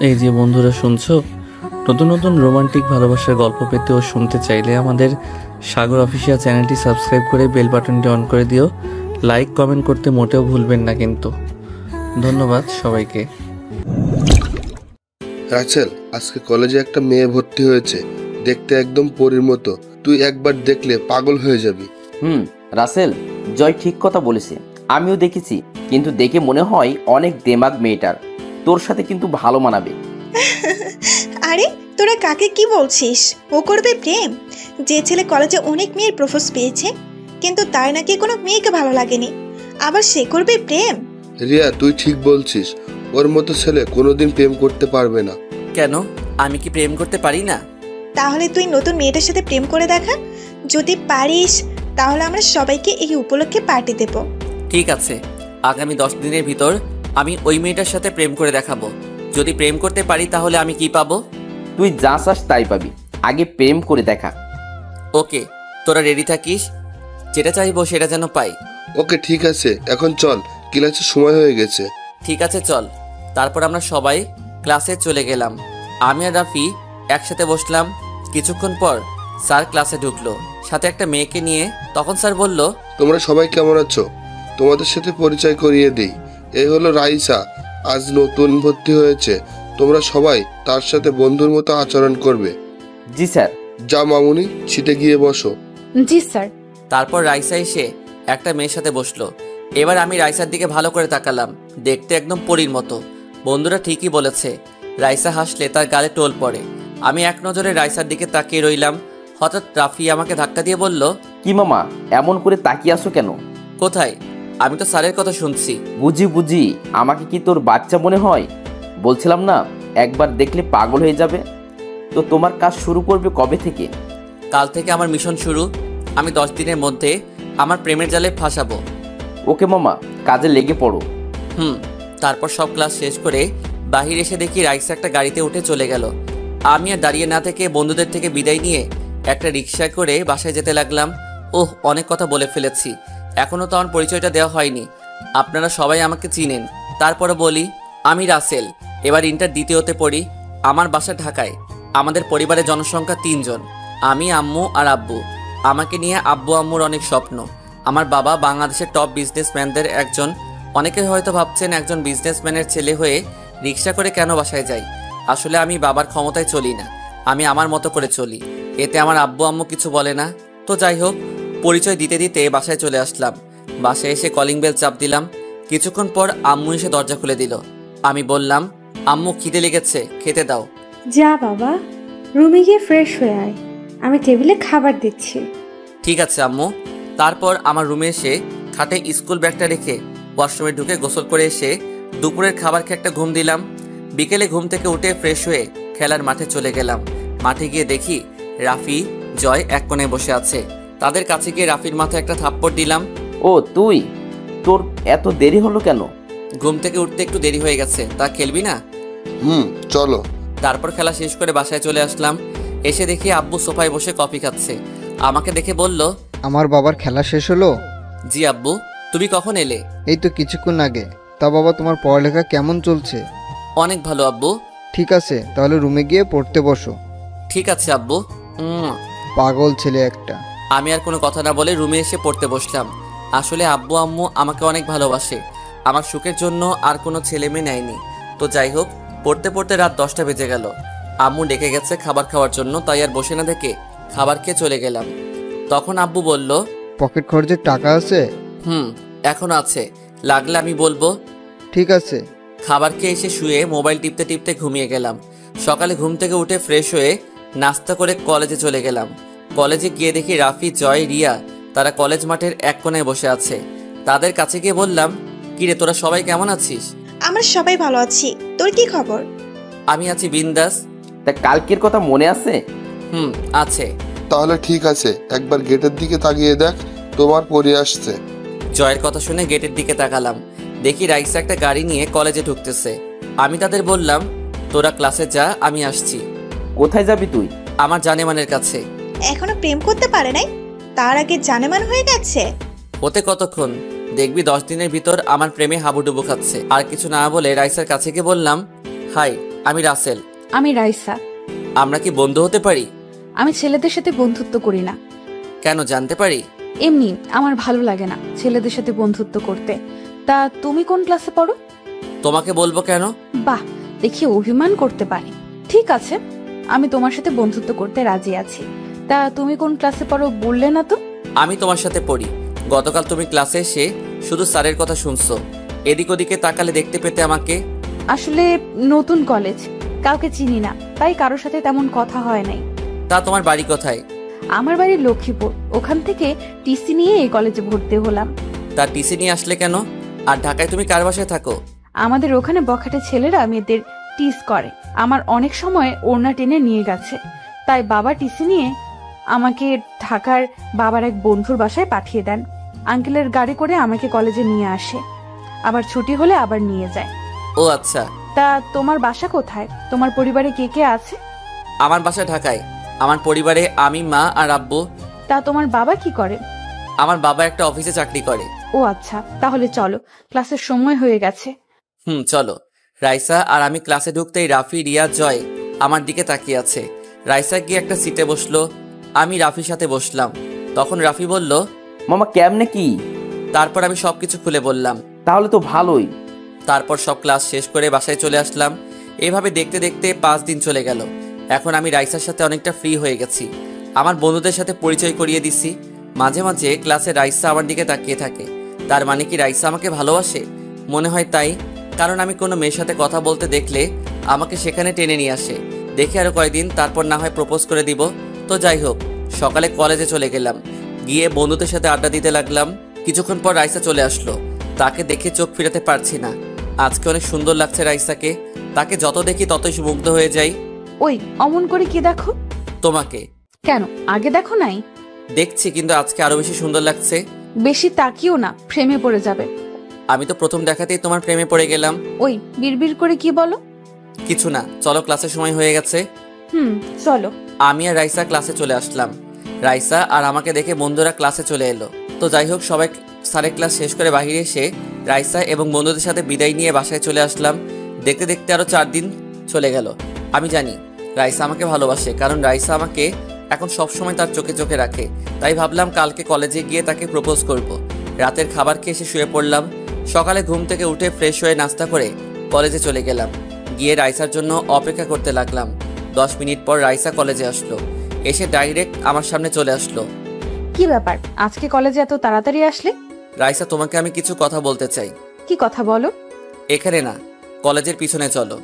এই যে বন্ধুরা শুনছো, নতুন নতুন রোমান্টিক ভালোবাসার গল্প পেতে ও শুনতে চাইলে আমাদের সাগর অফিসিয়াল চ্যানেলটি সাবস্ক্রাইব করে বেল বাটনটি অন করে দিও। লাইক কমেন্ট করতে মোটেও ভুলবেন না কিন্তু। ধন্যবাদ সবাইকে। রাচেল, আজকে কলেজে একটা মেয়ে ভর্তি হয়েছে, দেখতে একদম পরীর মতো। তুই একবার দেখলে পাগল হয়ে যাবি। রাসেল, জয় ঠিক কথা বলেছে, আমিও দেখেছি, কিন্তু দেখে মনে হয় অনেক দেমাগ মেয়েটার। তোর সাথে কিন্তু ভালো মানাবে। আরে তোরা কাকে কি বলছিস? ও করবে প্রেম? যে ছেলে কলেজে অনেক মেয়ের প্রপোজ পেয়েছে, কিন্তু তার নাকি কোনো মেয়েকে ভালো লাগেনি, আবার সে করবে প্রেম? রিয়া, তুই ঠিক বলছিস। ওর মতো ছেলে কোনোদিন প্রেম করতে পারবে না। কেন, আমি কি প্রেম করতে পারি না? তাহলে তুই নতুন মেয়েটার সাথে প্রেম করে দেখা। যদি পারিস তাহলে আমরা সবাইকে এই উপলক্ষে পার্টি দেব। ঠিক আছে, আগামী 10 দিনের ভিতর আমি ওই মেয়েটার সাথে প্রেম করে দেখাবো। যদি প্রেম করতে পারি তাহলে আমি কি পাবো? তুই যা চাস তাই পাবি, আগে প্রেম করে দেখা। ওকে, তোরা রেডি থাকিস, যেটা চাইবো সেটা যেন পাই। ওকে ঠিক আছে, এখন চল, ক্লাসের সময় হয়ে গেছে। ঠিক আছে চল। তারপর আমরা সবাই ক্লাসে চলে গেলাম। আমি আর রাফি একসাথে বসলাম। কিছুক্ষণ পর স্যার ক্লাসে ঢুকলো, সাথে একটা মেয়েকে নিয়ে। তখন স্যার বলল, তোমরা সবাই কেমন আছো? তোমাদের সাথে পরিচয় করিয়ে দিই। এই হলো রাইসা, আজ নতুন ভর্তি হয়েছে। তোমরা সবাই তার সাথে বন্ধুর মতো আচরণ করবে। জি স্যার। যা মামুনি, সিটে গিয়ে বসো। জি স্যার। তারপর রাইসা এসে একটা মেয়ের সাথে বসলো। এবার আমি রাইসার দিকে ভালো করে তাকালাম, দেখতে একদম পরীর মতো। বন্ধুরা ঠিকই বলেছে, রাইসা হাসলে তার গালে টোল পড়ে। আমি এক নজরে রাইসার দিকে তাকিয়ে রইলাম। হঠাৎ রাফি আমাকে ধাক্কা দিয়ে বলল, কি মামা, এমন করে তাকিয়ে আসো কেন? কোথায়? আমি তো স্যারের কথা শুনছি। বুঝি, আমাকে কি তোর বাচ্চা মনে হয়? বলছিলাম না, একবার দেখলে পাগল হয়ে যাবে। তো তোমার কাজ শুরু করবে কবে থেকে? কাল থেকে আমার মিশন শুরু। আমি 10 দিনের মধ্যে আমার প্রেমের জালে ফাঁসাবো। ওকে মামা, কাজে লেগে পড়ো। তারপর সব ক্লাস শেষ করে বাহির এসে দেখি রাইসা একটা গাড়িতে উঠে চলে গেল। আমি আর দাঁড়িয়ে না থেকে বন্ধুদের থেকে বিদায় নিয়ে একটা রিক্সা করে বাসায় যেতে লাগলাম। অনেক কথা বলে ফেলেছি, এখনও তো আমার পরিচয়টা দেওয়া হয়নি। আপনারা সবাই আমাকে চিনেন, তারপরে বলি, আমি রাসেল, এবার ইন্টার দ্বিতীয়তে পড়ি। আমার বাসা ঢাকায়। আমাদের পরিবারের জনসংখ্যা 3 জন, আমি, আম্মু আর আব্বু। আমাকে নিয়ে আব্বু আম্মুর অনেক স্বপ্ন। আমার বাবা বাংলাদেশের টপ বিজনেসম্যানদের একজন। অনেকে হয়তো ভাবছেন একজন বিজনেসম্যানের ছেলে হয়ে রিক্সা করে কেন বাসায় যাই। আসলে আমি বাবার ক্ষমতায় চলি না, আমি আমার মতো করে চলি। এতে আমার আব্বু আম্মু কিছু বলে না। তো যাই হোক, পরিচয় দিতে দিতে বাসায় চলে আসলাম। বাসায় এসে কলিং বেল চাপ দিলাম। কিছুক্ষণ পর আম্মু এসে দরজা খুলে দিল। আমি বললাম, আম্মু খিদে লেগেছে, খেতে দাও। যা বাবা, রুমে গিয়ে ফ্রেশ হয়ে আয়, আমি টেবিলে খাবার দিচ্ছি। ঠিক আছে আম্মু। তারপর আমার রুমে এসে খাটে স্কুল ব্যাগটা রেখে ওয়াশরুমে ঢুকে গোসল করে এসে দুপুরের খাবার খেয়ে একটা ঘুম দিলাম। বিকেলে ঘুম থেকে উঠে ফ্রেশ হয়ে খেলার মাঠে চলে গেলাম। মাঠে গিয়ে দেখি রাফি, জয় এক কোণে বসে আছে। তাদের কাছে গিয়ে রাফির মাথায় একটা থাপ্পড় দিলাম। ও তুই, তোর এত দেরি হলো কেন? ঘুম থেকে উঠতে একটু দেরি হয়ে গেছে, তা খেলবি না? চলো। তারপর খেলা শেষ করে বাসায় চলে আসলাম। এসে দেখি আব্বু সোফায় বসে কফি খাচ্ছে। আমাকে দেখে বলল, আমার বাবার খেলা শেষ হলো? জি আব্বু। তুমি কখন এলে? এই তো কিছুক্ষণ আগে। তা বাবা, তোমার পড়ালেখা কেমন চলছে? অনেক ভালো আব্বু। ঠিক আছে, তাহলে রুমে গিয়ে পড়তে বসো। ঠিক আছে আব্বু। পাগল ছেলে একটা। আমি আর কোনো কথা না বলে রুমে এসে পড়তে বসলাম। আসলে আব্বু আম্মু আমাকে অনেক ভালোবাসে, আমার সুখের জন্য আর কোনো ছেলে মেয়ে নেয়নি। তো যাই হোক, পড়তে পড়তে রাত 10টা বেজে গেল। আম্মু ডেকে গেছে খাবার খাওয়ার জন্য, তাই আর বসে না দেখে খাবার খেয়ে চলে গেলাম। তখন আব্বু বলল, পকেট খরচের টাকা আছে? এখনো আছে, লাগলে আমি বলবো। ঠিক আছে। খাবার খেয়ে এসে শুয়ে মোবাইল টিপতে টিপতে ঘুমিয়ে গেলাম। সকালে ঘুম থেকে উঠে ফ্রেশ হয়ে নাস্তা করে কলেজে চলে গেলাম। কলেজে গিয়ে দেখি রাফি, জয়, রিয়া তারা কলেজ মাঠের এক কোণায় বসে আছে। তাদের কাছে গিয়ে বললাম, কিরে তোরা সবাই কেমন আছিস? আমরা সবাই ভালো আছি, তোর কি খবর? আমি আছি বিন্দাস। তা কালকের কথা মনে আছে? আছে। তাহলে ঠিক আছে, একবার গেটের দিকে তাকিয়ে দেখ, তোমার পরি আসছে। জয়ের কথা শুনে গেটের দিকে তাকালাম। দেখি রাইসা একটা গাড়ি নিয়ে কলেজে ঢুকতেছে। আমি তাদের বললাম, তোরা ক্লাসে যা, আমি আসছি। কোথায় যাবি তুই? আমার জানেমানের কাছে। এখনো প্রেম করতে পারে নাই, তার আগে জানেমান হয়ে গেছে। ওতে কতক্ষণ, দেখবি 10 দিনের ভিতর আমার প্রেমে হাবুডুবু খাচ্ছে। আর কিছু না বলে রাইসার কাছে গিয়ে বললাম, হাই, আমি রাসেল। আমি রাইসা। আমরা কি বন্ধু হতে পারি? আমি ছেলেদের সাথে বন্ধুত্ব করি না। কেন জানতে পারি? এমনি আমার ভালো লাগে না ছেলেদের সাথে বন্ধুত্ব করতে। তা তুমি কোন ক্লাসে পড়ো? তোমাকে বলবো কেন? বাহ, দেখি অভিমান করতে পারে। ঠিক আছে, আমি তোমার সাথে বন্ধুত্ব করতে রাজি আছি। তা তুমি কোন ক্লাসে পড়ো বললে না তো? আমি তোমার সাথে পড়ি। গতকাল তুমি ক্লাসে এসে শুধু স্যারের কথা শুনছো, এদিক ওদিকে তাকালে দেখতে পেতে আমাকে। আসলে নতুন কলেজ, কাউকে চিনি না, তাই কারোর সাথে তেমন কথা হয় নাই। তা তোমার বাড়ি কোথায়? আমার বাড়ি লক্ষ্মীপুর, ওখান থেকে টিসি নিয়ে এই কলেজে ভর্তি হলাম। তা টিসি নিয়ে আসলে কেন? আর ঢাকায় তুমি কার বাসায় থাকো? আমাদের ওখানে বখাটে ছেলেরা মেয়েদের টিস করে। আমার অনেক সময় ওড়না টেনে নিয়ে গেছে, তাই বাবা টিসি নিয়ে আমাকে ঢাকার বাবার এক বন্ধুর বাসায় পাঠিয়ে দেন। আঙ্কেলের গাড়ি করে আমাকে কলেজে নিয়ে আসে, আবার ছুটি হলে আবার নিয়ে যায়। ও আচ্ছা। তা তোমার বাসা কোথায়? তোমার পরিবারে কে কে আছে? আমার বাসা ঢাকায়। আমার পরিবারে আমি, মা আর আব্বু। তা তোমার বাবা কি করে? আমার বাবা একটা অফিসে চাকরি করে। ও আচ্ছা, তাহলে চলো, ক্লাসের সময় হয়ে গেছে। চলো। রাইসা আর আমি ক্লাসে ঢুকতেই রাফি, রিয়া, জয় আমার দিকে তাকিয়ে আছে। রাইসা গিয়ে একটা সিটে বসলো, আমি রাফির সাথে বসলাম। তখন রাফি বলল, মামা কেমনে কি? তারপর আমি সবকিছু খুলে বললাম। তাহলে তো ভালোই। তারপর সব ক্লাস শেষ করে বাসায় চলে আসলাম। এভাবে দেখতে দেখতে 5 দিন চলে গেল। এখন আমি রাইসার সাথে অনেকটা ফ্রি হয়ে গেছি। আমার বন্ধুদের সাথে পরিচয় করিয়ে দিছি। মাঝে মাঝে ক্লাসে রাইসা আমার দিকে তাকিয়ে থাকে। তার মানে কি রাইসা আমাকে ভালোবাসে? মনে হয় তাই, কারণ আমি কোনো মেয়ের সাথে কথা বলতে দেখলে আমাকে সেখানে টেনে নিয়ে আসে। দেখে আরো কয়েকদিন, তারপর না হয় প্রপোজ করে দিব। তো যাই হোক, সকালে কলেজে চলে গেলাম। গিয়ে বন্ধুদের সাথে আড্ডা দিতে লাগলাম। কিছুক্ষণ পর রাইসা চলে আসলো। তাকে দেখে চোখ ফিরাতে পারছি না। আজকে অনেক সুন্দর লাগছে রাইসাকে। তাকে যত দেখি ততই মুগ্ধ হয়ে যাই। ওই অমন করে কি দেখো? তোমাকে। কেন, আগে দেখো নাই? দেখছি, কিন্তু আজকে আরো বেশি সুন্দর লাগছে। বেশি তাকিও না, প্রেমে পড়ে যাবে। আমি তো প্রথম দেখাতেই তোমার প্রেমে পড়ে গেলাম। ওই বিড়বিড় করে কি বলো? কিছু না, চলো, ক্লাসের সময় হয়ে গেছে। চলো। আমি আর রাইসা ক্লাসে চলে আসলাম। রাইসা আর আমাকে দেখে বন্ধুরা ক্লাসে চলে এলো। তো যাই হোক, সবাই স্যারের ক্লাস শেষ করে বাইরে এসে রাইসা এবং বন্ধুদের সাথে বিদায় নিয়ে বাসায় চলে আসলাম। দেখতে দেখতে আরো 4 দিন চলে গেল। আমি জানি রাইসা আমাকে ভালোবাসে, কারণ রাইসা আমাকে এখন সবসময় তার চোখে চোখে রাখে। তাই ভাবলাম কালকে কলেজে গিয়ে তাকে প্রপোজ করব। রাতের খাবার খেয়ে এসে শুয়ে পড়লাম। সকালে ঘুম থেকে উঠে ফ্রেশ হয়ে নাস্তা করে কলেজে চলে গেলাম। গিয়ে রাইসার জন্য অপেক্ষা করতে লাগলাম। 10 মিনিট পর রাইসা কলেজে আসলো। এসে ডাইরেক্ট আমার সামনে চলে আসলো। কি ব্যাপার, আজকে কলেজে এত তাড়াতাড়ি আসলে? রাইসা, তোমাকে আমি কিছু কথা বলতে চাই। কি কথা বলো? এখানে না, কলেজের পিছনে চলো।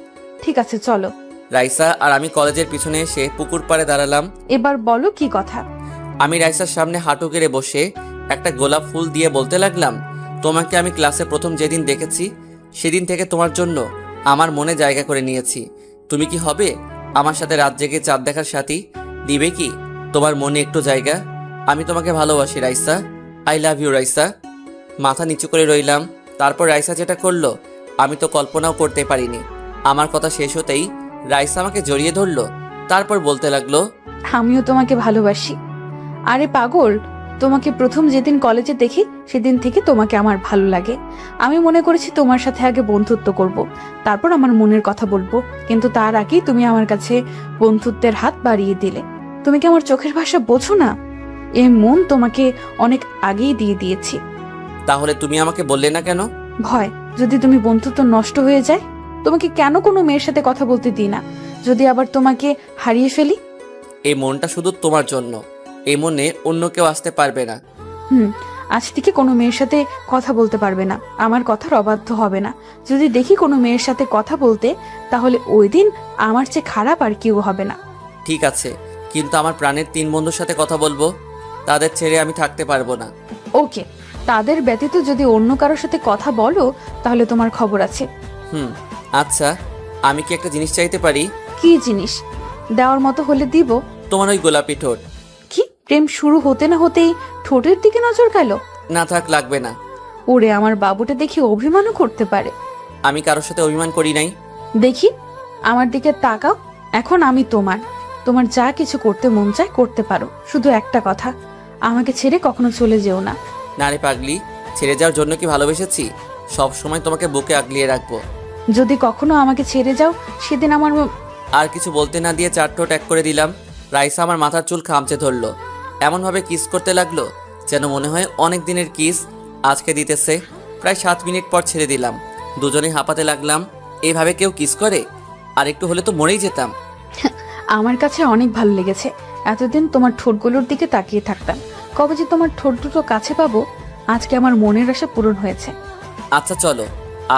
ঠিক আছে, চলো। রাইসা আর আমি কলেজের পিছনে এসে পুকুর পাড়ে দাঁড়ালাম। এবার বলো কি কথা? আমি রাইসার সামনে হাঁটু গেড়ে বসে একটা গোলাপ ফুল দিয়ে বলতে লাগলাম, তোমাকে আমি ক্লাসে প্রথম যেদিন দেখেছি সেদিন থেকে তোমার জন্য আমার মনে জায়গা করে নিয়েছি। তুমি কি হবে আমার সাথে রাত জেগে চাঁদ দেখার সাথী? দিবে কি তোমার মনে একটু জায়গা? আমি তোমাকে ভালোবাসি Raisa. I love you Raisa. মাথা নিচু করে রইলাম। তারপর রাইসা যেটা করলো আমি তো কল্পনাও করতে পারিনি। আমার কথা শেষ হতেই রাইসা আমাকে জড়িয়ে ধরলো। তারপর বলতে লাগলো, আমিও তোমাকে ভালোবাসি। আরে পাগল, তোমাকে প্রথম যেদিন কলেজে দেখি সেদিন থেকে তোমাকে আমার ভালো লাগে। আমি মনে করেছি তোমার সাথে আগে বন্ধুত্ব করব, তারপর আমার মনের কথা বলবো, কিন্তু তার আগেই তুমি আমার কাছে বন্ধুত্বের হাত বাড়িয়ে দিলে। তুমি কি আমার চোখের ভাষা বোঝো না? এই মন তোমাকে অনেক আগেই দিয়ে দিয়েছি। তাহলে তুমি আমাকে বললে না কেন? ভয়, যদি তুমি বন্ধুত্ব নষ্ট হয়ে যায়। তোমাকে কেন কোনো মেয়ের সাথে কথা বলতে দিই না, যদি আবার তোমাকে হারিয়ে ফেলি। এই মনটা শুধু তোমার জন্য, এই মনে অন্য কেউ আসতে পারবে না। আজ থেকে কোনো মেয়ের সাথে কথা বলতে পারবে না, আমার কথার অবাধ্য হবে না। যদি দেখি কোনো মেয়ের সাথে কথা বলতে, তাহলে ওই দিন আমার চেয়ে খারাপ আর কেউ হবে না। ঠিক আছে, কিন্তু আমার প্রাণের 3 বন্ধুর সাথে কথা বলবো, তাদের ছেড়ে আমি থাকতে পারবো না। ওকে, তাদের ব্যতীত যদি অন্য কারোর সাথে কথা বলো তাহলে তোমার খবর আছে। আচ্ছা, আমি কি একটা জিনিস চাইতে পারি? কি জিনিস? দেওয়ার মতো হলে দিব। তোমার ওই গোলাপি ঠোঁট। কি, প্রেম শুরু হতে না হতেই ঠোঁটের দিকে নজর গেল? না থাক, লাগবে না। ওরে, আমার বাবুটা দেখি অভিমানও করতে পারে। আমি কারোর সাথে অভিমান করি নাই। দেখি, আমার দিকে তাকাও। এখন আমি তোমার, তোমার যা কিছু করতে মন চায় করতে পারো। শুধু একটা কথা, আমাকে ছেড়ে কখনো চলে যেও না। না রে পাগলি, ছেড়ে যাওয়ার জন্য কি ভালোবেসেছি? সব সময় তোমাকে বুকে আগলিয়ে রাখবো। যদি কখনো আমাকে ছেড়ে যাও সেদিন আমার আর কিছু বলতে না দিয়ে চার ঠোঁট এক করে দিলাম। রাইসা আমার মাথার চুল খামচে ধরলো, এমনভাবে কিস করতে লাগলো যেন মনে হয় অনেক দিনের কিস আজকে দিতেছে। প্রায় 7 মিনিট পর ছেড়ে দিলাম। দুজনেই হাঁপাতে লাগলাম। এইভাবে কেউ কিস করে? আর একটু হলে তো মরেই যেতাম। আমার কাছে অনেক ভালো লেগেছে। এতদিন তোমার ঠোঁটগুলোর দিকে তাকিয়ে থাকতাম, কবে যে তোমার ঠোঁট দুটো কাছে পাবো। আজকে আমার মনের আশা পূরণ হয়েছে। আচ্ছা চলো,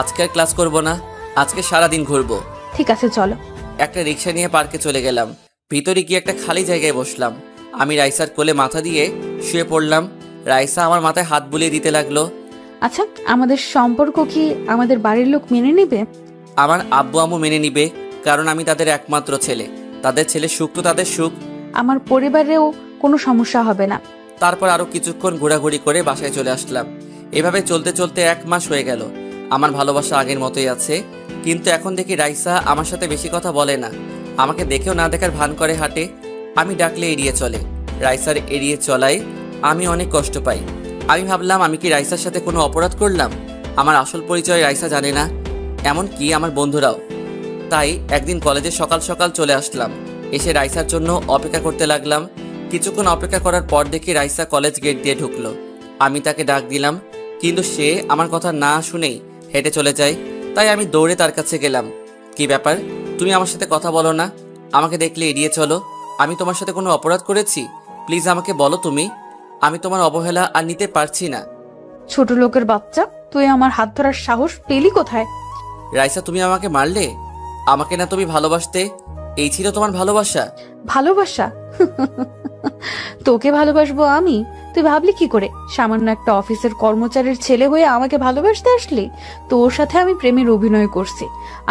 আজকে আর ক্লাস করব না, আজকে সারাদিন ঘুরবো। ঠিক আছে চলো। একটা রিক্সা নিয়ে পার্কে চলে গেলাম। ভিতরে গিয়ে একটা খালি জায়গায় বসলাম। আমি রাইসার কোলে মাথা দিয়ে শুয়ে পড়লাম। রাইসা আমার মাথায় হাত বুলিয়ে দিতে লাগলো। আচ্ছা, আমাদের সম্পর্ক কি আমাদের বাড়ির লোক মেনে নেবে? আমার আব্বু আম্মু মেনে নিবে, কারণ আমি তাদের একমাত্র ছেলে। তাদের ছেলে সুখ তো তাদের সুখ। আমার পরিবারেও কোনো সমস্যা হবে না। তারপর আরো কিছুক্ষণ ঘোরাঘুরি করে বাসায় চলে আসলাম। এভাবে চলতে চলতে 1 মাস হয়ে গেল। আমার ভালোবাসা আগের মতোই আছে, কিন্তু এখন দেখি রাইসা আমার সাথে বেশি কথা বলে না। আমাকে দেখেও না দেখার ভান করে হাঁটে। আমি ডাকলে এড়িয়ে চলে। রাইসার এড়িয়ে চলায় আমি অনেক কষ্ট পাই। আমি ভাবলাম, আমি কি রাইসার সাথে কোনো অপরাধ করলাম? আমার আসল পরিচয় রাইসা জানে না, এমনকি আমার বন্ধুরাও। তাই একদিন কলেজে সকাল সকাল চলে আসলাম। এসে রাইসার জন্য অপেক্ষা করতে লাগলাম। কিছুক্ষণ অপেক্ষা করার পর দেখি রাইসা কলেজ গেট দিয়ে ঢুকলো। আমি তাকে ডাক দিলাম, কিন্তু সে আমার কথা না শুনেই হেঁটে চলে যায়। তাই আমি দৌড়ে তার কাছে গেলাম। কি ব্যাপার, তুমি আমার সাথে কথা বলো না? আমাকে দেখলে এড়িয়ে চলো। আমি তোমার সাথে কোনো অপরাধ করেছি? প্লিজ আমাকে বলো তুমি। আমি তোমার অবহেলা আর নিতে পারছি না। ছোট লোকের বাচ্চা, তুই আমার হাত ধরার সাহস পেলি কোথায়? রাইসা, তুমি আমাকে মারলে? আমাকে না তুমি ভালোবাসতে? এই ছিল তোমার ভালোবাসা? ভালোবাসা? তোকে ভালোবাসবো আমি? তুই ভাবলি কি করে? সামান্য একটা অফিসের কর্মচারীর ছেলে হয়ে আমাকে ভালোবাসতে আসলি? তোর সাথে আমি প্রেমের অভিনয় করছি।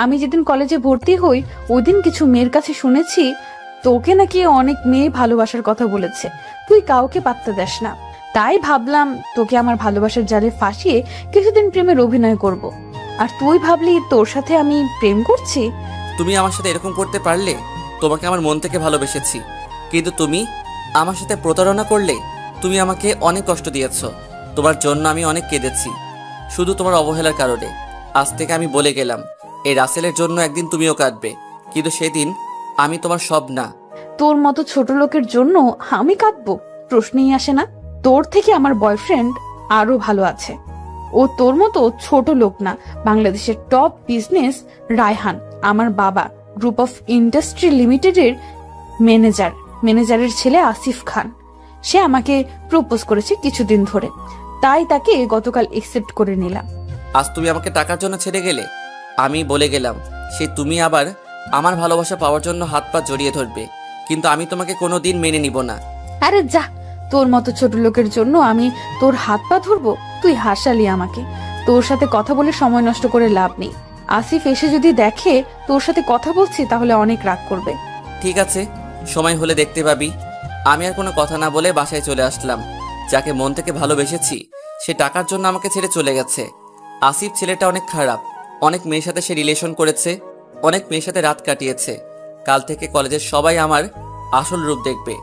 আমি যেদিন কলেজে ভর্তি হই ওই দিন কিছু মেয়ের কাছে শুনেছি তোকে নাকি অনেক মেয়ে ভালোবাসার কথা বলেছে। তুই কাউকে পাত্তা দেস না। তাই ভাবলাম তোকে আমার ভালোবাসার জালে ফাঁসিয়ে কিছুদিন প্রেমের অভিনয় করব। আর তুই ভাবলি তোর সাথে আমি প্রেম করছি? তুমি আমার সাথে এরকম করতে পারলে? তোমাকে আমার মন থেকে ভালোবেসেছি, কিন্তু তুমি আমার সাথে প্রতারণা করলে। তুমি আমাকে অনেক কষ্ট দিয়েছ। তোমার জন্য আমি অনেক কেঁদেছি, শুধু তোমার অবহেলার কারণে। আজ থেকে আমি বলে গেলাম, এই রাসেলের জন্য একদিন তুমিও কাঁদবে, কিন্তু সেদিন আমি তোমার সব না। তোর মতো ছোট লোকের জন্য আমি কাঁদবো? প্রশ্নই আসে না। তোর থেকে আমার বয়ফ্রেন্ড আরো ভালো আছে। ও তোর মতো ছোট লোক না। বাংলাদেশের টপ বিজনেস রায়হান, আমার বাবা, গ্রুপ অফ ইন্ডাস্ট্রি লিমিটেডের ম্যানেজারের ছেলে আসিফ খান। সে আমাকে প্রপোজ করেছে কিছুদিন ধরে, তাই তাকে গতকাল একসেপ্ট করে নিলাম। আজ তুমি আমাকে টাকার জন্য ছেড়ে গেলে। আমি বলে গেলাম, সে তুমি আবার আমার ভালোবাসা পাওয়ার জন্য হাত পা জড়িয়ে ধরবে, কিন্তু আমি তোমাকে কোনোদিন মেনে নিব না। আরে যা, তোর মতো ছোট লোকের জন্য আমি তোর হাত পা ধরবো? তুই হাসালি আমাকে। তোর সাথে কথা বলে সময় নষ্ট করে লাভ নেই। আসিফ এসে যদি দেখে তোর সাথে কথা বলছি তাহলে অনেক রাগ করবে। ঠিক আছে, সময় হলে দেখতে পাবি। আমি আর কোনো কথা না বলে বাসায় চলে আসলাম। যাকে মন থেকে ভালোবেসেছি সে টাকার জন্য আমাকে ছেড়ে চলে গেছে। আসিফ ছেলেটা অনেক খারাপ। অনেক মেয়ের সাথে সে রিলেশন করেছে, অনেক মেয়ের সাথে রাত কাটিয়েছে। কাল থেকে কলেজের সবাই আমার আসল রূপ দেখবে।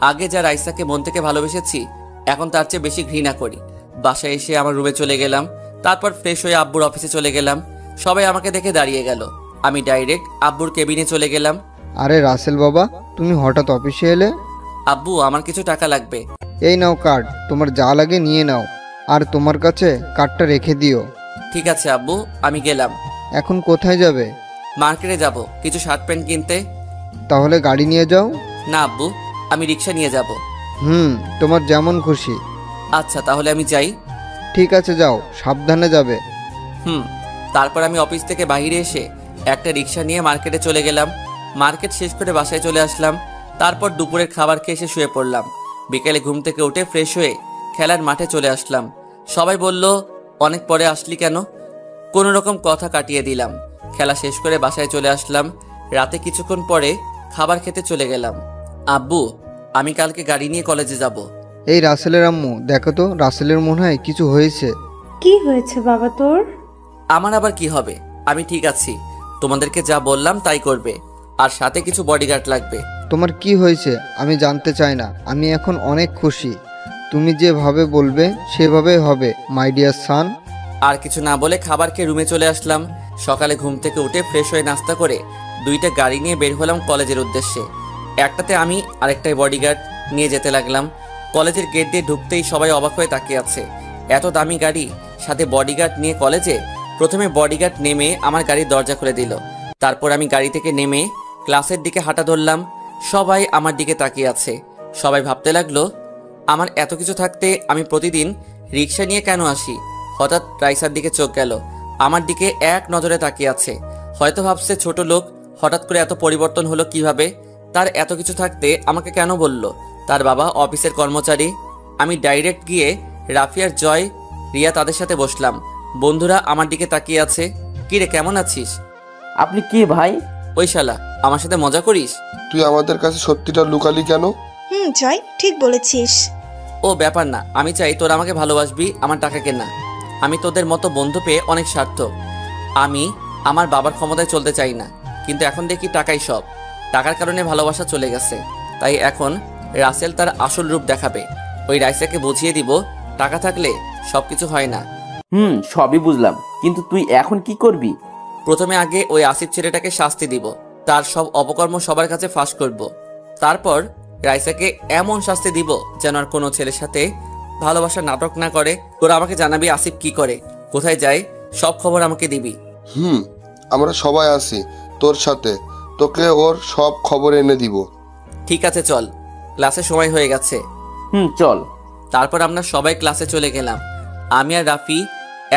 আগে যা রাইসাকে মন থেকে ভালোবেসেছি, এখন তার চেয়ে বেশি ঘৃণা করি। বাসায় এসে আমার রুমে চলে গেলাম। তারপর ফ্রেশ হয়ে আব্বুর অফিসে চলে গেলাম। সবাই আমাকে দেখে দাঁড়িয়ে গেল। আমি ডাইরেক্ট আব্বুর কেবিনে চলে গেলাম। আরে রাসেল বাবা, তুমি হঠাৎ অফিসে এলে? আব্বু, আমার কিছু টাকা লাগবে। এই নাও কার্ড, তোমার যা লাগে নিয়ে নাও, আর তোমার কাছে কার্ডটা রেখে দিও। ঠিক আছে আব্বু, আমি গেলাম। এখন কোথায় যাবে? মার্কেটে যাব কিছু শার্ট প্যান্ট কিনতে। তাহলে গাড়ি নিয়ে যাও। না আব্বু, আমি রিক্সা নিয়ে যাব। তোমার যেমন খুশি। আচ্ছা তাহলে আমি যাই। ঠিক আছে, যাও, সাবধানে যাবে। তারপর আমি অফিস থেকে বাইরে এসে একটা রিক্সা নিয়ে মার্কেটে চলে গেলাম। মার্কেট শেষ করে বাসায় চলে আসলাম। তারপর দুপুরের খাবার খেয়ে এসে শুয়ে পড়লাম। বিকেলে ঘুম থেকে উঠে ফ্রেশ হয়ে খেলার মাঠে চলে আসলাম। সবাই বলল, অনেক পরে আসলি কেন? কোনো রকম কথা কাটিয়ে দিলাম। খেলা শেষ করে বাসায় চলে আসলাম। রাতে কিছুক্ষণ পরে খাবার খেতে চলে গেলাম। আব্বু, আমি কালকে গাড়ি নিয়ে কলেজে যাব। এই রাসেলের আম্মু, দেখো তো, রাসেলের মনে হয় কিছু হয়েছে। কি হয়েছে বাবা তোর? আমার আবার কি হবে? আমি ঠিক আছি। তোমাদেরকে যা বললাম তাই করবে, আর সাথে কিছু বডিগার্ড লাগবে। তোমার কি হয়েছে আমি জানতে চাই না। আমি এখন অনেক খুশি। তুমি যেভাবে বলবে সেভাবে হবে, মাই ডিয়ার সান। আর কিছু না বলে খাবার খেয়ে রুমে চলে আসলাম। সকালে ঘুম থেকে উঠে ফ্রেশ হয়ে নাস্তা করে দুইটা গাড়ি নিয়ে বের হলাম কলেজের উদ্দেশ্যে। একটাতে আমি, আরেকটাই বডিগার্ড নিয়ে যেতে লাগলাম। কলেজের গেট দিয়ে ঢুকতেই সবাই অবাক হয়ে তাকিয়ে আছে। এত দামি গাড়ি, সাথে বডিগার্ড নিয়ে কলেজে। প্রথমে বডিগার্ড নেমে আমার গাড়ির দরজা খুলে দিল। তারপর আমি গাড়ি থেকে নেমে ক্লাসের দিকে হাঁটা ধরলাম। সবাই আমার দিকে তাকিয়ে আছে। সবাই ভাবতে লাগলো আমার এত কিছু থাকতে আমি প্রতিদিন রিক্সা নিয়ে কেন আসি। হঠাৎ রাইসার দিকে চোখ গেল, আমার দিকে এক নজরে তাকিয়ে আছে। হয়তো ভাবছে ছোট লোক, হঠাৎ করে এত পরিবর্তন হলো কিভাবে। তার এত কিছু থাকতে আমাকে কেন বলল? তার বাবা অফিসের কর্মচারী। আমি ডাইরেক্ট গিয়ে রাফিয়ার, জয়, রিয়া তাদের সাথে বসলাম। বন্ধুরা আমার দিকে তাকিয়ে আছে। কিরে, কেমন আছিস? আপনি কে ভাই? ওই শালা, আমার সাথে মজা করিস? তুই আমাদের কাছে সত্যিটা লুকালি কেন? জয়, ঠিক বলেছিস। ও ব্যাপার না, আমি চাই তোরা আমাকে ভালোবাসবি, আমার টাকাকে না। আমি তোদের মতো বন্ধু পেয়ে অনেক স্বার্থ। আমি আমার বাবার ক্ষমতায় চলতে চাই না, কিন্তু এখন দেখি টাকাই সব। টাকার কারণে ভালোবাসা চলে গেছে। তাই এখন রাসেল তার আসল রূপ দেখাবে। ওই রাইসাকে বুঝিয়ে দিব টাকা থাকলে সবকিছু হয় না। সবই বুঝলাম, কিন্তু তুই এখন কি করবি? প্রথমে আগে ওই আসিফ ছেলেটাকে শাস্তি দিব, তার সব অপকর্ম সবার কাছে ফাঁস করব। তারপর রাইসাকে এমন শাস্তি দিব যেন আর কোনো ছেলের সাথে ভালোবাসার নাটক না করে। তোরা আমাকে জানাবি আসিফ কি করে, কোথায় যায়, সব খবর আমাকে দিবি। আমরা সবাই আছি তোর সাথে, তোকে ওর সব খবর এনে দিব। ঠিক আছে, চল, ক্লাসের সময় হয়ে গেছে। চল। তারপর আমরা সবাই ক্লাসে চলে গেলাম। আমি আর রাফি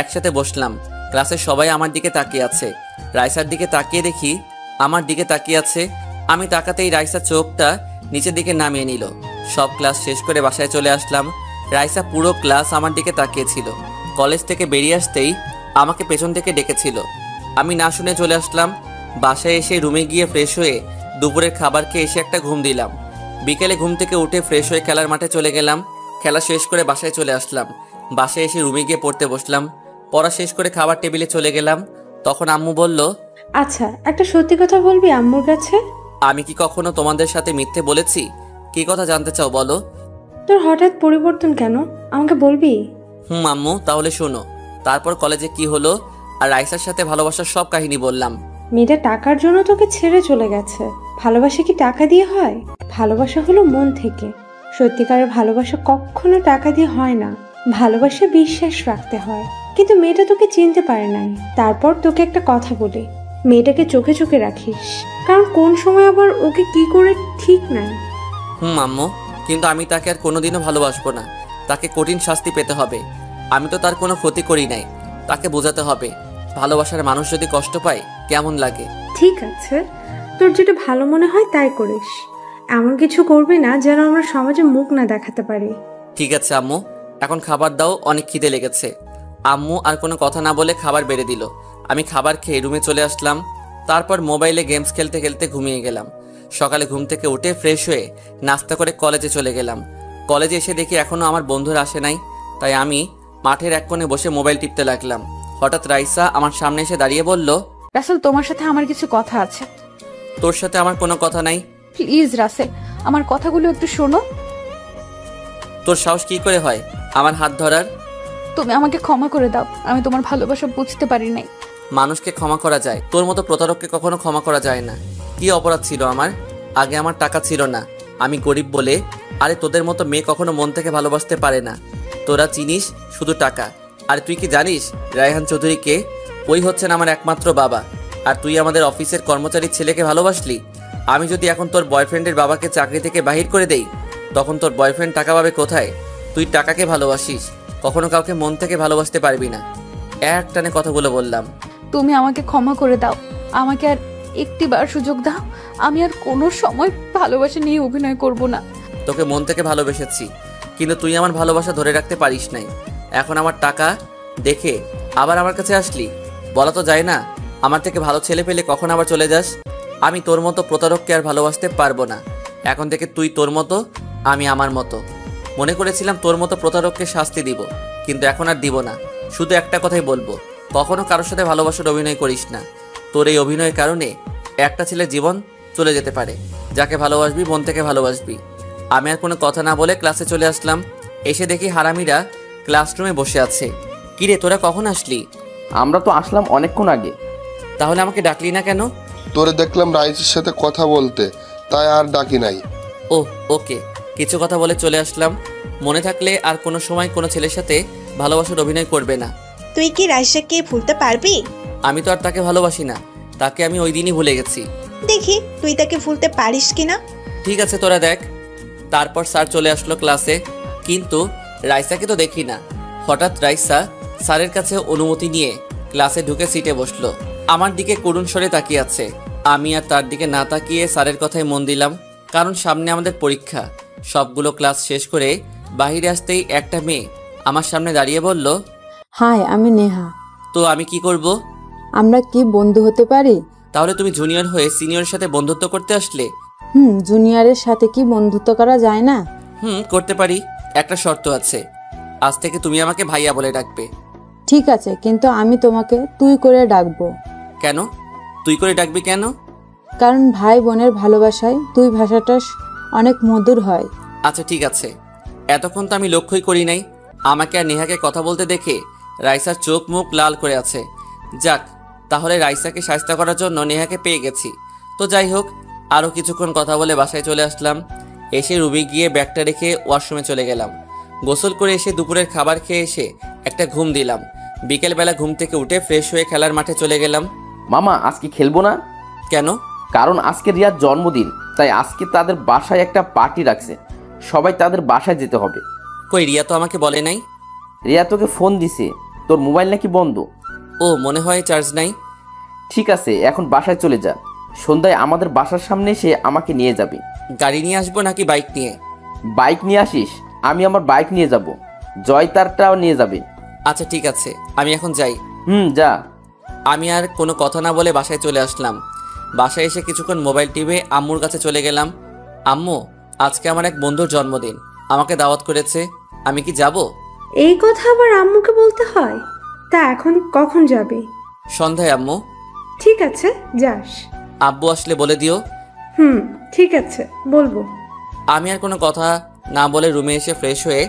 একসাথে বসলাম। ক্লাসের সবাই আমার দিকে তাকিয়ে আছে। রাইসার দিকে তাকিয়ে দেখি আমার দিকে তাকিয়ে আছে। আমি তাকাতেই রাইসার চোখটা নিচের দিকে নামিয়ে নিল। সব ক্লাস শেষ করে বাসায় চলে আসলাম। রাইসা পুরো ক্লাস আমার দিকে তাকিয়েছিল। কলেজ থেকে বেরিয়ে আসতেই আমাকে পেছন থেকে ডেকেছিল। আমি না শুনে চলে আসলাম। বাসায় এসে রুমে গিয়ে ফ্রেশ হয়ে দুপুরের খাবার খেয়ে এসে একটা ঘুম দিলাম। বিকেলে ঘুম থেকে উঠে ফ্রেশ হয়ে খেলার মাঠে চলে গেলাম। খেলা শেষ করে বাসায় চলে আসলাম। বাসায় এসে রুমে গিয়ে পড়তে বসলাম। পড়া শেষ করে খাবার টেবিলে চলে গেলাম। তখন আম্মু বলল, আচ্ছা, একটা সত্যি কথা বলবি আম্মুর কাছে? আমি কি কখনো তোমাদের সাথে মিথ্যে বলেছি? কি কথা জানতে চাও বলো? তোর হঠাৎ পরিবর্তন কেন, আমাকে বলবি? আম্মু, তাহলে শোনো। তারপর কলেজে কি হলো আর রাইসার সাথে ভালোবাসার সব কাহিনী বললাম। মেয়েটা টাকার জন্য তোকে ছেড়ে চলে গেছে। ভালোবাসা কি টাকা দিয়ে হয়? ভালোবাসা হলো মন থেকে। সত্যিকারের ভালোবাসা কখনো টাকা দিয়ে হয় না। ভালোবাসা বিশ্বাস রাখতে হয়। কিন্তু মেয়েটা তোকে চিনতে পারে নাই। তারপর তোকে একটা কথা বলি, মেয়েটাকে চোখে চোখে রাখিস, কারণ কোন সময় আবার ওকে কি করে ঠিক নাই। আম্মু, কিন্তু আমি তাকে আর কোনোদিনও ভালোবাসবো না। তাকে কঠিন শাস্তি পেতে হবে। আমি তো তার কোনো ক্ষতি করি নাই। তাকে বোঝাতে হবে ভালোবাসার মানুষ যদি কষ্ট পায় কেমন লাগে। ঠিক আছে, তোর যেটা ভালো মনে হয় তাই করিস। এমন কিছু করবি না যেন আমরা সমাজে মুখ না দেখাতে পারি। ঠিক আছে আম্মু, এখন খাবার দাও, অনেক খিদে লেগেছে। আম্মু আর কোনো কথা না বলে খাবার বেড়ে দিল। আমি খাবার খেয়ে রুমে চলে আসলাম। তারপর মোবাইলে গেমস খেলতে খেলতে ঘুমিয়ে গেলাম। সকালে ঘুম থেকে উঠে ফ্রেশ হয়ে নাস্তা করে কলেজে চলে গেলাম। কলেজে এসে দেখি এখনও আমার বন্ধুরা আসে নাই। তাই আমি মাঠের এক কোণে বসে মোবাইল টিপতে লাগলাম। হঠাৎ রাইসা আমার সামনে এসে দাঁড়িয়ে বলল, রাসেল, তোমার সাথে আমার কিছু কথা আছে। তোর সাথে আমার কোনো কথা নাই। প্লিজ রাসেল, আমার কথাগুলো একটু শোনো। তোর সাহস কি করে হয় আমার হাত ধরার? তুমি আমাকে ক্ষমা করে দাও, আমি তোমার ভালোবাসা বুঝতে পারি নাই। মানুষকে ক্ষমা করা যায়, তোর মতো প্রতারককে কখনো ক্ষমা করা যায় না। কি অপরাধ ছিল আমার? আগে আমার টাকা ছিল না, আমি গরিব বলে। আরে তোদের মতো মেয়ে কখনো মন থেকে ভালোবাসতে পারে না। তোরা চিনিস শুধু টাকা। আর তুই কি জানিস রায়হান চৌধুরীকে? ওই হচ্ছেন আমার একমাত্র বাবা। আর তুই আমাদের অফিসের কর্মচারীর ছেলেকে ভালোবাসলি। আমি যদি এখন তোর বয়ফ্রেন্ডের বাবাকে চাকরি থেকে বাহির করে দেই, তখন তোর বয়ফ্রেন্ড টাকা পাবে কোথায়? তুই টাকাকে ভালোবাসিস, কখনো কাউকে মন থেকে ভালোবাসতে পারবি না। এক টানে কথাগুলো বললাম। তুমি আমাকে ক্ষমা করে দাও, আমাকে আর একটিবার সুযোগ দাও। আমি আর কোনো সময় ভালোবাসা নিয়ে অভিনয় করব না। তোকে মন থেকে ভালোবেসেছি, কিন্তু তুই আমার ভালোবাসা ধরে রাখতে পারিস নাই। এখন আমার টাকা দেখে আবার আমার কাছে আসলি। বলা তো যায় না, আমার থেকে ভালো ছেলে পেলে কখন আবার চলে যাস। আমি তোর মতো প্রতারককে আর ভালোবাসতে পারবো না। এখন থেকে তুই তোর মতো, আমি আমার মতো। মনে করেছিলাম তোর মতো প্রতারককে শাস্তি দিব, কিন্তু এখন আর দিব না। শুধু একটা কথাই বলবো, কখনো কারোর সাথে ভালোবাসার অভিনয় করিস না। তোর এই অভিনয়ের কারণে একটা ছেলের জীবন চলে যেতে পারে। যাকে ভালোবাসবি মন থেকে ভালোবাসবি। আমি আর কোনো কথা না বলে ক্লাসে চলে আসলাম। এসে দেখি হারামিরা ক্লাসরুমে বসে আছে। কিরে, তোরা কখন আসলি? আমরা তো আসলাম অনেকক্ষণ আগে। তাহলে আমাকে ডাকলি না কেন? তোরে দেখলাম রাইসের সাথে কথা বলতে, তাই আর ডাকি নাই। ওহ ওকে, কিছু কথা বলে চলে আসলাম। মনে থাকলে আর কোনো সময় কোনো ছেলের সাথে ভালোবাসার অভিনয় করবে না। তুই কি রাইসাকে ভুলতে পারবি? আমি তো আর তাকে ভালোবাসি না, তাকে আমি ওই দিনই ভুলে গেছি। দেখি তুই তাকে ভুলতে পারিস কিনা। ঠিক আছে, তোরা দেখ। তারপর স্যার চলে আসলো ক্লাসে, কিন্তু রাইসাকে তো দেখি না। হঠাৎ রাইসা স্যারের কাছে অনুমতি নিয়ে ক্লাসে ঢুকে সিটে বসলো। আমার দিকে করুণ স্বরে তাকিয়ে আছে। আমি আর তার দিকে না তাকিয়ে স্যারের কথায় মন দিলাম, কারণ সামনে আমাদের পরীক্ষা। সবগুলো ক্লাস শেষ করে বাইরে আসতেই একটা মেয়ে আমার সামনে দাঁড়িয়ে বলল, হাই, আমি নেহা। তো আমি কি করব? আমরা কি বন্ধু হতে পারি? তাহলে তুমি জুনিয়র হয়ে সিনিয়রের সাথে বন্ধুত্ব করতে আসলে? জুনিয়রের সাথে কি বন্ধুত্ব করা যায় না? করতে পারি, একটা শর্ত আছে। আজ থেকে তুমি আমাকে ভাইয়া বলে ডাকবে। ঠিক আছে, কিন্তু আমি তোমাকে তুই করে ডাকবো। কেন তুই করে ডাকবি কেন? কারণ ভাই বোনের ভালোবাসায় তুই ভাষাটা অনেক মধুর হয়। আচ্ছা ঠিক আছে। এতক্ষণ তো আমি লক্ষ্যই করি নাই। আমাকে আর নেহাকে কথা বলতে দেখে রাইসার চোখ মুখ লাল করে আছে। যাক, তাহলে রাইসাকে শায়েস্তা করার জন্য নেহাকে পেয়ে গেছি। তো যাই হোক, আরও কিছুক্ষণ কথা বলে বাসায় চলে আসলাম। এসে রুমে গিয়ে ব্যাগটা রেখে ওয়াশরুমে চলে গেলাম। গোসল করে এসে দুপুরের খাবার খেয়ে এসে একটা ঘুম দিলাম। বিকেলবেলা ঘুম থেকে উঠে ফ্রেশ হয়ে খেলার মাঠে চলে গেলাম। মামা, আজকে খেলবো না? কেন? কারণ আজকে রিয়ার জন্মদিন, তাই আজকে তাদের বাসায় একটা পার্টি রাখছে। সবাই তাদের বাসায় যেতে হবে। কই, রিয়া তো আমাকে বলে নাই। রিয়া তোকে ফোন দিছে, তোর মোবাইল নাকি বন্ধ। ও, মনে হয় চার্জ নাই। ঠিক আছে, এখন বাসায় চলে যা। সন্ধ্যায় আমাদের বাসার সামনে এসে আমাকে নিয়ে যাবি। গাড়ি নিয়ে আসবো নাকি বাইক নিয়ে? বাইক নিয়ে আসিস, আমি আমার বাইক নিয়ে যাব। জয় তারটাও নিয়ে যাবে। আচ্ছা ঠিক আছে, আমি এখন যাই। যা। আমি আর কোনো কথা না বলে বাসায় চলে আসলাম। বাসায় এসে কিছুক্ষণ মোবাইল টিপে আম্মুর কাছে চলে গেলাম। আম্মু, আজকে আমার এক বন্ধুর জন্মদিন, আমাকে দাওয়াত করেছে, আমি কি যাব? এই কথা আবার আম্মুকে বলতে হয়? তা এখন কখন যাবে? সন্ধ্যায় আম্মু। ঠিক আছে, যাস। আব্বু আসলে বলে দিও। ঠিক আছে, বলবো। আমি আর কোনো কথা না বলে রুমে এসে ফ্রেশ হয়ে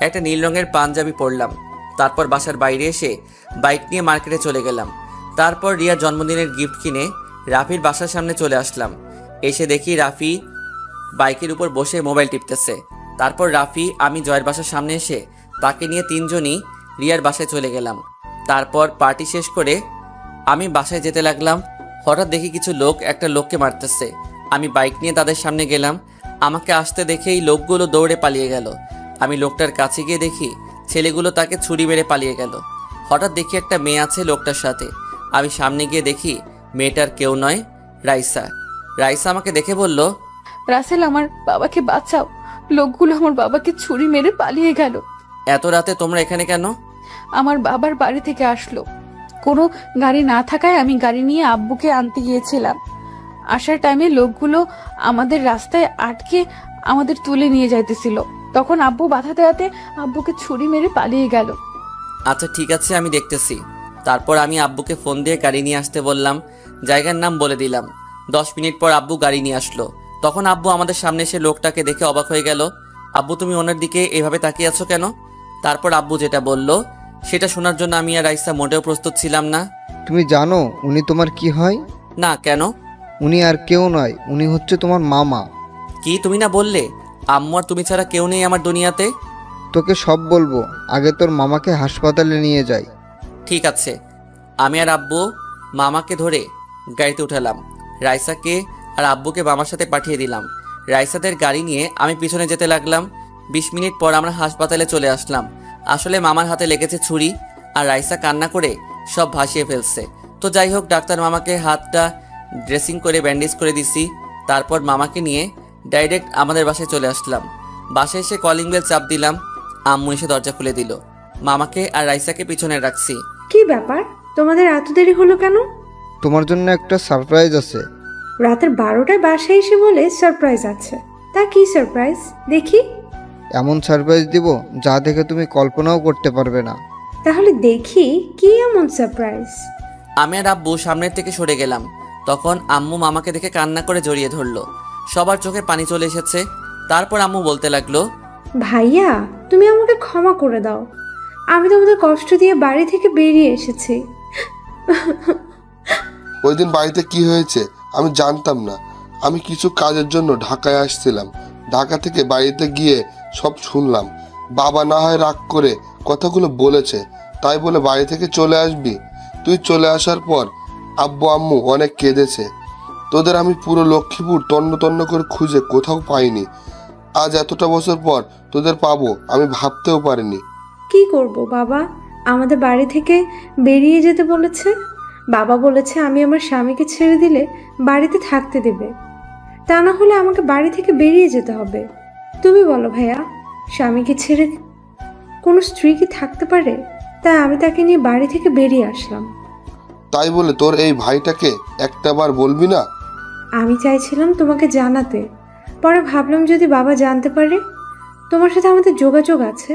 একটা নীল রঙের পাঞ্জাবি পরলাম। তারপর বাসার বাইরে এসে বাইক নিয়ে মার্কেটে চলে গেলাম। তারপর রিয়ার জন্মদিনের গিফট কিনে রাফির বাসার সামনে চলে আসলাম। এসে দেখি রাফি বাইকের উপর বসে মোবাইল টিপতেছে। তারপর রাফি, আমি জয়ের বাসার সামনে এসে তাকে নিয়ে তিনজনই রিয়ার বাসায় চলে গেলাম। তারপর পার্টি শেষ করে আমি বাসায় যেতে লাগলাম। হঠাৎ দেখি কিছু লোক একটা লোককে মারতেছে। আমি বাইক নিয়ে তাদের সামনে গেলাম। আমাকে আসতে দেখেই লোকগুলো দৌড়ে পালিয়ে গেল। আমি লোকটার কাছে গিয়ে দেখি ছেলেগুলো তাকে ছুরি মেরে পালিয়ে গেল। হঠাৎ দেখি একটা মেয়ে আছে লোকটার সাথে। আমি সামনে গিয়ে দেখি মেয়েটার কেউ নয়, রাইসা। রাইসা আমাকে দেখে বলল, রাসেল, আমার বাবাকে বাঁচাও, লোকগুলো আমার বাবাকে ছুরি মেরে পালিয়ে গেল। এত রাতে তোমরা এখানে কেন? আমার বাবার বাড়ি থেকে আসলো। কোনো গাড়ি না থাকায় আমি গাড়ি নিয়ে আব্বুকে আনতে গিয়েছিলাম। আসার টাইমে লোকগুলো আমাদের রাস্তায় আটকে আমাদের তুলে নিয়ে যাইতেছিল। তখন আব্বু বাধা দেওয়াতে আব্বুকে ছুরি মেরে পালিয়ে গেল। আচ্ছা ঠিক আছে, আমি দেখতেছি। তারপর আমি আব্বুকে ফোন দিয়ে গাড়ি নিয়ে আসতে বললাম। জায়গার নাম বলে দিলাম। 10 মিনিট পর আব্বু গাড়ি নিয়ে আসলো। তখন আব্বু আমাদের সামনে এসে লোকটাকে দেখে অবাক হয়ে গেল। আব্বু, তুমি ওনার দিকে এভাবে তাকিয়ে আছো কেন? তারপর আব্বু যেটা বলল সেটা শোনার জন্য আমি আর রাইসা মোটেও প্রস্তুত ছিলাম না। তুমি জানো উনি তোমার কি হয়? না, কেন? উনি আর কেউ নয়, উনি হচ্ছে তোমার মামা। কি, তুমি না বললে আম্মু আর তুমি ছাড়া কেউ নেই আমার দুনিয়াতে? তোকে সব বলবো, আগে তোর মামাকে হাসপাতালে নিয়ে যাই। ঠিক আছে। আমি আর আব্বু মামাকে ধরে গাড়িতে উঠালাম। রাইসাকে আর আব্বুকে মামার সাথে পাঠিয়ে দিলাম। রাইসাদের গাড়ি নিয়ে আমি পিছনে যেতে লাগলাম। 20 মিনিট পর আমরা হাসপাতালে চলে আসলাম। আসলে মামার হাতে লেগেছে ছুরি, আর রাইসা কান্না করে সব ভাসিয়ে ফেলছে। তো যাই হোক, ডাক্তার মামাকে হাতটা ড্রেসিং করে ব্যান্ডেজ করে দিছি। তারপর মামাকে নিয়ে ডাইরেক্ট আমাদের বাসায় চলে আসলাম। বাসায় এসে কলিং বেল চাপ দিলাম। আম্মু এসে দরজা খুলে দিল। মামাকে আর রাইসাকে পিছনে রাখছি। কি ব্যাপার, তোমাদের এত দেরি হলো কেন? তোমার জন্য একটা সারপ্রাইজ আছে। রাতের 12টায় বাসায় এসে বলে সারপ্রাইজ আছে। তা কি সারপ্রাইজ দেখি? এমন সারপ্রাইজ দিব যা দেখে তুমি কল্পনাও করতে পারবে না। তাহলে দেখি কি এমন সারপ্রাইজ। আমি আর আব্বু সামনের থেকে সরে গেলাম। তখন আম্মু মামাকে দেখে কান্না করে জড়িয়ে ধরলো। সবার চোখে পানি চলে এসেছে। তারপর আম্মু বলতে লাগলো, ভাইয়া, তুমি আমাকে ক্ষমা করে দাও। আমি তোমাদের কষ্ট দিয়ে বাড়ি থেকে বেরিয়ে এসেছি। ওই দিন বাড়িতে কি হয়েছে আমি জানতাম না। আমি কিছু কাজের জন্য ঢাকায় আসছিলাম। ঢাকা থেকে বাড়িতে গিয়ে সব শুনলাম। বাবা না হয় রাগ করে কথাগুলো বলেছে, তাই বলে বাড়ি থেকে চলে আসবি? তুই চলে আসার পর আব্বু আম্মু অনেক কেঁদেছে। তোদের আমি পুরো লক্ষ্মীপুর তন্ন তন্ন করে খুঁজে কোথাও পাইনি। আজ এতটা বছর পর তোদের পাবো আমি ভাবতেও পারিনি। কি করব বাবা, আমাদের বাড়ি থেকে বেরিয়ে যেতে বলেছে। বাবা বলেছে আমি আমার স্বামীকে ছেড়ে দিলে বাড়িতে থাকতে দেবে, তা না হলে আমাকে বাড়ি থেকে বেরিয়ে যেতে হবে। তুমি বলো ভাইয়া, স্বামীকে ছেড়ে কোনো স্ত্রী কি থাকতে পারে? তাই আমি তাকে নিয়ে বাড়ি থেকে বেরিয়ে আসলাম। তাই বলে তোর এই ভাইটাকে একটাবার বলবি না? আমি চাইছিলাম তোমাকে জানাতে, পরে ভাবলাম যদি বাবা জানতে পারে তোমার সাথে আমাদের যোগাযোগ আছে,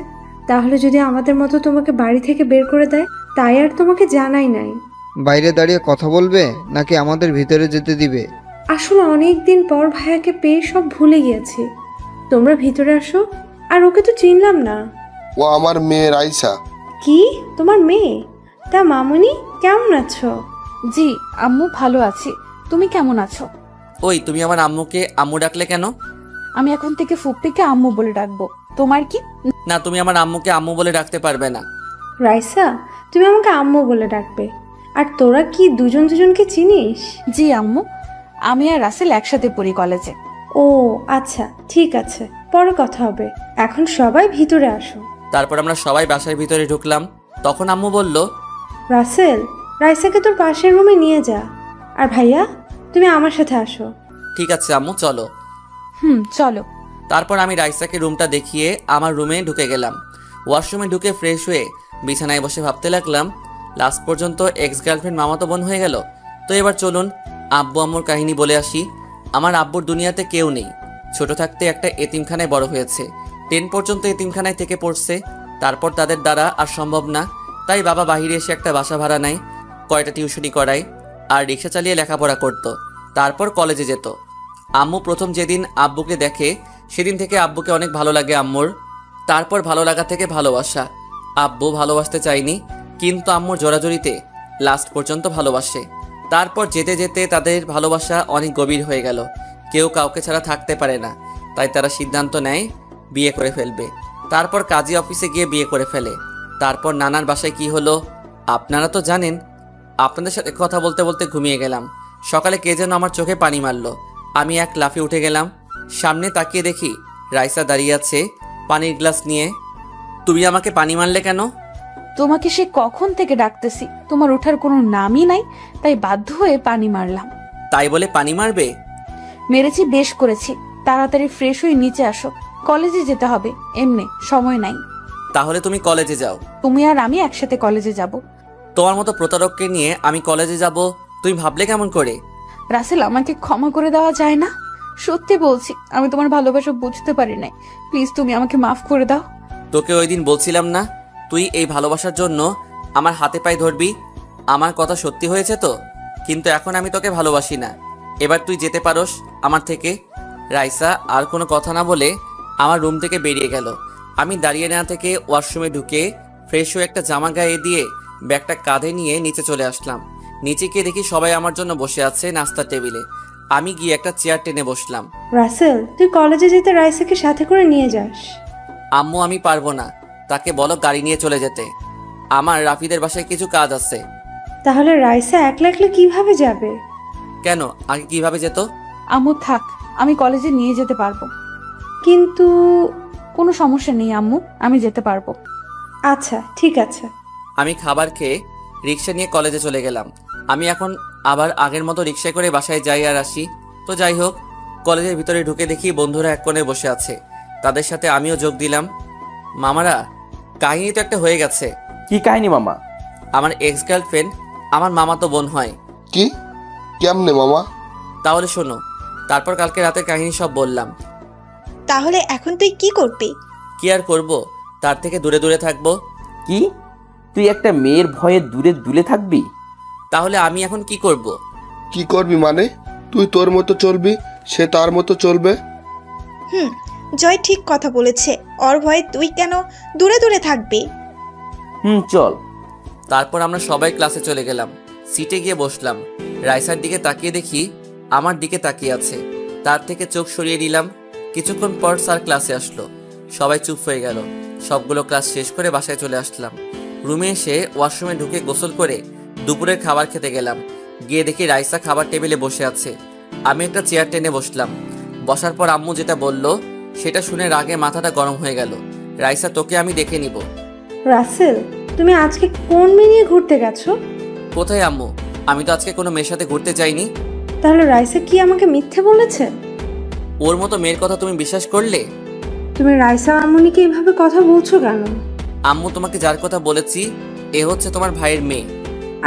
তাহলে যদি আমাদের মতো তোমাকে বাড়ি থেকে বের করে দেয়, তাই আর তোমাকে জানাই নাই। বাইরে দাঁড়িয়ে কথা বলবে নাকি আমাদের ভিতরে যেতে দিবে? আসলে অনেক দিন পর ভাইয়াকে পেয়ে সব ভুলে গিয়েছি। তোমরা ভিতরে আসো। আর ওকে তো চিনলাম না। ও আমার মেয়ে রাইসা। কি তোমার মেয়ে? তা মামুনি কেমন আছো? জি আম্মু ভালো আছি, তুমি কেমন আছো? ওই তুমি আমার আম্মুকে আম্মু ডাকলে কেন? আমি এখন থেকে ফুপ্পিকে আম্মু বলে ডাকবো। তোমার কি? না, তুমি আমার আম্মুকে আম্মু বলে ডাকতে পারবে না। রাইসা, তুমি আমাকে আম্মু বলে ডাকবে। আর তোরা কি দুজন দুজনকে চিনিস? জি আম্মু, আমি আর রাসেল একসাথে পড়ি কলেজে। ও আচ্ছা, ঠিক আছে, পরে কথা হবে। এখন সবাই ভিতরে আসো। তারপর আমরা সবাই বাসার ভিতরে ঢুকলাম। তখন আম্মু বলল, রাসেল, রাইসাকে তোর পাশের রুমে নিয়ে যা। আর ভাইয়া, তুমি আমার সাথে আসো। ঠিক আছে আম্মু, চলো। চলো। তারপর আমি রাইসাকে রুমটা দেখিয়ে আমার রুমে ঢুকে গেলাম। ওয়াশরুমে ঢুকে ফ্রেশ হয়ে বিছানায় বসে ভাবতে লাগলাম, লাস্ট পর্যন্ত এক্স গার্লফ্রেন্ড মামাতো বোন হয়ে গেল। তো এবার চলুন আব্বু আম্মুর কাহিনী বলে আসি। আমার আব্বুর দুনিয়াতে কেউ নেই। ছোট থাকতে একটা এতিমখানায় বড় হয়েছে। 10 পর্যন্ত এতিমখানায় থেকে পড়ছে। তারপর তাদের দ্বারা আর সম্ভব না, তাই বাবা বাইরে এসে একটা বাসা ভাড়া নেয়, কয়টা টিউশনি করায়, আর রিক্সা চালিয়ে লেখাপড়া করত। তারপর কলেজে যেত। আম্মু প্রথম যেদিন আব্বুকে দেখে সেদিন থেকে আব্বুকে অনেক ভালো লাগে আম্মুর। তারপর ভালো লাগা থেকে ভালোবাসা। আব্বু ভালোবাসতে চায়নি, কিন্তু আম্মুর জোরাজোরিতে লাস্ট পর্যন্ত ভালোবাসে। তারপর যেতে যেতে তাদের ভালোবাসা অনেক গভীর হয়ে গেল। কেউ কাউকে ছাড়া থাকতে পারে না, তাই তারা সিদ্ধান্ত নেয় বিয়ে করে ফেলবে। তারপর কাজী অফিসে গিয়ে বিয়ে করে ফেলে। তারপর নানার বাসায় কি হলো আপনারা তো জানেন। আপনাদের সাথে কথা বলতে বলতে ঘুমিয়ে গেলাম। সকালে কে যেন আমার চোখে পানি মারলো। আমি এক লাফে উঠে গেলাম। সামনে তাকিয়ে দেখি রাইসা দাঁড়িয়ে আছে পানির গ্লাস নিয়ে। তুমি আমাকে পানি মারলে কেন? তোমাকে সে কখন থেকে ডাকতেছি, তোমার ওঠার কোনো নামই নাই, তাই বাধ্য হয়ে পানি মারলাম। তাই বলে পানি মারবে? মেরেছি, বেশ করেছি। তাড়াতাড়ি ফ্রেশ হয়ে নিচে আসো, কলেজে যেতে হবে, এমনি সময় নাই। তাহলে তুমি কলেজে যাও। তুমি আর আমি একসাথে কলেজে যাব। তোমার মতো প্রতারককে নিয়ে আমি কলেজে যাব তুমি ভাবলে কেমন করে? রাসেল, আমাকে ক্ষমা করে দেওয়া যায় না? সত্যি বলছি, আমি তোমার ভালোবাসা বুঝতে পারি নাই। প্লিজ তুমি আমাকে মাফ করে দাও। তোকে ওই দিন বলছিলাম না তুই এই ভালোবাসার জন্য আমার হাতে পায়ে ধরবি? আমার কথা সত্যি হয়েছে তো। কিন্তু এখন আমি তোকে ভালোবাসি না। এবার তুই যেতে পারোস আমার থেকে। রাইসা আর কোনো কথা না বলে আমার রুম থেকে বেরিয়ে গেল। আমি দাঁড়িয়ে না থেকে ওয়াশরুমে ঢুকে ফ্রেশ হয়ে একটা জামা গায়ে দিয়ে ব্যাগটা কাঁধে নিয়ে নিচে চলে আসলাম। নিচে গিয়ে দেখি সবাই আমার জন্য বসে আছে নাস্তার টেবিলে। আমি গিয়ে একটা চেয়ার টেনে বসলাম। রাসেল, তুই কলেজে যেতে রাইসাকে সাথে করে নিয়ে যাস। আম্মু আমি পারবো না, তাকে বলো গাড়ি নিয়ে চলে যেতে। আমার রাফিদের বাসায় কিছু কাজ আছে। তাহলে রাইসা একলা একলা কিভাবে যাবে? কেন, আগে কিভাবে যেত? আম্মু থাক, আমি কলেজে নিয়ে যেতে পারবো। কিন্তু কোনো সমস্যা নেই আম্মু, আমি যেতে পারবো। আচ্ছা ঠিক আছে। আমি খাবার খেয়ে রিক্সা নিয়ে কলেজে চলে গেলাম। আমি এখন আবার আগের মতো রিক্সায় করে বাসায় যাই আর আসি। তো যাই হোক, কলেজের ভিতরে ঢুকে দেখি বন্ধুরা এক কোণে বসে আছে। তাদের সাথে আমিও যোগ দিলাম। মামারা, কাহিনী তো একটা হয়ে গেছে। কি কাহিনী মামা? আমার এক্স গার্লফ্রেন্ড আমার মামাতো বোন হয়। কি? কেমনে মামা? তাহলে শোনো। তারপর কালকে রাতের কাহিনী সব বললাম। তাহলে এখন তুই কি করবি? কি আর করব, তার থেকে দূরে দূরে থাকবো। কি? তুই একটা মেয়ের ভয়ে দূরে দূরে থাকবি? তাহলে আমি এখন কি করব? কি করবি মানে? তুই তোর মতো চলবি, সে তার মতো চলবে। জয় ঠিক কথা বলেছে। ওর ভয়ে তুই কেন দূরে দূরে থাকবি? চল। তারপর আমরা সবাই ক্লাসে চলে গেলাম। সিটে গিয়ে বসলাম। রাইসার দিকে তাকিয়ে দেখি আমার দিকে তাকিয়ে আছে। তার থেকে চোখ সরিয়ে নিলাম। কিছুক্ষণ পর স্যার ক্লাসে আসলো। সবাই চুপ হয়ে গেল। সবগুলো ক্লাস শেষ করে বাসায় চলে আসলাম। রুমে এসে ওয়াশরুমে ঢুকে গোসল করে দুপুরের খাবার খেতে গেলাম। গিয়ে দেখি রাইসা খাবার টেবিলে বসে আছে। আমি একটা চেয়ার টেনে বসলাম। বসার পর আম্মু যেটা বলল সেটা শুনে রাগে মাথাটা গরম হয়ে গেল। রাইসা, তোকে আমি দেখে নিব। রাসেল, তুমি আজকে কোন মেয়ে নিয়ে ঘুরতে গেছো? কোথায় আম্মু? আমি তো আজকে কোনো মেয়ের সাথে ঘুরতে যাইনি। তাহলে রাইসা কি আমাকে মিথ্যে বলেছে? ওর মতো মেয়ের কথা তুমি বিশ্বাস করলে? তুমি রাইসা আম্মুনিকে এইভাবে কথা বলছো কেন? আম্মু, তোমাকে যার কথা বলেছি এ হচ্ছে তোমার ভাইয়ের মেয়ে।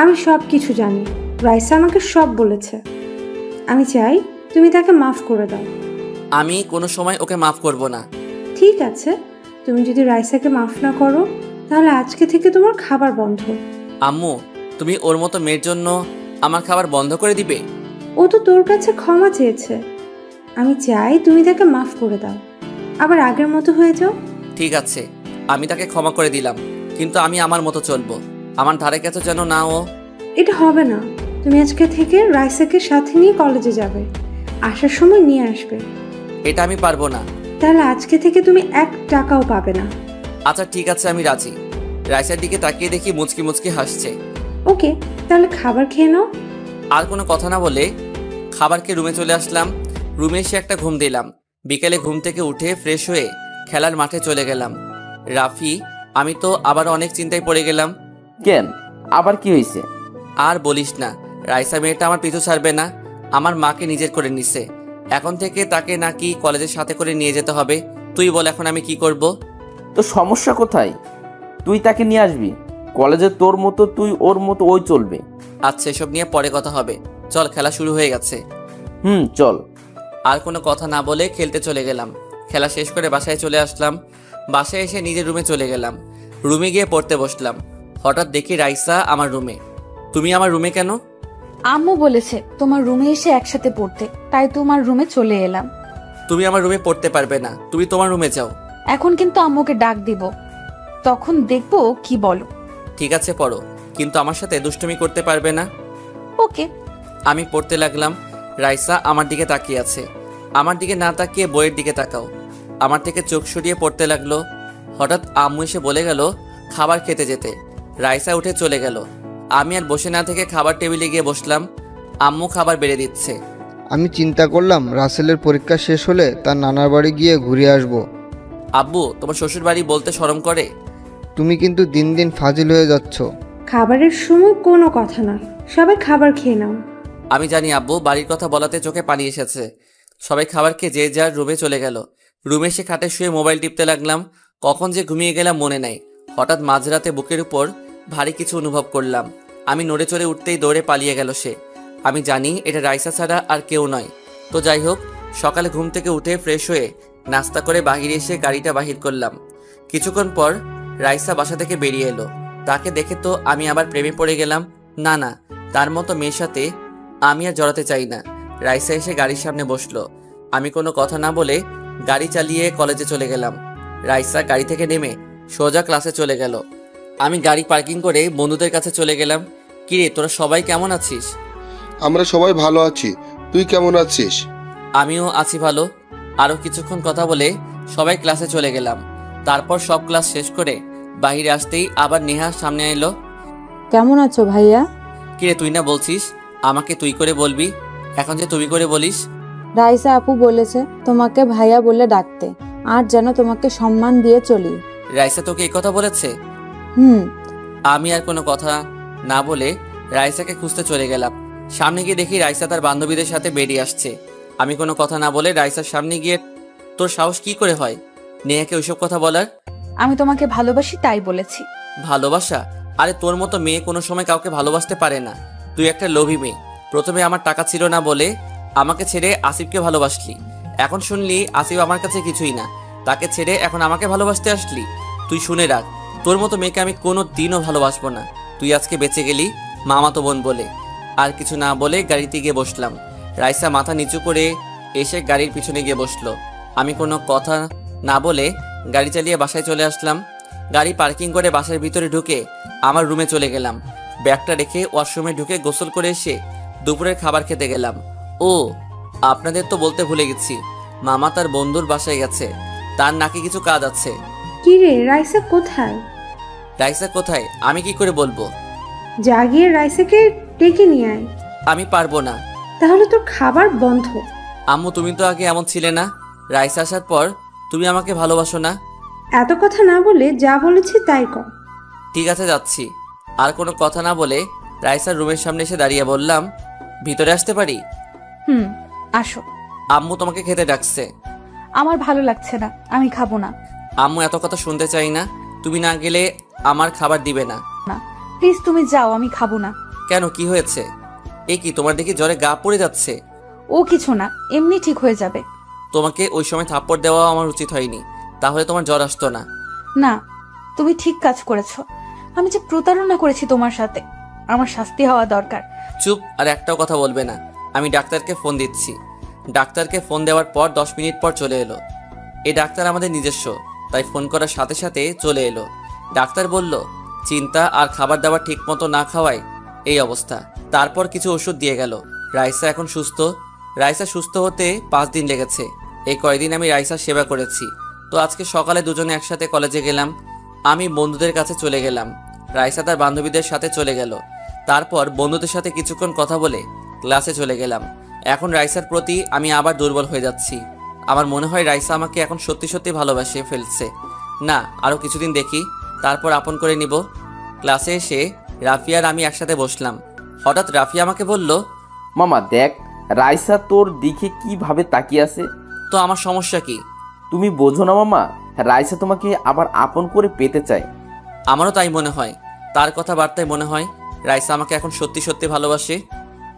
আমি সব কিছু জানি। রাইসা আমাকে সব বলেছে। আমি চাই তুমি তাকে মাফ করে দাও। আমি কোনো সময় ওকে মাফ করব না। ঠিক আছে, তুমি যদি রাইসাকে মাফ না করো তাহলে আজকে থেকে তোমার খাবার বন্ধ। আম্মু, তুমি ওর মতো মেয়ের জন্য আমার খাবার বন্ধ করে দিবে? ও তো তোর কাছে ক্ষমা চেয়েছে। আমি চাই তুমি তাকে মাফ করে দাও, আবার আগের মতো হয়ে যাও। ঠিক আছে, আমি তাকে ক্ষমা করে দিলাম, কিন্তু আমি আমার মতো চলবো। আমার ধারে কাছে যেন না ও। এটা হবে না। তুমি আজকে থেকে রাইসাকে সাথে নিয়ে কলেজে যাবে, আসার সময় নিয়ে আসবে। এটা আমি পারবো না। তাহলে আজকে থেকে তুমি 1 টাকাও পাবে না। আচ্ছা ঠিক আছে, আমি রাজি। রাইসার দিকে তাকিয়ে দেখি মুচকি মুচকি হাসছে। ওকে, তাহলে খাবার খেয়ে নাও। আর কোনো কথা না বলে খাবার খেয়ে রুমে চলে আসলাম। রুমে এসে একটা ঘুম দিলাম। বিকেলে ঘুম থেকে উঠে ফ্রেশ হয়ে খেলার মাঠে চলে গেলাম। রাফি, আমি তো আবার অনেক চিন্তায় পড়ে গেলাম। কেন, আবার কি হয়েছে? আর বলিস না, রাইসা মেয়েটা আমার পিছু ছাড়বে না। আমার মাকে নিজের করে নিছে। এখন থেকে তাকে নাকি কলেজের সাথে করে নিয়ে যেতে হবে। তুই বল এখন আমি কি করব? তো সমস্যা কোথায়? তুই তাকে নিয়ে আসবি কলেজে, তোর মতো তুই, ওর মতো ওই চলবে। আচ্ছা, এসব নিয়ে পরে কথা হবে। চল, খেলা শুরু হয়ে গেছে। চল। আর কোনো কথা না বলে খেলতে চলে গেলাম। খেলা শেষ করে বাসায় চলে আসলাম। বাসায় এসে নিজের রুমে চলে গেলাম। রুমে গিয়ে পড়তে বসলাম। হঠাৎ দেখি রাইসা আমার রুমে। তুমি আমার রুমে কেন? আম্মু বলেছে তোমার রুমে এসে একসাথে পড়তে, তাই তোমার রুমে চলে এলাম। তুমি আমার রুমে পড়তে পারবে না, তুমি তোমার রুমে যাও। এখন কিন্তু আম্মুকে ডাক দিব, তখন দেখবো কি বলো। ঠিক আছে, পড়ো, কিন্তু আমার সাথে দুষ্টুমি করতে পারবে না। ওকে। আমি পড়তে লাগলাম। রাইসা আমার দিকে তাকিয়ে আছে। আমার দিকে না তাকিয়ে বইয়ের দিকে তাকাও। আমার থেকে চোখ সরিয়ে পড়তে লাগলো। হঠাৎ আম্মু এসে বলে গেল খাবার খেতে যেতে। রাইসা উঠে চলে গেল। আমি আর বসে না থেকে খাবার টেবিলে গিয়ে বসলাম। আম্মু খাবার বেড়ে দিচ্ছে। আমি চিন্তা করলাম রাসেলের পরীক্ষা শেষ হলে তার নানার বাড়ি গিয়ে ঘুরে আসব। আব্বু, তোমার শ্বশুর বাড়ি বলতে শরম করে? তুমি কিন্তু দিন দিন ফাজিল হয়ে যাচ্ছ। খাবারের সময় কোনো কথা না, সবাই খাবার খেয়ে নাও। আমি জানি আব্বু, বাড়ির কথা বলাতে চোখে পানি এসেছে। সবাই খাবার খেয়ে যে যার রুমে চলে গেল। রুমে এসে খাটে শুয়ে মোবাইল টিপতে লাগলাম। কখন যে ঘুমিয়ে গেলাম মনে নাই। হঠাৎ মাঝরাতে বুকের উপর ভারী কিছু অনুভব করলাম। আমি নড়ে চড়ে উঠতেই দৌড়ে পালিয়ে গেল সে। আমি জানি এটা রাইসা ছাড়া আর কেউ নয়। তো যাই হোক, সকালে ঘুম থেকে উঠে ফ্রেশ হয়ে নাস্তা করে বাহিরে এসে গাড়িটা বাহির করলাম। কিছুক্ষণ পর রাইসা বাসা থেকে বেরিয়ে এলো। তাকে দেখে তো আমি আবার প্রেমে পড়ে গেলাম। না না, তার মতো মেয়ের সাথে আমি আর জড়াতে চাই না। রাইসা এসে গাড়ির সামনে বসলো। আমি কোনো কথা না বলে গাড়ি চালিয়ে কলেজে চলে গেলাম। রাইসা গাড়ি থেকে নেমে সোজা ক্লাসে চলে গেল। আমি গাড়ি পার্কিং করে বন্ধুদের কাছে চলে গেলাম। কিরে, তোরা সবাই কেমন আছিস? আমরা সবাই ভালো আছি, তুই কেমন আছিস? আমিও আছি ভালো। আরও কিছুক্ষণ কথা বলে সবাই ক্লাসে চলে গেলাম। তারপর সব ক্লাস শেষ করে বাইরে আসতেই আবার নেহা সামনে এলো। কেমন আছো ভাইয়া? কিরে, তুই না বলছিস আমাকে তুই করে বলবি, এখন যে তুমি করে বলিস? রাইসা আপু বলেছে তোমাকে ভাইয়া বলে ডাকতে, আর যেন তোমাকে সম্মান দিয়ে চলি। রাইসা তোকে এই কথা বলেছে? আমি আর কোনো কথা না বলে রাইসাকে খুঁজতে চলে গেলাম। সামনে গিয়ে দেখি রাইসা তার বান্ধবীদের সাথে বেরিয়ে আসছে। আমি কোনো কথা না বলে রাইসার সামনে গিয়ে, তোর সাহস কি করে হয় নেহাকে ওইসব কথা বলার? আমি তোমাকে ভালোবাসি তাই বলেছি। ভালোবাসা? আরে তোর মতো মেয়ে কোনো সময় কাউকে ভালোবাসতে পারে না। তুই একটা লোভী মেয়ে। প্রথমে আমার টাকা ছিল না বলে আমাকে ছেড়ে আসিফকে ভালোবাসলি। এখন শুনলি আসিফ আমার কাছে কিছুই না, তাকে ছেড়ে এখন আমাকে ভালোবাসতে আসলি। তুই শুনে রাখ, তোর মতো মেয়েকে আমি কোনো দিনও ভালোবাসবো না। তুই আজকে বেঁচে গেলি মামাতো বোন বলে। আর কিছু না বলে গাড়িতে গিয়ে বসলাম। রাইসা মাথা নিচু করে এসে গাড়ির পিছনে গিয়ে বসলো। আমি কোনো কথা না বলে গাড়ি চালিয়ে বাসায় চলে আসলাম। গাড়ি পার্কিং করে বাসার ভিতরে ঢুকে আমার রুমে চলে গেলাম। ব্যাগটা রেখে ওয়াশরুমে ঢুকে গোসল করে এসে দুপুরের খাবার খেতে গেলাম। ও আপনাদের তো বলতে ভুলে গেছি, মামা তার বন্ধুর বাসায় গেছে, তার নাকি কিছু কাজ আছে। কি রে, রাইসা কোথায়? রাইসা কোথায় আমি কি করে বলবো? যা গিয়ে রাইসাকে ডেকে নিয়ে আয়। আমি পারবো না। তাহলে তোর খাবার বন্ধ। আম্মু তুমি তো আগে এমন ছিলে না, রাইসা আসার পর তুমি আমাকে ভালোবাসো না। এত কথা না বলে যা বলেছি তাই কর। ঠিক আছে যাচ্ছি। আর কোনো কথা না বলে রাইসার রুমের সামনে এসে দাঁড়িয়ে বললাম, ভিতরে আসতে পারি? আসো। আম্মু তোমাকে খেতে ডাকছে। আমার ভালো লাগছে না, আমি খাবো না। আম্মু এত কথা শুনতে চাই না, তুমি না গেলে আমার খাবার দিবে না। প্লিজ তুমি যাও, আমি খাবো না। কেন, কি হয়েছে? এ কি, তোমার দেখি জ্বরে গা পড়ে যাচ্ছে। ও কিছু না, এমনি ঠিক হয়ে যাবে। তোমাকে ওই সময় থাপ্পড় দেওয়া আমার উচিত হয়নি, তাহলে তোমার জ্বর আসতো না। না, তুমি ঠিক কাজ করেছো। আমি যে প্রতারণা করেছি তোমার সাথে, আমার শাস্তি হওয়া দরকার। চুপ, আর একটাও কথা বলবে না। আমি ডাক্তারকে ফোন দিচ্ছি। ডাক্তারকে ফোন দেওয়ার পর 10 মিনিট পর চলে এলো। এই ডাক্তার আমাদের নিজস্ব, তাই ফোন করার সাথে সাথে চলে এলো। ডাক্তার বলল, চিন্তা আর খাবার দাবার ঠিক মতো না খাওয়ায় এই অবস্থা। তারপর কিছু ওষুধ দিয়ে গেল। রাইসা এখন সুস্থ। রাইসা সুস্থ হতে 5 দিন লেগেছে। এই কয়দিন আমি রাইসার সেবা করেছি। তো আজকে সকালে দুজনে একসাথে কলেজে গেলাম। আমি বন্ধুদের কাছে চলে গেলাম, রাইসা তার বান্ধবীদের সাথে চলে গেল। তারপর বন্ধুদের সাথে কিছুক্ষণ কথা বলে ক্লাসে চলে গেলাম। এখন রাইসার প্রতি আমি আবার দুর্বল হয়ে যাচ্ছি। আমার মনে হয় রাইসা আমাকে এখন সত্যি সত্যি ভালোবাসে ফেলছে। না, আরও কিছুদিন দেখি, তারপর আপন করে নিব। ক্লাসে এসে রাফিয়া আর আমি একসাথে বসলাম। হঠাৎ রাফিয়া আমাকে বলল, মামা দেখ, রাইসা তোর দিকে কিভাবে তাকিয়ে আছে। তো আমার সমস্যা কি? তুমি বোঝো না মামা, রাইসা তোমাকে আবার আপন করে পেতে চায়। আমারও তাই মনে হয়। তার কথাবার্তায় মনে হয় রাইসা আমাকে এখন সত্যি সত্যি ভালোবাসে।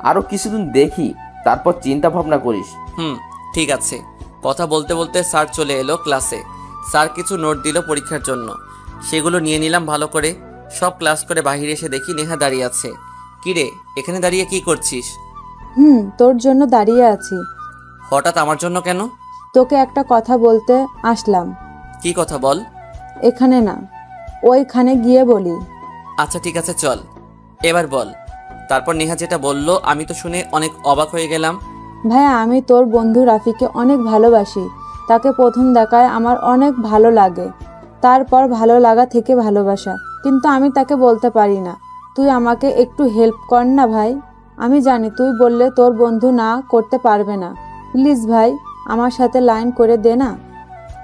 আরো কিছুদিন দেখি, তারপর চিন্তা ভাবনা করিস। ঠিক আছে। কথা বলতে বলতে স্যার চলে এলো ক্লাসে। স্যার কিছু নোট দিল পরীক্ষার জন্য, সেগুলো নিয়ে নিলাম ভালো করে। সব ক্লাস করে বাইরে এসে দেখি নেহা দাঁড়িয়ে আছে। কিরে, এখানে দাঁড়িয়ে কি করছিস? তোর জন্য দাঁড়িয়ে আছি। হঠাৎ আমার জন্য কেন? তোকে একটা কথা বলতে আসলাম। কি কথা বল? এখানে না, ওইখানে গিয়ে বলি। আচ্ছা ঠিক আছে, চল এবার বল। তারপর নেহা যেটা বলল আমি তো শুনে অনেক অবাক হয়ে গেলাম। ভাইয়া, আমি তোর বন্ধু রাফিকে অনেক ভালোবাসি। তাকে প্রথম দেখায় আমার অনেক ভালো লাগে, তারপর ভালো লাগা থেকে ভালোবাসা। কিন্তু আমি তাকে বলতে পারি না। তুই আমাকে একটু হেল্প কর না ভাই। আমি জানি তুই বললে তোর বন্ধু না করতে পারবে না। প্লিজ ভাই, আমার সাথে লাইন করে দে না।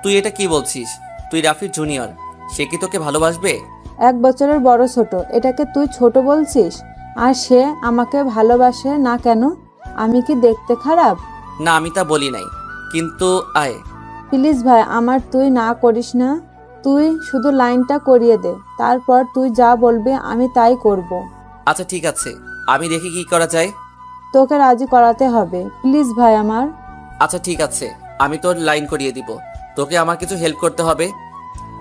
তুই এটা কি বলছিস? তুই রাফির জুনিয়র, সে কি তোকে ভালোবাসবে? 1 বছরের বড় ছোট, এটাকে তুই ছোট বলছিস? আর সে আমাকে ভালোবাসে না কেন? আমি কি দেখতে খারাপ? না, আমি তা বলি নাই, কিন্তু আয় প্লিজ ভাই, আমার তুই না করিস না। তুই শুধু লাইনটা করিয়ে দে, তারপর তুই যা বলবি আমি তাই করব। আচ্ছা ঠিক আছে, আমি দেখি কি করা যায়। তোকে রাজি করাতে হবে, প্লিজ ভাই আমার। আচ্ছা ঠিক আছে, আমি তোর লাইন করিয়ে দিব। তোকে আমার কিছু হেল্প করতে হবে।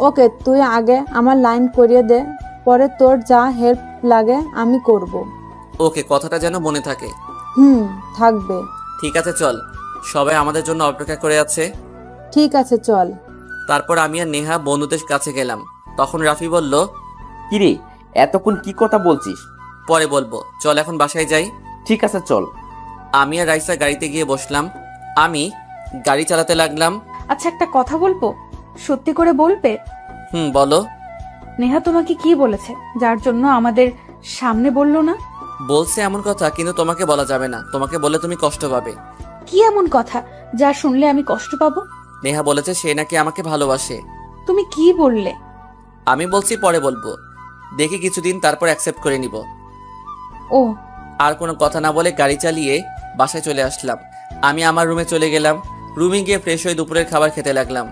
ওকে, তুই আগে আমার লাইন করিয়ে দে, পরে তোর যা হেল্প লাগে আমি করব। ওকে, কথাটা যেন মনে থাকে। থাকবে। ঠিক আছে চল, সবাই আমাদের জন্য অপেক্ষা করে আছে। ঠিক আছে চল। তারপর আমি আর নেহা বন্ধুদের কাছে গেলাম। তখন রাফি বলল, কিরে, এতক্ষণ কি কথা বলছিস? পরে বলবো, চল এখন বাসায় যাই। ঠিক আছে চল। আমি আর রাইসা গাড়িতে গিয়ে বসলাম। আমি গাড়ি চালাতে লাগলাম। আচ্ছা একটা কথা বলবো, সত্যি করে বলবে? বলো। নেহা তোমাকে কি বলেছে যার জন্য আমাদের সামনে বললো না? বলছে এমন কথা, কিন্তু তোমাকে বলা যাবে না। তোমাকে বলে তুমি কষ্ট পাবে। কি এমন কথা যা শুনলে আমি কষ্ট পাবো? নেহা বলেছে সে নাকি আমাকে ভালোবাসে। তুমি কি বললে? আমি বলছি পরে বলবো, দেখি কিছুদিন, তারপর অ্যাকসেপ্ট করে নিব। ও। আর কোনো কথা না বলে গাড়ি চালিয়ে বাসায় চলে আসলাম। আমি আমার রুমে চলে গেলাম। রুমে গিয়ে ফ্রেশ হয়ে দুপুরের খাবার খেতে লাগলাম।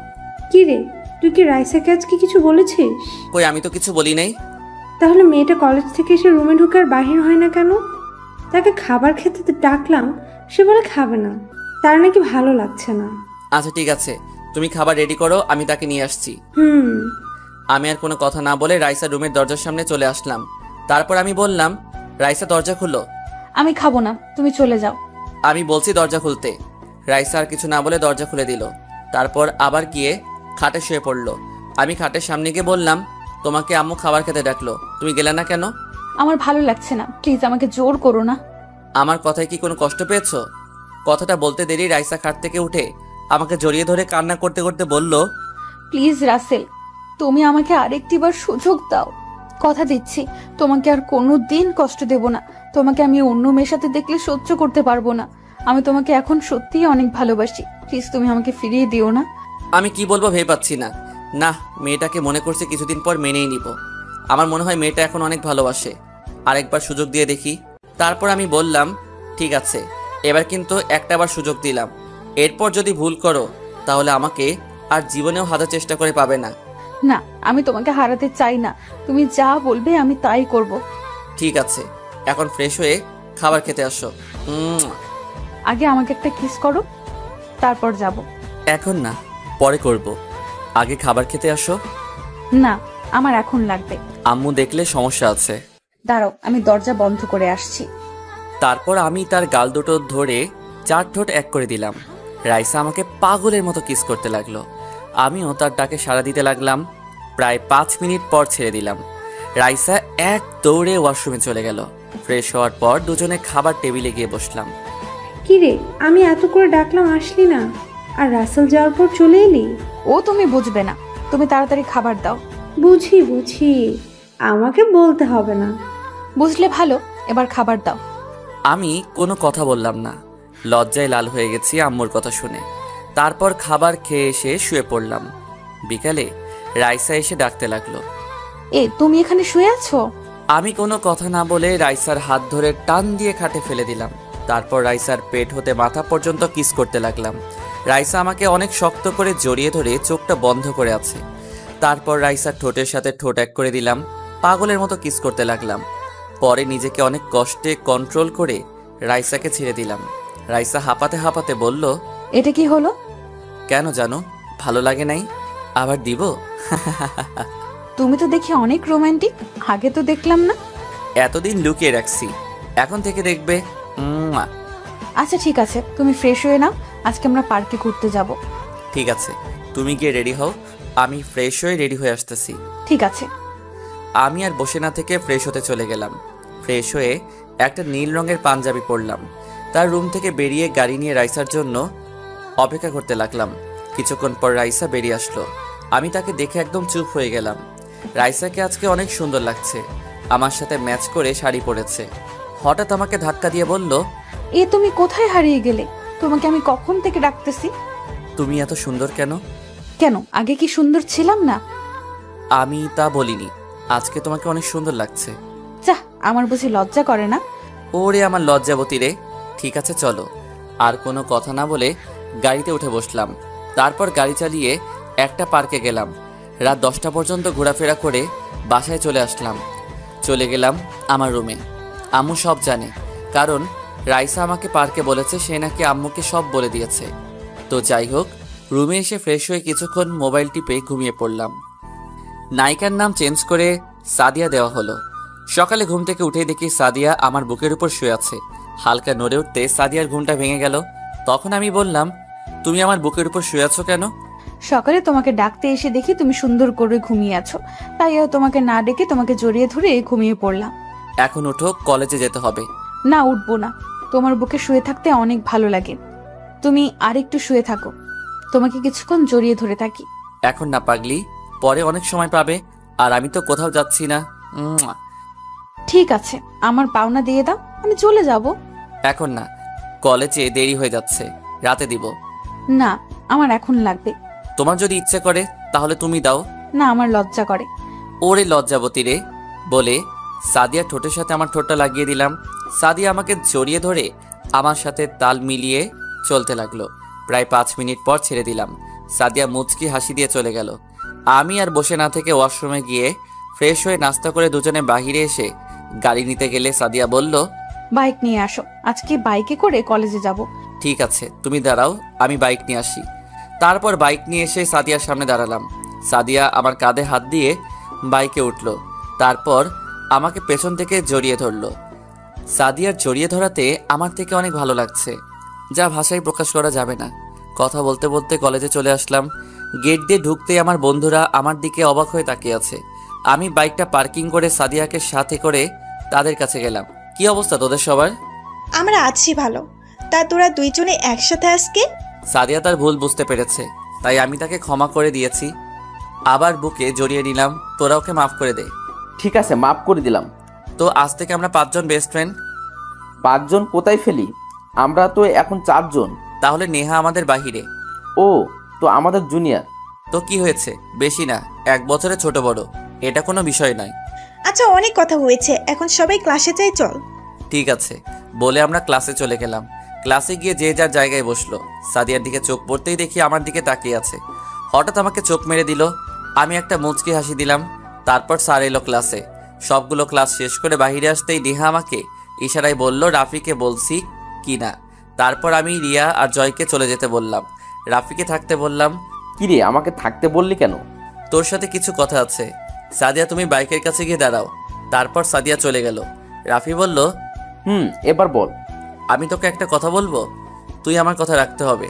কি রে, তুই কি রাইসাকে আজকে কিছু বলেছিস? কই, আমি তো কিছু বলি নাই। তাহলে মেয়েটা কলেজ থেকে এসে রুমে ঢুকে আর বাহির হয় না কেন? তাকে খাবার খেতে ডাকলাম, সে বলে খাবে না, তার নাকি ভালো লাগছে না। আচ্ছা ঠিক আছে, তুমি খাবার রেডি করো, আমি তাকে নিয়ে আসছি। আমি আর কোনো কথা না বলে রাইসা রুমের দরজার সামনে চলে আসলাম। তারপর আমি বললাম, রাইসা দরজা খুলো। আমি খাবো না, তুমি চলে যাও। আমি বলছি দরজা খুলতে। রাইসা আর কিছু না বলে দরজা খুলে দিল। তারপর আবার গিয়ে খাটে শুয়ে পড়লো। আমি খাটের সামনে গিয়ে বললাম, তোমাকে আম্মু খাবার খেতে ডাকলো, তুমি গেলে না কেন? আমার ভালো লাগছে না, প্লিজ আমাকে জোর করো না। আমার কথায় কি কোনো কষ্ট পেয়েছো? কথাটা বলতে দেরি রাইসা খাট থেকে উঠে আমাকে জড়িয়ে ধরে কান্না করতে করতে বলল, প্লিজ রাসেল, তুমি আমাকে আরেকটিবার সুযোগ দাও। কথা দিচ্ছি তোমাকে আর কোনো দিন কষ্ট দেব না। তোমাকে আমি অন্য মেয়ের সাথে দেখলে সহ্য করতে পারবো না। আমি তোমাকে এখন সত্যিই অনেক ভালোবাসি, প্লিজ তুমি আমাকে ফিরিয়ে দিও না। আমি কি বলবো ভেবে পাচ্ছি না। না, মেয়েটাকে মনে করছে কিছুদিন পর মেনেই নিব। আমার মনে হয় মেয়েটা এখন অনেক ভালোবাসে। আরেকবার সুযোগ দিয়ে দেখি। তারপর আমি বললাম, ঠিক আছে, এবার কিন্তু একটাবার সুযোগ দিলাম। এরপর যদি ভুল করো তাহলে আমাকে আর জীবনেও হাজার চেষ্টা করে পাবে না। না, আমি তোমাকে হারাতে চাই না। তুমি যা বলবে আমি তাই করব। ঠিক আছে, এখন ফ্রেশ হয়ে খাবার খেতে আসো। আগে আমাকে একটা কিস করো, তারপর যাব। এখন না, পরে করব। আগে খাবার খেতে আসো। না, আমার এখন লাগবে। আম্মু দেখলে সমস্যা আছে। দাঁড়াও, আমি দরজা বন্ধ করে আসছি। তারপর আমি তার গাল দুটো ধরে 4 ঠোঁট এক করে দিলাম। রাইসা আমাকে পাগলের মতো কিস করতে লাগলো। আমিও তার ডাকে সাড়া দিতে লাগলাম। প্রায় 5 মিনিট পর ছেড়ে দিলাম। রাইসা এক দৌড়ে ওয়াশরুমে চলে গেল। ফ্রেশ হওয়ার পর দুজনে খাবার টেবিলে গিয়ে বসলাম। কি রে, আমি এত করে ডাকলাম আসলি না, আর রাসেল যাওয়ার পর চলে এলি? ও তুমি বুঝবে না, তুমি তাড়াতাড়ি খাবার দাও। বুঝি বুঝি, আমাকে বলতে হবে না। বুঝলে ভালো, এবার খাবার দাও। আমি কোনো কথা বললাম না। লজ্জায় লাল হয়ে গেছি আম্মুর কথা শুনে। তারপর খাবার খেয়ে এসে শুয়ে পড়লাম। বিকালে রাইসা এসে ডাকতে লাগলো, তুমি এখানে শুয়ে আছো? আমি কোনো কথা না বলে রাইসার হাত ধরে টান দিয়ে খাটে ফেলে দিলাম। তারপর রাইসার পেট হতে মাথা পর্যন্ত কিস করতে লাগলাম। রাইসা আমাকে অনেক শক্ত করে জড়িয়ে ধরে চোখটা বন্ধ করে আছে। তারপর রাইসার ঠোঁটের সাথে ঠোঁট এক করে দিলাম। পাগলের মতো কিস করতে লাগলাম। পরে নিজেকে অনেক কষ্টে কন্ট্রোল করে রাইসাকে ছেড়ে দিলাম। রাইসা হাঁপাতে হাঁপাতে বলল, এটা কি হলো? কেন জানো, ভালো লাগে নাই? আবার দিব? তুমি তো দেখি অনেক রোমান্টিক, আগে তো দেখলাম না। এতদিন লুকিয়ে রাখছি, এখন থেকে দেখবে। আচ্ছা ঠিক আছে, তুমি ফ্রেশ হয়ে নাও, আজকে আমরা পার্কে ঘুরতে যাব। ঠিক আছে, তুমি গিয়ে রেডি হও, আমি ফ্রেশ হয়ে রেডি হয়ে আসতেছি। ঠিক আছে। আমি আর বসে না থেকে ফ্রেশ হতে চলে গেলাম। ফ্রেশ হয়ে একটা নীল রঙের পাঞ্জাবি পরলাম। তার রুম থেকে বেরিয়ে গাড়ি নিয়ে রাইসার জন্য অপেক্ষা করতে লাগলাম। কিছুক্ষণ পর রাইসা বেরিয়ে আসলো। আমি তাকে দেখে একদম চুপ হয়ে গেলাম। রাইসাকে আজকে অনেক সুন্দর লাগছে। আমার সাথে ম্যাচ করে শাড়ি পরেছে। হঠাৎ আমাকে ধাক্কা দিয়ে বলল, তুমি কোথায় হারিয়ে গেলে? তোমাকে আমি কখন থেকে ডাকতেছি। তুমি এত সুন্দর কেন? কেন, আগে কি সুন্দর ছিলাম না? আমি তা বলিনি, আজকে তোমাকে অনেক সুন্দর লাগছে। যা, আমার বুঝি লজ্জা করে না? ওরে আমার লজ্জাবতী রে। ঠিক আছে চলো। আর কোনো কথা না বলে গাড়িতে উঠে বসলাম। তারপর গাড়ি চালিয়ে একটা পার্কে গেলাম। রাত 10টা পর্যন্ত ঘোরাফেরা করে বাসায় চলে আসলাম। চলে গেলাম আমার রুমে। আম্মু সব জানে, কারণ রাইসা আমাকে পার্কে বলেছে সে নাকি আম্মুকে সব বলে দিয়েছে। তো যাই হোক, রুমে এসে ফ্রেশ হয়ে কিছুক্ষণ মোবাইল টিপে ঘুমিয়ে পড়লাম। নায়িকার নাম চেঞ্জ করে সাদিয়া দেওয়া হলো। সকালে ঘুম থেকে উঠেই দেখি সাদিয়া আমার বুকের উপর শুয়ে আছে। হালকা নড়ে উঠতে সাদিয়ার ঘুমটা ভেঙে গেল। তখন আমি বললাম, তুমি আমার বুকের উপর শুয়ে আছো কেন? সকালে তোমাকে ডাকতে এসে দেখি তুমি সুন্দর করে ঘুমিয়ে আছো, তাই আর তোমাকে না ডেকে তোমাকে জড়িয়ে ধরে ঘুমিয়ে পড়লাম। এখন উঠো, কলেজে যেতে হবে। না, উঠবো না। তোমার বুকে শুয়ে থাকতে অনেক ভালো লাগে। তুমি আরেকটু শুয়ে থাকো, তোমাকে কিছুক্ষণ জড়িয়ে ধরে থাকি। এখন না পাগলি, পরে অনেক সময় পাবে, আর আমি তো কোথাও যাচ্ছি না। ঠিক আছে, আমার পাওনা দিয়ে দাও, আমি চলে যাব। এখন না, কলেজে দেরি হয়ে যাচ্ছে, রাতে দিব। না, আমার এখন লাগবে। তোমার যদি ইচ্ছে করে তাহলে তুমি দাও। না, আমার লজ্জা করে। ওরে লজ্জাবতী রে বলে সাদিয়া ঠোঁটের সাথে আমার ঠোঁটটা লাগিয়ে দিলাম। সাদিয়া আমাকে জড়িয়ে ধরে আমার সাথে তাল মিলিয়ে চলতে লাগলো। প্রায় 5 মিনিট পর ছেড়ে দিলাম। সাদিয়া মুচকি হাসি দিয়ে চলে গেল। আমি আর বসে না থেকে ওয়াশরুমে গিয়ে ফ্রেশ হয়ে নাস্তা করে দুজনে বাহিরে এসে গাড়ি নিতে গেলে সাদিয়া বলল, বাইক নিয়ে আসো, আজকে বাইকে করে কলেজে যাব। ঠিক আছে, তুমি দাঁড়াও, আমি বাইক নিয়ে আসি। তারপর বাইক নিয়ে এসে সাদিয়ার সামনে দাঁড়ালাম। সাদিয়া আমার কাঁধে হাত দিয়ে বাইকে উঠল। তারপর আমাকে পেছন থেকে জড়িয়ে ধরলো। সাদিয়ার জড়িয়ে ধরাতে আমার থেকে অনেক ভালো লাগছে, যা ভাষায় প্রকাশ করা যাবে না। কথা বলতে বলতে কলেজে চলে আসলাম। গেট দিয়ে ঢুকতেই আমার বন্ধুরা আমার দিকে অবাক হয়ে তাকিয়ে আছে। আমি বাইকটা পার্কিং করে সাদিয়াকে সাথে করে তাদের কাছে গেলাম। কি অবস্থা তোদের সবার? আমরা আছি ভালো। তা তোরা দুইজনে একসাথে আজকে? সাদিয়া তার ভুল বুঝতে পেরেছে, তাই আমি তাকে ক্ষমা করে দিয়েছি। আবার বুকে জড়িয়ে নিলাম। তোরা ওকে মাফ করে দে। ঠিক আছে, মাফ করে দিলাম। তো আজ থেকে আমরা 5 জন বেস্ট ফ্রেন্ড। 5 জন কোথায় ফেলি? আমরা তো এখন 4 জন। তাহলে নেহা আমাদের বাহিরে। ও, তো আমাদের জুনিয়র। তো কি হয়েছে? বেশি না, 1 বছরে ছোট বড়, এটা কোনো বিষয় নয়। আচ্ছা, অনেক কথা হয়েছে, এখন সবাই ক্লাসে যাই, চল। ঠিক আছে বলে আমরা ক্লাসে চলে গেলাম। ক্লাসে গিয়ে যে যার জায়গায় বসলো। সাদিয়ার দিকে চোখ পড়তেই দেখি আমার দিকে তাকিয়ে আছে। হঠাৎ আমাকে চোখ মেরে দিল। আমি একটা মুচকি হাসি দিলাম। তারপর স্যার এলো ক্লাসে। সবগুলো ক্লাস শেষ করে বাইরে আসতেই নেহা আমাকে ইশারায় বলল রাফিকে বলছি কি না। তারপর আমি রিয়া আর জয়কে চলে যেতে বললাম। রাফিকে থাকতে বললাম। কি রে, আমাকে থাকতে বললি কেন? তোর সাথে কিছু কথা আছে। সাদিয়া তুমি বাইকের কাছে গিয়ে দাঁড়াও। তারপর সাদিয়া চলে গেল। রাফি বলল, এবার বল। আমি তোকে একটা কথা বলবো, তুই আমার কথা রাখতে হবে।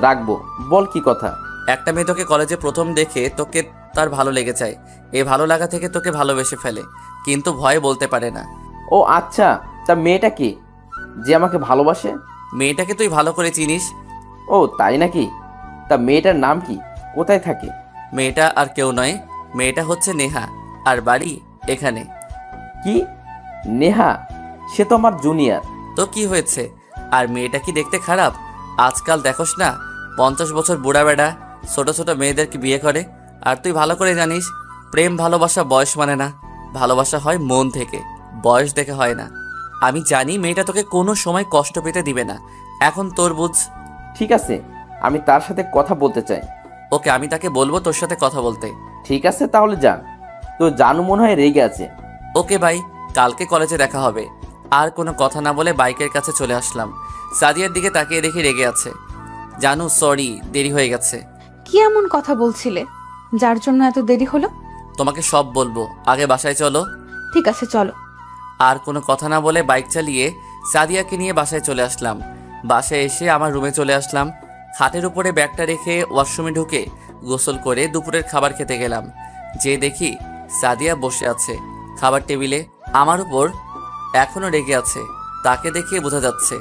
রাখবো, বল কি কথা। একটা মেয়ে তোকে কলেজে প্রথম দেখে তোকে তার ভালো লেগে যায়। এই ভালো লাগা থেকে তোকে ভালোবেসে ফেলে, কিন্তু ভয়ে বলতে পারে না। ও আচ্ছা, তা মেয়েটা কি যে আমাকে ভালোবাসে? মেয়েটাকে তুই ভালো করে চিনিস। ও তাই নাকি? তা মেয়েটার নাম কি, কোথায় থাকে? মেয়েটা আর কেউ নয়, মেয়েটা হচ্ছে নেহা, আর বাড়ি এখানে। কি, নেহা? সে তো আমার জুনিয়র। তো কি হয়েছে? আর মেয়েটা কি দেখতে খারাপ? আজকাল দেখোস না 50 বছর বুড়া বেড়া ছোট ছোট মেয়েদেরকে বিয়ে করে। আর তুই ভালো করে জানিস প্রেম ভালোবাসা বয়স মানে না, ভালোবাসা হয় মন থেকে, বয়স দেখে হয় না। আমি জানি মেয়েটা তোকে কোনো সময় কষ্ট পেতে দিবে না। এখন তোর বুঝ। ঠিক আছে, আমি তার সাথে কথা বলতে চাই। ওকে, আমি তাকে বলবো তোর সাথে কথা বলতে। ঠিক আছে, তাহলে যা। তো জানু মনে হয় রেগে আছে। ওকে ভাই, কালকে কলেজে দেখা হবে। আর কোনো কথা না বলে বাইকের কাছে চলে আসলাম। সাদিয়ার দিকে তাকিয়ে দেখি রেগে আছে। জানু সরি, দেরি হয়ে গেছে। কি এমন কথা বলছিলে যার জন্য এত দেরি হলো? তোমাকে সব বলবো, আগে বাসায় চলো। ঠিক আছে, চলো। আর কোনো কথা না বলে বাইক চালিয়ে সাদিয়াকে নিয়ে বাসায় চলে আসলাম। বাসায় এসে আমার রুমে চলে আসলাম। খাটের উপরে ব্যাগটা রেখে ওয়াশরুমে ঢুকে গোসল করে দুপুরের খাবার খেতে গেলাম। যে দেখি সাদিয়া বসে আছে খাবার টেবিলে, আমার উপর এখনো রেগে আছে। তাকে দেখে বোঝা যাচ্ছে।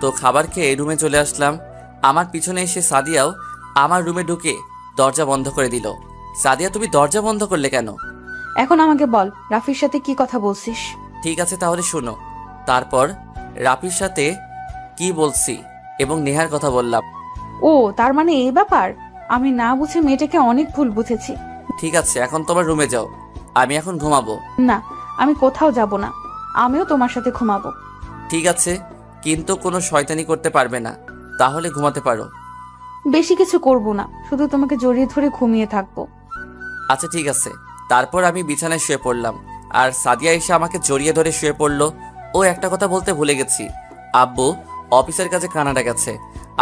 তো খাবার খেয়ে রুমে চলে আসলাম। আমার পিছনে এসে সাদিয়াও আমার রুমে ঢুকে দরজা বন্ধ করে দিল। সাদিয়া, তুমি দরজা বন্ধ করলে কেন? এখন আমাকে বল, রাফির সাথে কি কথা বলছিস? ঠিক আছে তাহলে শোনো। তারপর রাফির সাথে কি বলছি এবং নেহার কথা বললাম। ও, তার মানে এই ব্যাপার। আমি না বুঝে মেয়েটাকে অনেক ভুল বুঝেছি। ঠিক আছে, এখন তোমার রুমে যাও, আমি এখন ঘুমাবো। না, আমি কোথাও যাব না, আমিও তোমার সাথে ঘুমাবো। ঠিক আছে, কিন্তু কোনো শয়তানি করতে পারবে না, তাহলে ঘুমাতে পারো। বেশি কিছু করব না, শুধু তোমাকে জড়িয়ে ধরে ঘুমিয়ে থাকবো। আচ্ছা ঠিক আছে। তারপর আমি বিছানায় শুয়ে পড়লাম, আর সাদিয়া এসে আমাকে জড়িয়ে ধরে শুয়ে পড়লো। ও একটা কথা বলতে ভুলে গেছি, আব্বু অফিসের কাছে কানাডা গেছে,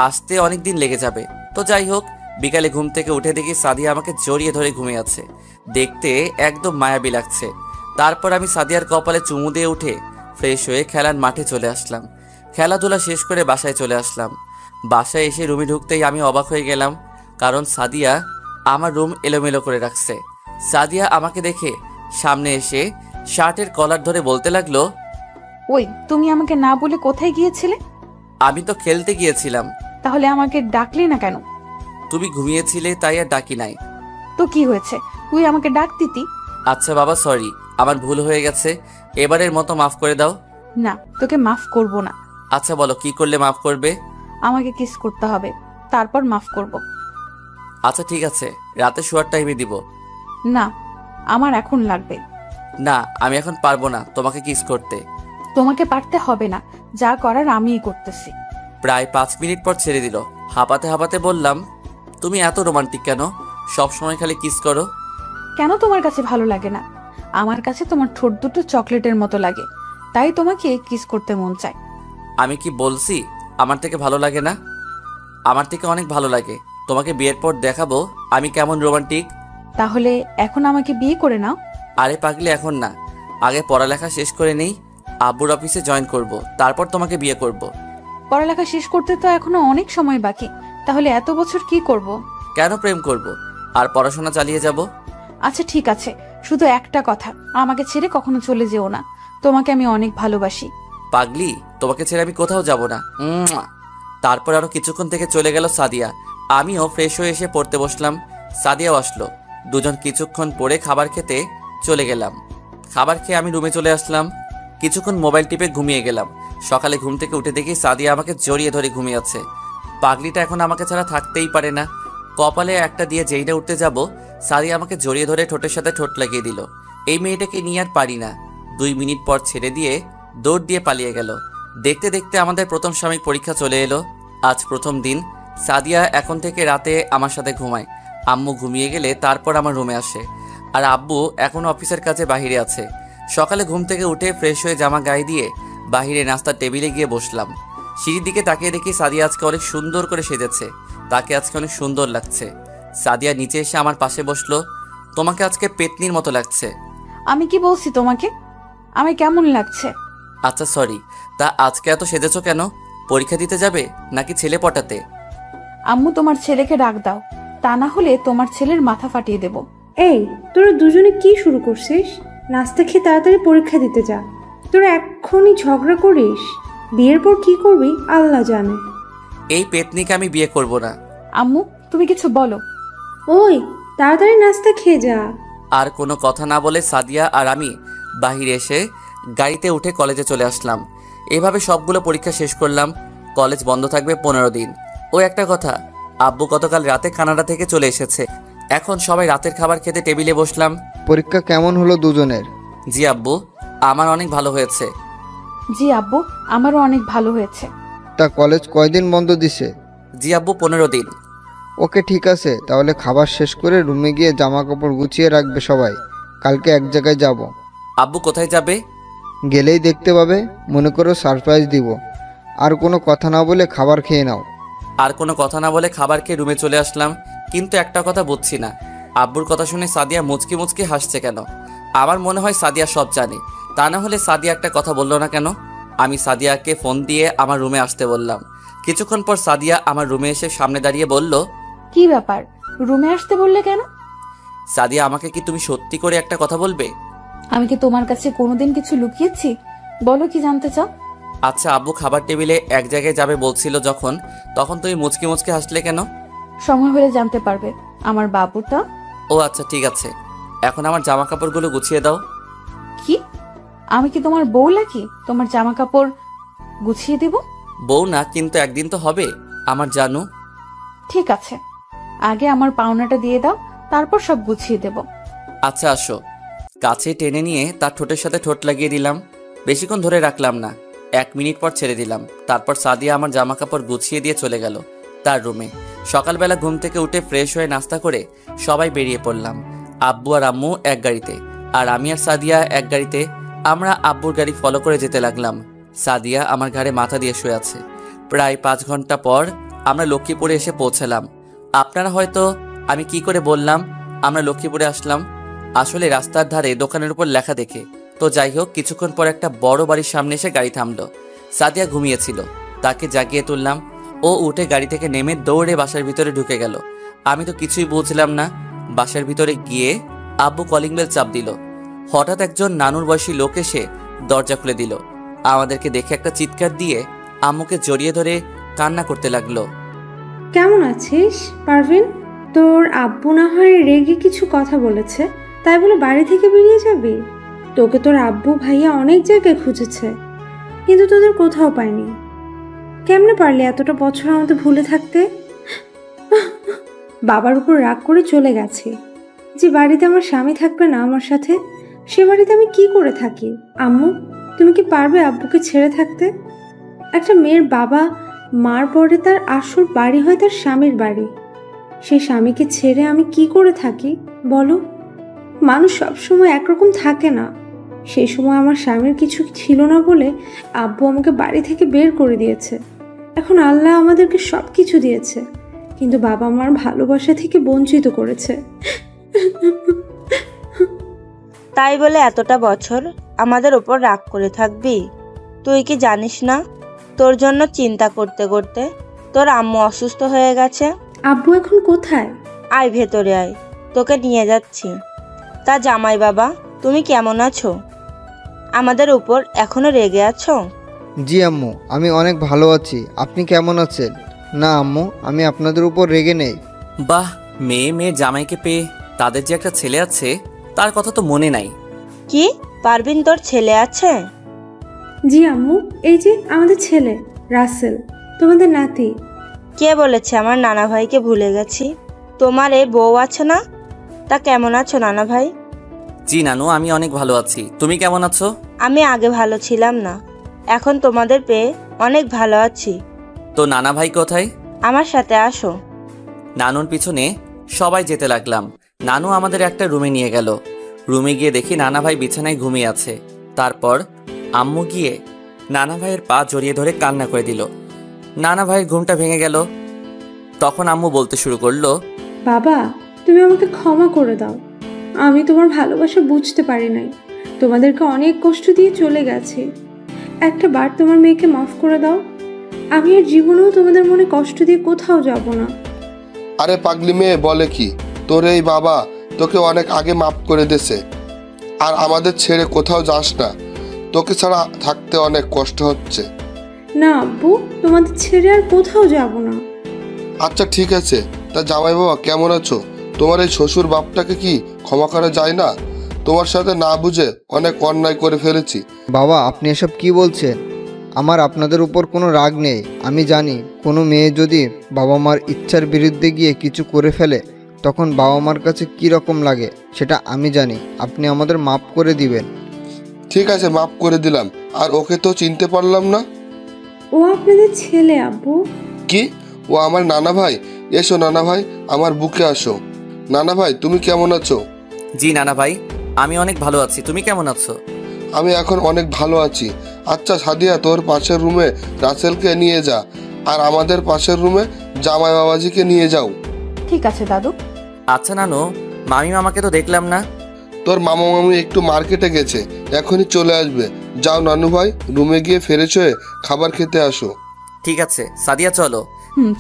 আসতে অনেক দিন লেগে যাবে। তো যাই হোক, বিকালে ঘুম থেকে উঠে দেখি সাদিয়া আমাকে জড়িয়ে ধরে ঘুমিয়ে আছে। দেখতে একদম মায়াবী লাগছে। তারপর আমি সাদিয়ার কপালে চুমু দিয়ে উঠে ফ্রেশ হয়ে খেলার মাঠে চলে আসলাম। খেলাধুলা শেষ করে বাসায় চলে আসলাম। বাসায় এসে রুমে ঢুকতেই আমি অবাক হয়ে গেলাম, কারণ সাদিয়া আমার রুম এলোমেলো করে রাখছে। সাদিয়া আমাকে দেখে সামনে এসে শার্টের কলার ধরে বলতে লাগলো, ওই, তুমি আমাকে না বলে কোথায় গিয়েছিলে? আমি তো খেলতে গিয়েছিলাম। তাহলে আমাকে ডাকলি না কেন? তুমি ঘুমিয়েছিলে তাই আর ডাকি নাই। তো কি হয়েছে, তুই আমাকে ডাক দিতি। আচ্ছা বাবা, সরি, আমার ভুল হয়ে গেছে, এবারের মতো মাফ করে দাও। না, তোকে মাফ করব না। আচ্ছা বলো, কি করলে মাফ করবে? আমাকে কিস করতে হবে, তারপর মাফ করব। আচ্ছা ঠিক আছে, রাতে শোয়ার টাইমে দিব। না, আমার এখন লাগবে। না, আমি এখন পারবো না তোমাকে কিস করতে। তোমাকে পারতে হবে না, যা করার আমিই করতেছি। প্রায় 5 মিনিট পর ছেড়ে দিল। হাঁপাতে হাঁপাতে বললাম, তুমি এত রোমান্টিক কেন? সব সময় খালি কিস করো। কেন তোমার কাছে ভালো লাগে না? আমার কাছে তোমার ঠোঁট দুটো চকলেটের মতো লাগে, তাই তোমাকে কিস করতে মন চায়। আমি কি বলছি আমার থেকে ভালো লাগে না? আমার থেকে অনেক ভালো লাগে। তোমাকে বিয়ের পর দেখাবো আমি কেমন রোমান্টিক। তাহলে এখন আমাকে বিয়ে করে নাও। আরে পাগলি, এখন না, আগে পড়ালেখা শেষ করে নেই, আব্বুর অফিসে জয়েন করব, তারপর তোমাকে বিয়ে করব। পড়ালেখা শেষ করতে তো এখনো অনেক সময় বাকি, তাহলে এত বছর কি করব? কেন প্রেম করব আর পড়াশোনা চালিয়ে যাব। আচ্ছা ঠিক আছে, শুধু একটা কথা, আমাকে ছেড়ে কখনো চলে যেও না। তোমাকে আমি অনেক ভালোবাসি। পাগলি, তোমাকে ছেড়ে আমি কোথাও যাব না। তারপর আরো কিছুক্ষণ থেকে চলে গেল সাদিয়া। আমিও ফ্রেশ হয়ে এসে পড়তে বসলাম। সাদিয়াও আসলো। দুজন কিছুক্ষণ পরে খাবার খেতে চলে গেলাম। খাবার খেয়ে আমি রুমে চলে আসলাম। কিছুক্ষণ মোবাইল টিপে ঘুমিয়ে গেলাম। সকালে ঘুম থেকে উঠে দেখি সাদিয়া আমাকে জড়িয়ে ধরে ঘুমিয়ে আছে। পাগলিটা এখন আমাকে ছাড়া থাকতেই পারে না। কপালে একটা দিয়ে যেই না উঠতে যাব, সাদিয়া আমাকে জড়িয়ে ধরে ঠোঁটের সাথে ঠোঁট লাগিয়ে দিল। এই মেয়েটাকে নিয়ে আর পারি না। 2 মিনিট পর ছেড়ে দিয়ে দৌড় দিয়ে পালিয়ে গেল। দেখতে দেখতে আমাদের প্রথম সাময়িক পরীক্ষা চলে এলো। আজ প্রথম দিন। সাদিয়া এখন থেকে রাতে আমার সাথে ঘুমায়। আম্মু ঘুমিয়ে গেলে তারপর আমার রুমে আসে। আর আব্বু এখন অফিসের কাছে বাইরে আছে। সকালে ঘুম থেকে উঠে ফ্রেশ হয়ে জামা গায়ে দিয়ে বাইরে নাস্তার টেবিলে গিয়ে বসলাম। সিঁড়ির দিকে তাকিয়ে দেখি সাদিয়া আজকে অনেক সুন্দর করে সেজেছে। তাকে আজকে অনেক সুন্দর লাগছে। সাদিয়া নিচে এসে আমার পাশে বসলো। তোমাকে আজকে পেতনির মতো লাগছে। আমি কি বলছি তোমাকে? আমি কেমন লাগছে? আচ্ছা সরি, তা আজকে এত সেজেছো কেন? পরীক্ষা দিতে যাবে নাকি ছেলে পটাতে? আম্মু, তোমার ছেলেকে ডাক দাও, তা না হলে তোমার ছেলের মাথা ফাটিয়ে দেব। এই, তোরা দুজনে কি শুরু করছিস? নাস্তা খেয়ে তাড়াতাড়ি পরীক্ষা দিতে যা। তোরা এক্ষুনি ঝগড়া করিস, বিয়ের পর কি করবি আল্লাহ জানে। এই পেতনিকে আমি বিয়ে করব না। আম্মু, তুমি কিছু বলো। ওই, তাড়াতাড়ি নাস্তা খেয়ে যা। আর কোনো কথা না বলে সাদিয়া আর আমি বাহিরে এসে গাড়িতে উঠে কলেজে চলে আসলাম। এভাবে সবগুলো পরীক্ষা শেষ করলাম। কলেজ বন্ধ থাকবে 15 দিন। ও একটা কথা, আব্বু গতকাল রাতে কানাডা থেকে চলে এসেছে। এখন সবাই রাতের খাবার খেতে টেবিলে বসলাম। পরীক্ষা কেমন হলো দুজনের? জি আব্বু, আমার অনেক ভালো হয়েছে। জি আব্বু, আমারও অনেক ভালো হয়েছে। তা কলেজ কয়দিন বন্ধ দিছে? জি আব্বু, 15 দিন। ওকে, ঠিক আছে, তাহলে খাবার শেষ করে রুমে গিয়ে জামা কাপড় গুছিয়ে রাখবে সবাই। কালকে এক জায়গায় যাব। আব্বু কোথায় যাবে? গেলেই দেখতে পাবে। মনে করো সারপ্রাইজ দিব। আর কোনো কথা না বলে খাবার খেয়ে নাও। আর কোনো কথা না বলে খাবার খেয়ে রুমে চলে আসলাম। কিন্তু একটা কথা বুঝছি না, আব্বুর কথা শুনে সাদিয়া মুচকি মুচকি হাসছে কেন? আমার মনে হয় সাদিয়া সব জানে। তা না হলে সাদিয়া একটা কথা বললো না কেন? আমি সাদিয়াকে ফোন দিয়ে আমার রুমে আসতে বললাম। কিছুক্ষণ পর সাদিয়া আমার রুমে এসে সামনে দাঁড়িয়ে বলল, কি ব্যাপার, রুমে আসতে বললে কেন? সাদিয়া, আমাকে কি তুমি সত্যি করে একটা কথা বলবে? আমি কি তোমার কাছে কোনোদিন কিছু লুকিয়েছি? বলো, কি জানতে চাও? আচ্ছা, আব্বু খাবার টেবিলে এক জায়গায় যাবে বলছিল যখন, তখন তুমি মুচকি মুচকি হাসলে কেন? সময় হলে জানতে পারবে। আমার বাবুটা। ও আচ্ছা, ঠিক আছে। এখন আমার জামা কাপড়গুলো গুছিয়ে দাও। কি, আমি কি তোমার বউ নাকি তোমার জামা কাপড় গুছিয়ে দেব? বউ না, কিন্তু একদিন তো হবে আমার জানু। ঠিক আছে, আগে আমার পাওনাটা দিয়ে দাও, তারপর সব গুছিয়ে দেব। আচ্ছা আসো। কাছে টেনে নিয়ে তার ঠোঁটের সাথে ঠোঁট লাগিয়ে দিলাম। বেশিক্ষণ ধরে রাখলাম না, 1 মিনিট পর ছেড়ে দিলাম। তারপর সাদিয়া আমার জামা কাপড় গুছিয়ে দিয়ে চলে গেল তার রুমে। সকালবেলা ঘুম থেকে উঠে ফ্রেশ হয়ে নাস্তা করে সবাই বেরিয়ে পড়লাম। আব্বু আর আম্মু এক গাড়িতে, আর আমি আর সাদিয়া এক গাড়িতে। আমরা আব্বুর গাড়ি ফলো করে যেতে লাগলাম। সাদিয়া আমার ঘাড়ে মাথা দিয়ে শুয়ে আছে। প্রায় 5 ঘন্টা পর আমরা লক্ষ্মীপুরে এসে পৌঁছালাম। আপনারা হয়তো আমি কি করে বললাম আমরা লক্ষ্মীপুরে আসলাম, আসলে রাস্তার ধারে দোকানের উপর লেখা দেখে। তো যাই হোক, কিছুক্ষণ পর একটা বড় বাড়ির সামনে এসে গাড়ি থামলো। সাদিয়া ঘুমিয়েছিল, তাকে জাগিয়ে তুললাম। ও উঠে গাড়ি থেকে নেমে দৌড়ে বাসার ভিতরে ঢুকে গেল। আমি তো কিছুই বুঝলাম না। বাসার ভিতরে গিয়ে আব্বু কলিং বেল চাপ দিল। হঠাৎ একজন নানুর বয়সী লোক এসে দরজা খুলে দিল। আমাদেরকে দেখে একটা চিৎকার দিয়ে আম্মুকে জড়িয়ে ধরে কান্না করতে লাগলো। কেমন আছিস পারভিন? তোর আব্বু না হয় রেগে কিছু কথা বলেছে, তাই বলে বাড়ি থেকে বেরিয়ে যাবি? তোকে তোর আব্বু ভাইয়া অনেক জায়গায় খুঁজেছে, কিন্তু তোদের কোথাও পায়নি। কেমনে পারলি এতটা বছর আমাদের ভুলে থাকতে? বাবার উপর রাগ করে চলে গেছে। যে বাড়িতে আমার স্বামী থাকবে না আমার সাথে, সে বাড়িতে আমি কি করে থাকি? আম্মু, তুমি কি পারবে আব্বুকে ছেড়ে থাকতে? একটা মেয়ের বাবা মার পরে তার আসল বাড়ি হয় তার স্বামীর বাড়ি। সেই স্বামীকে ছেড়ে আমি কি করে থাকি বলো? মানুষ সবসময় একরকম থাকে না। সেই সময় আমার স্বামীর কিছু ছিল না বলে আব্বু আমাকে বাড়ি থেকে বের করে দিয়েছে। এখন আল্লাহ আমাদেরকে সব কিছু দিয়েছে, কিন্তু বাবা মার ভালোবাসা থেকে বঞ্চিত করেছে। তাই বলে এতটা বছর আমাদের ওপর রাগ করে থাকবি? তুই কি জানিস না, তোর জন্য চিন্তা করতে করতে তোর আম্মু অসুস্থ হয়ে গেছে। আব্বু এখন কোথায়? আয় ভেতরে আয়, তোকে নিয়ে যাচ্ছি। তা জামাই বাবা, তুমি কেমন আছো? আমাদের উপর এখনো রেগে আছো? জি আম্মু, আমি অনেক ভালো আছি। আপনি কেমন আছেন? না আম্মু, আমি আপনাদের উপর রেগে নেই। বাহ, মেয়ে জামাইকে পেয়ে তাদের যে একটা ছেলে আছে তার কথা তো মনে নাই। কি পারবিন, তোর ছেলে আছে? জি আম্মু, এই যে আমাদের ছেলে রাসেল, তোমাদের নাতি। কে বলেছে আমার নানা ভাইকে ভুলে গেছি? তোমার এই বউ আছে না? তা কেমন আছো নানা ভাই? জি নানু, আমি অনেক ভালো আছি। তুমি কেমন আছো? আমি আগে ভালো ছিলাম না, এখন তোমাদের পেয়ে অনেক ভালো আছি। তো নানা ভাই কোথায়? আমার সাথে আসো। নানুর পিছনে সবাই যেতে লাগলাম। নানু আমাদের একটা রুমে নিয়ে গেল। রুমে গিয়ে দেখি নানা ভাই বিছানায় ঘুমিয়ে আছে। তারপর আম্মু গিয়ে নানা ভাইয়ের পা জড়িয়ে ধরে কান্না করে দিল। নানা ভাইয়ের ঘুমটা ভেঙে গেল। তখন আম্মু বলতে শুরু করলো, বাবা, তুমি আমাকে ক্ষমা করে দাও। আমি তোমার ভালোবাসা বুঝতে পারি নাই, তোমাদেরকে অনেক কষ্ট দিয়ে চলে গেছে। একটা বার তোমার মেয়েকে মাফ করে দাও। আমি আর জীবনেও তোমাদের মনে কষ্ট দিয়ে কোথাও যাব না। আরে পাগলি মেয়ে বলে কি, তোর এই বাবা তোকে অনেক আগে মাফ করে দিয়েছে, আর আমাদের ছেড়ে কোথাও যাস না। তোকে ছাড়া থাকতে অনেক কষ্ট হচ্ছে। না আব্বু, তোমাদের ছেড়ে আর কোথাও যাব না। আচ্ছা ঠিক আছে, তা জামাই বাবা কেমন আছো? তোমার এই শ্বশুর বাপটাকে কি ক্ষমা করা যায় না? তোমার সাথে না বুঝে অনেক অন্যায় করে ফেলেছি। বাবা, আপনি এসব কি বলছেন? আমার আপনাদের উপর কোনো রাগ নেই। আমি জানি কোনো মেয়ে যদি বাবা মার ইচ্ছার বিরুদ্ধে গিয়ে কিছু করে ফেলে তখন বাবা মার কাছে কী রকম লাগে সেটা আমি জানি। আপনি আমাদের মাফ করে দিবেন। ঠিক আছে, মাফ করে দিলাম। আর ওকে তো চিনতে পারলাম না। ও আপনাদের ছেলে আব্বু। কি? ও আমার নানা ভাই? এসো নানা ভাই, আমার বুকে আসো। নানা ভাই তুমি কেমন আছো? জি নানা ভাই, আমি অনেক ভালো আছি। তুমি কেমন আছো? আমি এখন অনেক ভালো আছি। আচ্ছা সাদিয়া, তোর পাশের রুমে রাসেলকে নিয়ে যা, আর আমাদের পাশের রুমে জামাই বাবাজিকে নিয়ে যাও। ঠিক আছে দাদু। আচ্ছা নানু, মামি মামাকে তো দেখলাম না। তোর মামা মামি একটু মার্কেটে গেছে, এখনই চলে আসবে। যাও নানু ভাই, রুমে গিয়ে ফ্রেশ হয়ে খাবার খেতে আসো। ঠিক আছে সাদিয়া, চলো।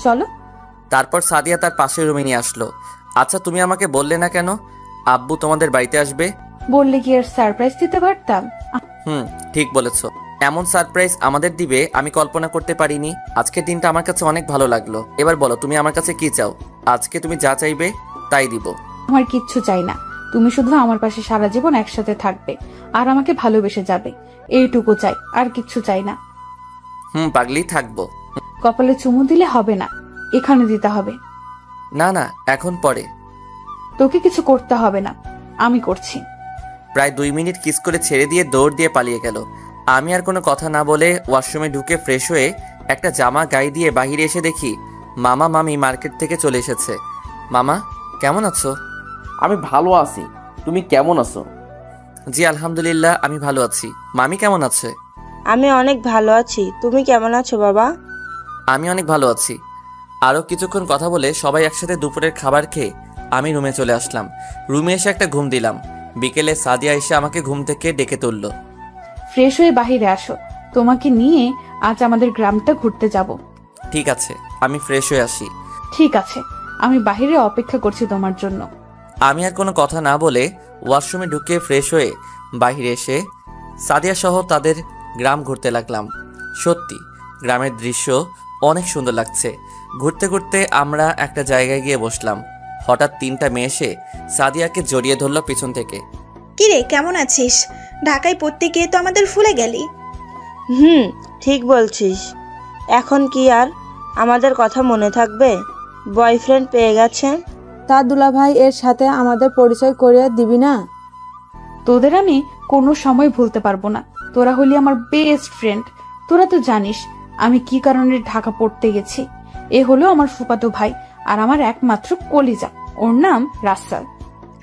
চলো। তারপর সাদিয়া তার পাশের রুমে নিয়ে আসলো। আচ্ছা তুমি আমাকে বললে না কেন আব্বু তোমাদের বাড়িতে আসবে? বললে কি আর সারপ্রাইজ দিতে পারতাম? ঠিক বলেছো। এমন সারপ্রাইজ আমাদের দিবে আমি কল্পনা করতে পারিনি। আজকের দিনটা আমার কাছে অনেক ভালো লাগলো। এবার বলো তুমি আমার কাছে কি চাও? আজকে তুমি যা চাইবে তাই দিব। আমার কিচ্ছু চাই না, তুমি শুধু আমার পাশে সারা জীবন একসাথে থাকবে আর আমাকে ভালোবেসে যাবে, এইটুকু চাই, আর কিচ্ছু চাই না। পাগলি, থাকবো। কপালে চুমু দিলে হবে না, এখানে দিতে হবে। না না, এখন পরে। তোকে কিছু করতে হবে না, আমি করছি। প্রায় 2 মিনিট কিস করে ছেড়ে দিয়ে দৌড় দিয়ে পালিয়ে গেল। আমি আর কোনো কথা না বলে ওয়াশরুমে ঢুকে ফ্রেশ হয়ে একটা জামা গায়ে দিয়ে বাহিরে এসে দেখি মামা মামি মার্কেট থেকে চলে এসেছে। মামা কেমন আছো? আমি ভালো আছি, তুমি কেমন আছো? জি আলহামদুলিল্লাহ, আমি ভালো আছি। মামি কেমন আছে? আমি অনেক ভালো আছি, তুমি কেমন আছো বাবা? আমি অনেক ভালো আছি। আরও কিছুক্ষণ কথা বলে সবাই একসাথে দুপুরের খাবার খেয়ে আমি রুমে চলে আসলাম। রুমে এসে একটা ঘুম দিলাম। বিকেলে সাদিয়া এসে আমাকে ঘুম থেকে ডেকে তুললো। ফ্রেশ হয়ে বাহিরে আসো, তোমাকে নিয়ে আজ আমাদের গ্রামটা ঘুরতে যাব। ঠিক আছে, আমি ফ্রেশ হয়ে আসি। ঠিক আছে, আমি বাহিরে অপেক্ষা করছি তোমার জন্য। আমি আর কোনো কথা না বলে ওয়াশরুমে ঢুকে ফ্রেশ হয়ে বাইরে এসে সাদিয়া সহ তাদের গ্রাম ঘুরতে লাগলাম। সত্যি গ্রামের দৃশ্য অনেক সুন্দর লাগছে। ঘুরতে ঘুরতে আমরা একটা জায়গায় গিয়ে বসলাম। হঠাৎ 3টা মেয়ে এসে সাদিয়াকে জড়িয়ে ধরল পিছন থেকে। কিরে, কেমন আছিস? ঢাকায় পড়তে গিয়ে তো আমাদের ভুলে গেলি। ঠিক বলছিস। এখন কি আর আমাদের কথা মনে থাকবে? বয়ফ্রেন্ড পেয়ে গেছে। তা দুলাভাই, এর সাথে আমাদের পরিচয় করিয়ে দিবি না? তোদের আমি কোনো সময় ভুলতে পারবো না। তোরা হলি আমার বেস্ট ফ্রেন্ড। তোরা তো জানিস আমি কি কারণে ঢাকা পড়তে গেছি। এ হলো আমার ফুফাতো ভাই আর আমার একমাত্র কলিজা, ওর নাম রাসেল।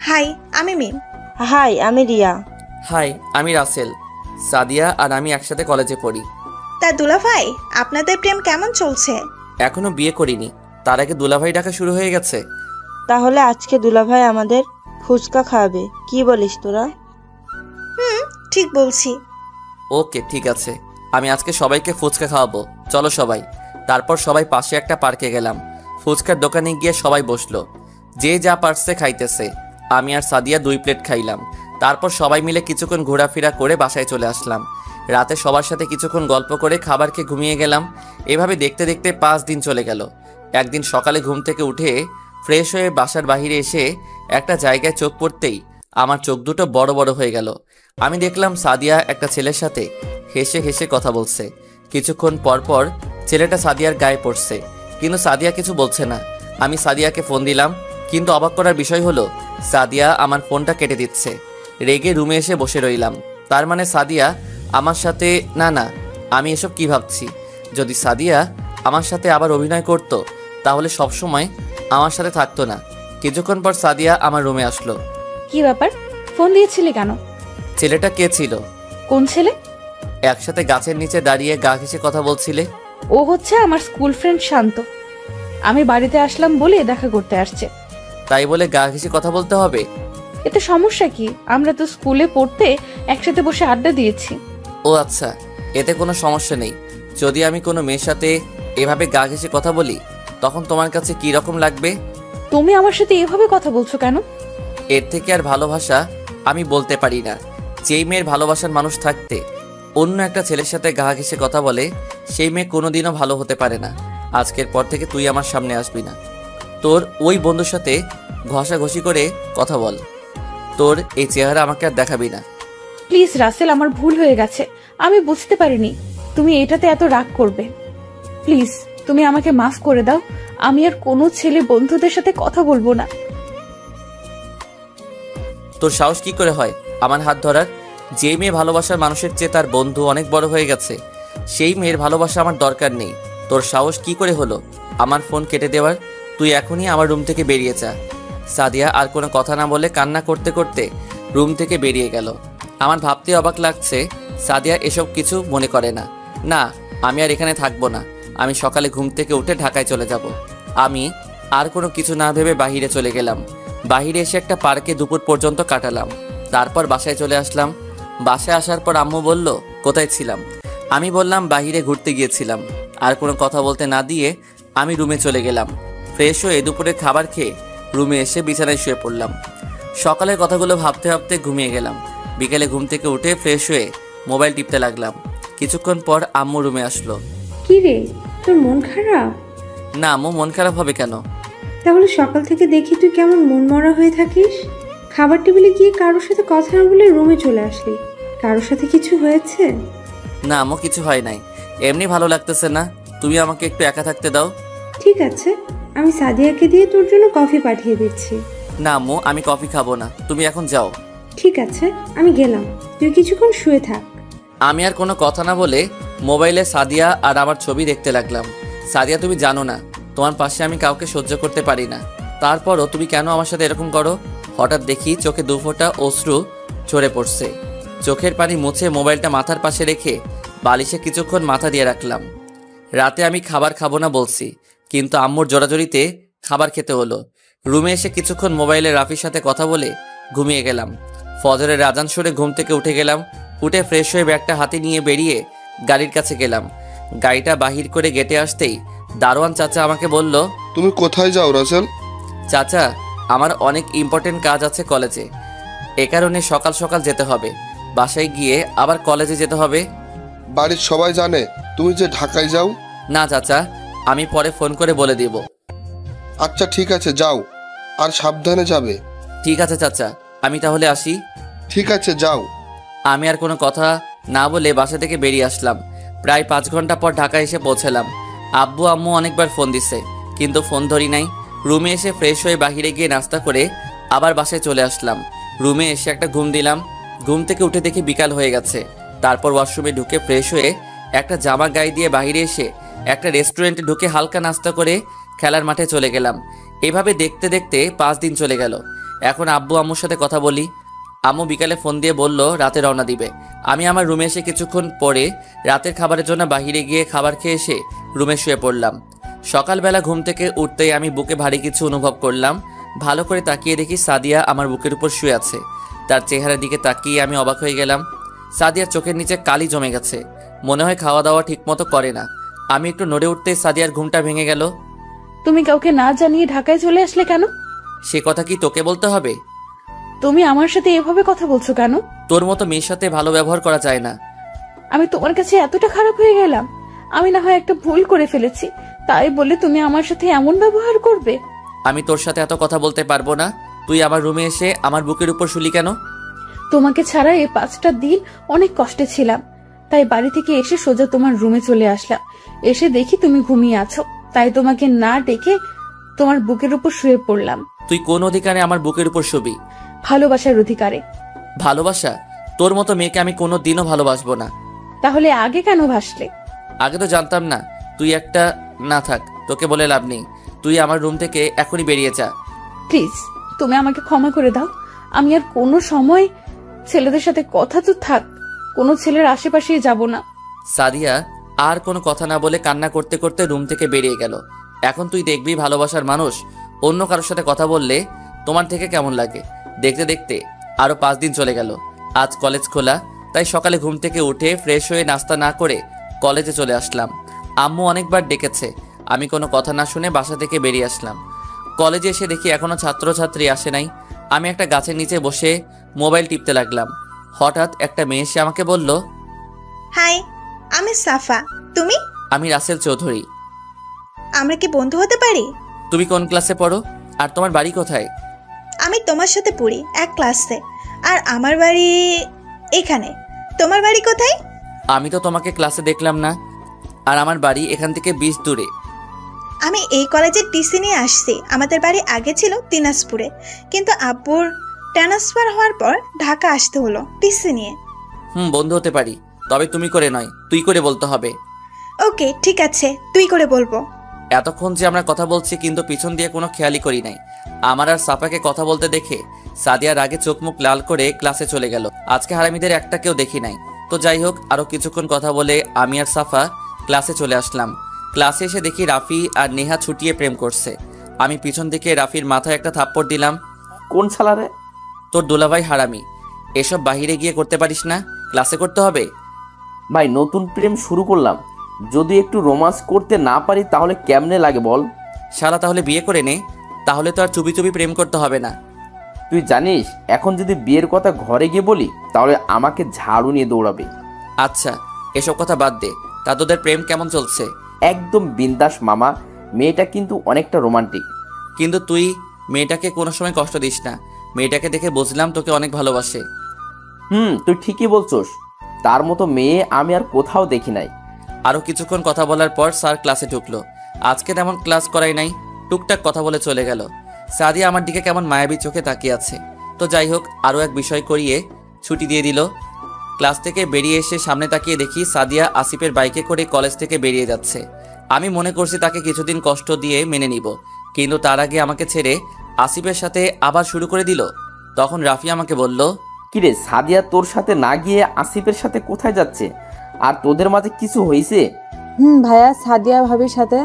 হাই, আমি মিম। হাই, আমি রিয়া। হাই, আমি রাসেল। সাদিয়া আর আমি একসাথে কলেজে পড়ি। তা দুলাভাই, আপনাদের প্রেম কেমন চলছে? এখনো বিয়ে করিনি, তার আগে দুলাভাই ডাকা শুরু হয়ে গেছে। তাহলে আজকে দুলাভাই আমাদের ফুচকা খাওয়াবে, কি বলিস তোরা? ঠিক বলছি। ওকে ঠিক আছে, আমি আজকে সবাইকে ফুচকা খাওয়াবো। চলো সবাই। তারপর সবাই পাশে একটা পার্কে গেলাম। ফুচকার দোকানে গিয়ে সবাই বসলো, যে যা পারছে খাইতেছে। আমি আর সাদিয়া 2 প্লেট খাইলাম। তারপর সবাই মিলে কিছুক্ষণ ঘোরাফেরা করে বাসায় চলে আসলাম। রাতে সবার সাথে কিছুক্ষণ গল্প করে খাবার খেয়ে ঘুমিয়ে গেলাম। এভাবে দেখতে দেখতে 5 দিন চলে গেল। একদিন সকালে ঘুম থেকে উঠে ফ্রেশ হয়ে বাসার বাইরে এসে একটা জায়গায় চোখ পড়তেই আমার চোখ দুটো বড় বড় হয়ে গেল। আমি দেখলাম সাদিয়া একটা ছেলের সাথে হেসে হেসে কথা বলছে। কিছুক্ষণ পর পর ছেলেটা সাদিয়ার গায়ে পড়ছে, কিন্তু সাদিয়া কিছু বলছে না। আমি সাদিয়াকে ফোন দিলাম, কিন্তু অবাক করার বিষয় হলো সাদিয়া আমার ফোনটা কেটে দিচ্ছে। রেগে রুমে এসে বসে রইলাম। তার মানে সাদিয়া আমার সাথে না, আমি এসব কি ভাবছি? যদি সাদিয়া আমার সাথে আবার অভিনয় করতো তাহলে সবসময় আমার সাথে থাকতো না। কিছুক্ষণ পর সাদিয়া আমার রুমে আসলো। কি ব্যাপার, ফোন দিয়েছিলি কেন? ছেলেটা কে ছিল? কোন ছেলে? একসাথে গাছের নিচে দাঁড়িয়ে গা ঘেঁষে কথা বলছিলে। ও হচ্ছে আমার স্কুল ফ্রেন্ড শান্ত। আমি বাড়িতে আসলাম বলে দেখা করতে আসছে। তাই বলে গা ঘেঁষে কথা বলতে হবে? এতে সমস্যা কি? আমরা তো স্কুলে পড়তে একসাথে বসে আড্ডা দিয়েছি। ও আচ্ছা, এতে কোনো সমস্যা নেই। যদি আমি কোনো মেয়ের সাথে এভাবে গা ঘেঁষে কথা বলি তখন তোমার কাছে কি রকম লাগবে? তুমি আমার সাথে এভাবে কথা বলছো কেন? এর থেকে আর ভালোবাসা আমি বলতে পারি না। যেই মেয়ের ভালোবাসার মানুষ থাকতে অন্য একটা ছেলের সাথে গা ঘেঁষে কথা বলে সেই মেয়ে কোনোদিনও ভালো হতে পারে না। আজকের পর থেকে তুই আমার সামনে আসবি না। তোর ওই বন্ধুর সাথে ঘষাঘষি করে কথা বল। তোর এই চেহারা আমাকে আর দেখাবি না। প্লিজ রাসেল, আমার ভুল হয়ে গেছে। আমি বুঝতে পারিনি তুমি এটাতে এত রাগ করবে। প্লিজ তুমি আমাকে মাফ করে দাও। আমি আর কোনো ছেলে বন্ধুদের সাথে কথা বলবো না। তোর সাহস কি করে হয় আমার হাত ধরার? যেই মেয়ে ভালোবাসার মানুষের চেয়ে তার বন্ধু অনেক বড় হয়ে গেছে সেই মেয়ের ভালোবাসা আমার দরকার নেই। তোর সাহস কি করে হলো আমার ফোন কেটে দেওয়ার? তুই এখনই আমার রুম থেকে বেরিয়ে যা। সাদিয়া আর কোনো কথা না বলে কান্না করতে করতে রুম থেকে বেরিয়ে গেল। আমার ভাবতে অবাক লাগছে সাদিয়া এসব কিছু মনে করে না। না, আমি আর এখানে থাকবো না। আমি সকালে ঘুম থেকে উঠে ঢাকায় চলে যাব। আমি আর কোনো কিছু না ভেবে বাহিরে চলে গেলাম। বাহিরে এসে একটা পার্কে দুপুর পর্যন্ত কাটালাম। তারপর বাসায় চলে আসলাম। বাসায় আসার পর আম্মু বলল, কোথায় ছিলাম? আমি বললাম বাহিরে ঘুরতে গিয়েছিলাম। আর কোনো কথা বলতে না দিয়ে আমি রুমে চলে গেলাম। ফ্রেশ হয়ে দুপুরে খাবার খেয়ে রুমে এসে বিছানায় শুয়ে পড়লাম। সকালের কথাগুলো ভাবতে ভাবতে ঘুমিয়ে গেলাম। বিকেলে ঘুম থেকে উঠে ফ্রেশ হয়ে মোবাইল টিপতে লাগলাম। কিছুক্ষণ পর আম্মু রুমে আসলো। কি রে, তোর মন খারাপ? না আম্মু, মন খারাপ হবে কেন? তাহলে সকাল থেকে দেখি তুই কেমন মন মরা হয়ে থাকিস। খাবার টেবিলে গিয়ে কারোর সাথে কথা না বলে রুমে চলে আসলি। কারোর সাথে কিছু হয়েছে? না আম্মু, কিছু হয় নাই। এমনি ভালো লাগতেছে না। তুমি আমাকে একটু একা থাকতে দাও। ঠিক আছে, আমি সাদিয়াকে দিয়ে তোর জন্য কফি পাঠিয়ে দিচ্ছি। না আম্মু, আমি কফি খাবো না। তুমি এখন যাও। ঠিক আছে, আমি গেলাম। তুই কিছুক্ষণ শুয়ে থাক। আমি আর কোনো কথা না বলে মোবাইলে সাদিয়া আর আমার ছবি দেখতে লাগলাম। সাদিয়া, তুমি জানো না তোমার পাশে আমি কাউকে সহ্য করতে পারি না। তারপরও তুমি কেন আমার সাথে এরকম করো? হঠাৎ দেখি চোখে 2 ফোঁটা অশ্রু ঝরে পড়ছে। চোখের পানি মুছে মোবাইলটা মাথার পাশে রেখে বালিশে কিছুক্ষণ মাথা দিয়ে রাখলাম। রাতে আমি খাবার খাবো না বলছি, কিন্তু আম্মুর জোরাজোরিতে খাবার খেতে হলো। রুমে এসে কিছুক্ষণ মোবাইলে রাফির সাথে কথা বলে ঘুমিয়ে গেলাম। ফজরের আজান শুনে ঘুম থেকে উঠে গেলাম। উঠে ফ্রেশ হয়ে ব্যাগটা হাতে নিয়ে বেরিয়ে গাড়ির কাছে গেলাম। গাড়িটা বাহির করে গেটে আসতেই দারোয়ান চাচা আমাকে বলল, তুমি কোথায় যাও রাসেল? চাচা, আমার অনেক ইম্পর্টেন্ট কাজ আছে কলেজে, এ কারণে সকাল সকাল যেতে হবে। বাসায় গিয়ে আবার কলেজে যেতে হবে। বাড়ির সবাই জানে তুমি যে ঢাকায় যাও? না চাচা, আমি পরে ফোন করে বলে দিব। আচ্ছা ঠিক আছে, যাও, আর সাবধানে যাবে। ঠিক আছে চাচা, আমি তাহলে আসি। ঠিক আছে, যাও। আমি আর কোনো কথা না বলে বাসা থেকে বেরিয়ে আসলাম। প্রায় 5 ঘন্টা পর ঢাকা এসে পৌঁছালাম। আব্বু আম্মু অনেকবার ফোন দিছে, কিন্তু ফোন ধরি নাই। রুমে এসে ফ্রেশ হয়ে বাহিরে গিয়ে নাস্তা করে আবার বাসায় চলে আসলাম। রুমে এসে একটা ঘুম দিলাম। ঘুম থেকে উঠে দেখি বিকাল হয়ে গেছে। তারপর ওয়াশরুমে ঢুকে ফ্রেশ হয়ে একটা জামা গায়ে দিয়ে বাহিরে এসে একটা রেস্টুরেন্টে ঢুকে হালকা নাস্তা করে খেলার মাঠে চলে গেলাম। এভাবে দেখতে দেখতে 5 দিন চলে গেল। এখন আব্বু আম্মুর সাথে কথা বলি। আম্মু বিকালে ফোন দিয়ে বলল রাতে রওনা দিবে। আমি আমার রুমে এসে কিছুক্ষণ পরে রাতের খাবারের জন্য বাহিরে গিয়ে খাবার খেয়ে এসে রুমে শুয়ে পড়লাম। সকালবেলা ঘুম থেকে উঠতেই আমি বুকে ভারী কিছু অনুভব করলাম। ভালো করে তাকিয়ে দেখি সাদিয়া আমার বুকের উপর শুয়ে আছে। তার চেহারার দিকে তাকিয়ে আমি অবাক হয়ে গেলাম। সাদিয়ার চোখের নিচে কালি জমে গেছে, মনে হয় খাওয়া দাওয়া ঠিকমতো করে না। আমি একটু নড়ে উঠতেই সাদিয়ার ঘুমটা ভেঙে গেল। তুমি কাউকে না জানিয়ে ঢাকায় চলে আসলে কেন? সে কথা কি তোকে বলতে হবে? তুমি আমার সাথে এভাবে কথা বলছো কেন? তোর মতো মেয়ের সাথে ভালো ব্যবহার করা যায় না। আমি তোমার কাছে এতটা খারাপ হয়ে গেলাম? আমি না হয় একটা ভুল করে ফেলেছি, তাই বলে তুমি আমার সাথে এমন ব্যবহার করবে? আমি তোর সাথে এত কথা বলতে পারবো না। তুই আমার রুমে এসে আমার বুকের উপর শুলি কেন? তোমাকে ছাড়া এই 5টা দিন অনেক কষ্টে ছিলাম, তাই বাড়ি থেকে এসে সোজা তোমার রুমে চলে আসলাম। এসে দেখি তুমি ঘুমিয়ে আছো, তাই তোমাকে না ডেকে তোমার বুকের উপর শুয়ে পড়লাম। তুই কোন অধিকারে আমার বুকের উপর শুবি? ভালোবাসার অধিকারে। ভালোবাসা? তোর মতো মেয়েকে আমি কোনো দিনও ভালোবাসবো না। তাহলে আগে কেন ভাসলে? আগে তো জানতাম না। তুই একটা না থাক, তোকে বলে লাভ নেই। তুই আমার রুম থেকে এখনই বেরিয়ে যা। প্লিজ তুমি আমাকে ক্ষমা করে দাও। আমি আর কোনো সময় ছেলেদের সাথে কথা তো থাক, কোনো ছেলের আশেপাশে যাব না। সাদিয়া আর কোনো কথা না বলে কান্না করতে করতে রুম থেকে বেরিয়ে গেল। এখন তুই দেখবি ভালোবাসার মানুষ অন্য কারোর সাথে কথা বললে তোমার থেকে কেমন লাগে। দেখতে দেখতে আরো 5 দিন চলে গেল। আজ কলেজ খোলা, তাই সকালে ঘুম থেকে উঠে ফ্রেশ হয়ে নাস্তা না করে কলেজে চলে আসলাম। আম্মু অনেকবার ডেকেছে, আমি কোনো কথা না শুনে বাসা থেকে বেরিয়ে আসলাম। কলেজে এসে দেখি এখনো ছাত্রছাত্রী আসে নাই। আমি একটা গাছের নিচে বসে মোবাইল টিপতে লাগলাম। হঠাৎ একটা মেয়ে এসে আমাকে বলল, হাই, আমি সাফা। তুমি? আমি রাসেল চৌধুরী। আমরা কি বন্ধু হতে পারি? তুমি কোন ক্লাসে পড়ো আর তোমার বাড়ি কোথায়? আমি তোমার সাথে পড়ি এক ক্লাসে, আর আমার বাড়ি এখানে। তোমার বাড়ি কোথায়? আমি তো তোমাকে ক্লাসে দেখলাম না, আর আমার বাড়ি এখান থেকে 20 দূরে। আমি এই কলেজের টিসি নিয়ে আসছি। আমাদের বাড়ি আগে ছিল দিনাজপুরে, কিন্তু আব্বুর ট্রান্সফার হওয়ার পর ঢাকা আসতে হলো টিসি নিয়ে। বন্ধু হতে পারি, তবে তুমি করে নয়, তুই করে বলতে হবে। ওকে ঠিক আছে, তুই করে বলবো। এতক্ষণ যে আমরা কথা বলছি কিন্তু পিছন দিয়ে কোনো খেয়ালই করি নাই। আমার আর সাফাকে কথা বলতে দেখে সাদিয়ার আগে চোখ মুখ লাল করে ক্লাসে চলে গেল। আজকে হারামিদের একটা কেউ দেখি নাই। তো যাই হোক, আরো কিছুক্ষণ কথা বলে আমি আর সাফা ক্লাসে চলে আসলাম। ক্লাসে এসে দেখি রাফি আর নেহা ছুটিয়ে প্রেম করছে। আমি পিছন থেকে রাফির মাথায় একটা থাপ্পড় দিলাম। কোন শালারে? তোর দুলাভাই হারামি। এসব বাহিরে গিয়ে করতে পারিস না, ক্লাসে করতে হবে। ভাই নতুন প্রেম শুরু করলাম, যদি একটু রোমান্স করতে না পারি তাহলে কেমনে লাগে বল? শালা তাহলে বিয়ে করে নে, তাহলে তো আর চুপি চুপি প্রেম করতে হবে না। তুই জানিস এখন যদি বিয়ের কথা ঘরে গিয়ে বলি তাহলে আমাকে ঝাড়ু নিয়ে দৌড়াবে। আচ্ছা এসব কথা বাদ দে, তা তোদের প্রেম কেমন চলছে? একদম বিন্দাস মামা, মেয়েটা কিন্তু অনেকটা রোমান্টিক। কিন্তু তুই মেয়েটাকে কোনো সময় কষ্ট দিস না। মেয়েটাকে দেখে বুঝলাম তোকে অনেক ভালোবাসে। তুই ঠিকই বলছস, তার মতো মেয়ে আমি আর কোথাও দেখি নাই। আরো কিছুক্ষণ কথা বলার পর স্যার ক্লাসে ঢুকলো। আজকে তেমন ক্লাস করাই নাই, টুকটাক কথা বলে চলে গেল। সাদিয়া আমার দিকে কেমন মায়াবী চোখে তাকিয়ে আছে। তো যাই হোক, আরও এক বিষয় করিয়ে ছুটি দিয়ে দিল। ক্লাস থেকে বেরিয়ে এসে সামনে তাকিয়ে দেখি সাদিয়া আসিফের বাইকে করে কলেজ থেকে বেরিয়ে যাচ্ছে। আমি মনে করছি তাকে কিছুদিন কষ্ট দিয়ে মেনে নিব, কিন্তু তার আগে আমাকে ছেড়ে আসিফের সাথে আবার শুরু করে দিল। তখন রাফি আমাকে বলল, কিরে সাদিয়া তোর সাথে না গিয়ে আসিফের সাথে কোথায় যাচ্ছে? আর তোদের মাঝে কিছু হয়েছে? ভাইয়া, সাদিয়া ভাবির সাথে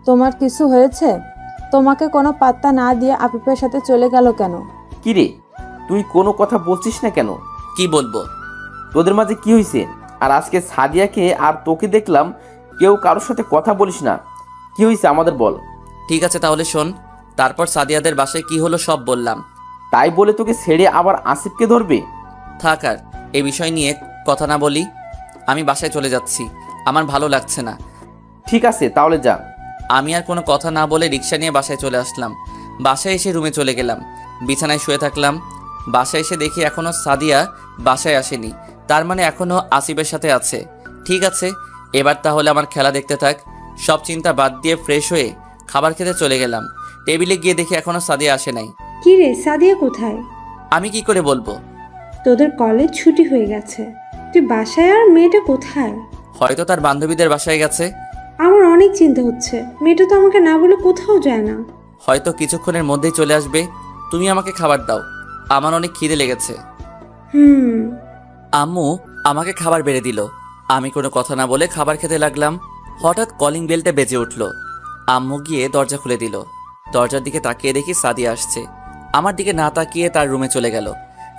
তোমার কিছু হয়েছে? তোমাকে কোনো পাত্তা না দিয়ে আফিফের সাথে চলে গেল কেন? কিরে তুই কোনো কথা বলছিস না কেন? কি বলবো? তোদের মাঝে কি হয়েছে? আর আজকে সাদিয়াকে আর তোকে দেখলাম কেউ কারোর সাথে কথা বলিস না, কি হয়েছে আমাদের বল। ঠিক আছে তাহলে শোন। তারপর সাদিয়াদের বাসায় কি হলো সব বললাম। তাই বলে তোকে ছেড়ে আবার আসিফকে ধরবে? থাক আর এই বিষয় নিয়ে কথা না বলি। আমি বাসায় চলে যাচ্ছি, আমার ভালো লাগছে না। ঠিক আছে তাহলে যা। আমি আর কোনো কথা না বলে রিক্সা নিয়ে বাসায় চলে আসলাম। বাসায় এসে রুমে চলে গেলাম, বিছানায় শুয়ে থাকলাম। বাসায় এসে দেখি এখনও সাদিয়া বাসায় আসেনি, তার মানে এখনও আসিফের সাথে আছে। ঠিক আছে, এবার তাহলে আমার খেলা দেখতে থাক। সব চিন্তা বাদ দিয়ে ফ্রেশ হয়ে খাবার খেতে চলে গেলাম। টেবিলে গিয়ে দেখি এখনও সাদিয়া আসে নাই। কি রে, সাদিয়া কোথায়? আমি কি করে বলবো? তোদের কলেজ ছুটি হয়ে গেছে, তুই বাসায়, আর মেয়েটা কোথায়? হয়তো তার বান্ধবীদের বাসায় গেছে। আমার অনেক চিন্তা হচ্ছে, মেয়েটা তো আমাকে না বলে কোথাও যায় না। হয়তো কিছুক্ষণের মধ্যেই চলে আসবে। তুমি আমাকে খাবার দাও, আমার অনেক খিদে লেগেছে। আম্মু আমাকে খাবার বেড়ে দিল। আমি কোনো কথা না বলে খাবার খেতে লাগলাম। হঠাৎ কলিং বেলটা বেজে উঠল। আম্মু গিয়ে দরজা খুলে দিল। দরজার দিকে তাকিয়ে দেখি সাদিয়া আসছে। আমার দিকে না তাকিয়ে তার রুমে চলে গেল।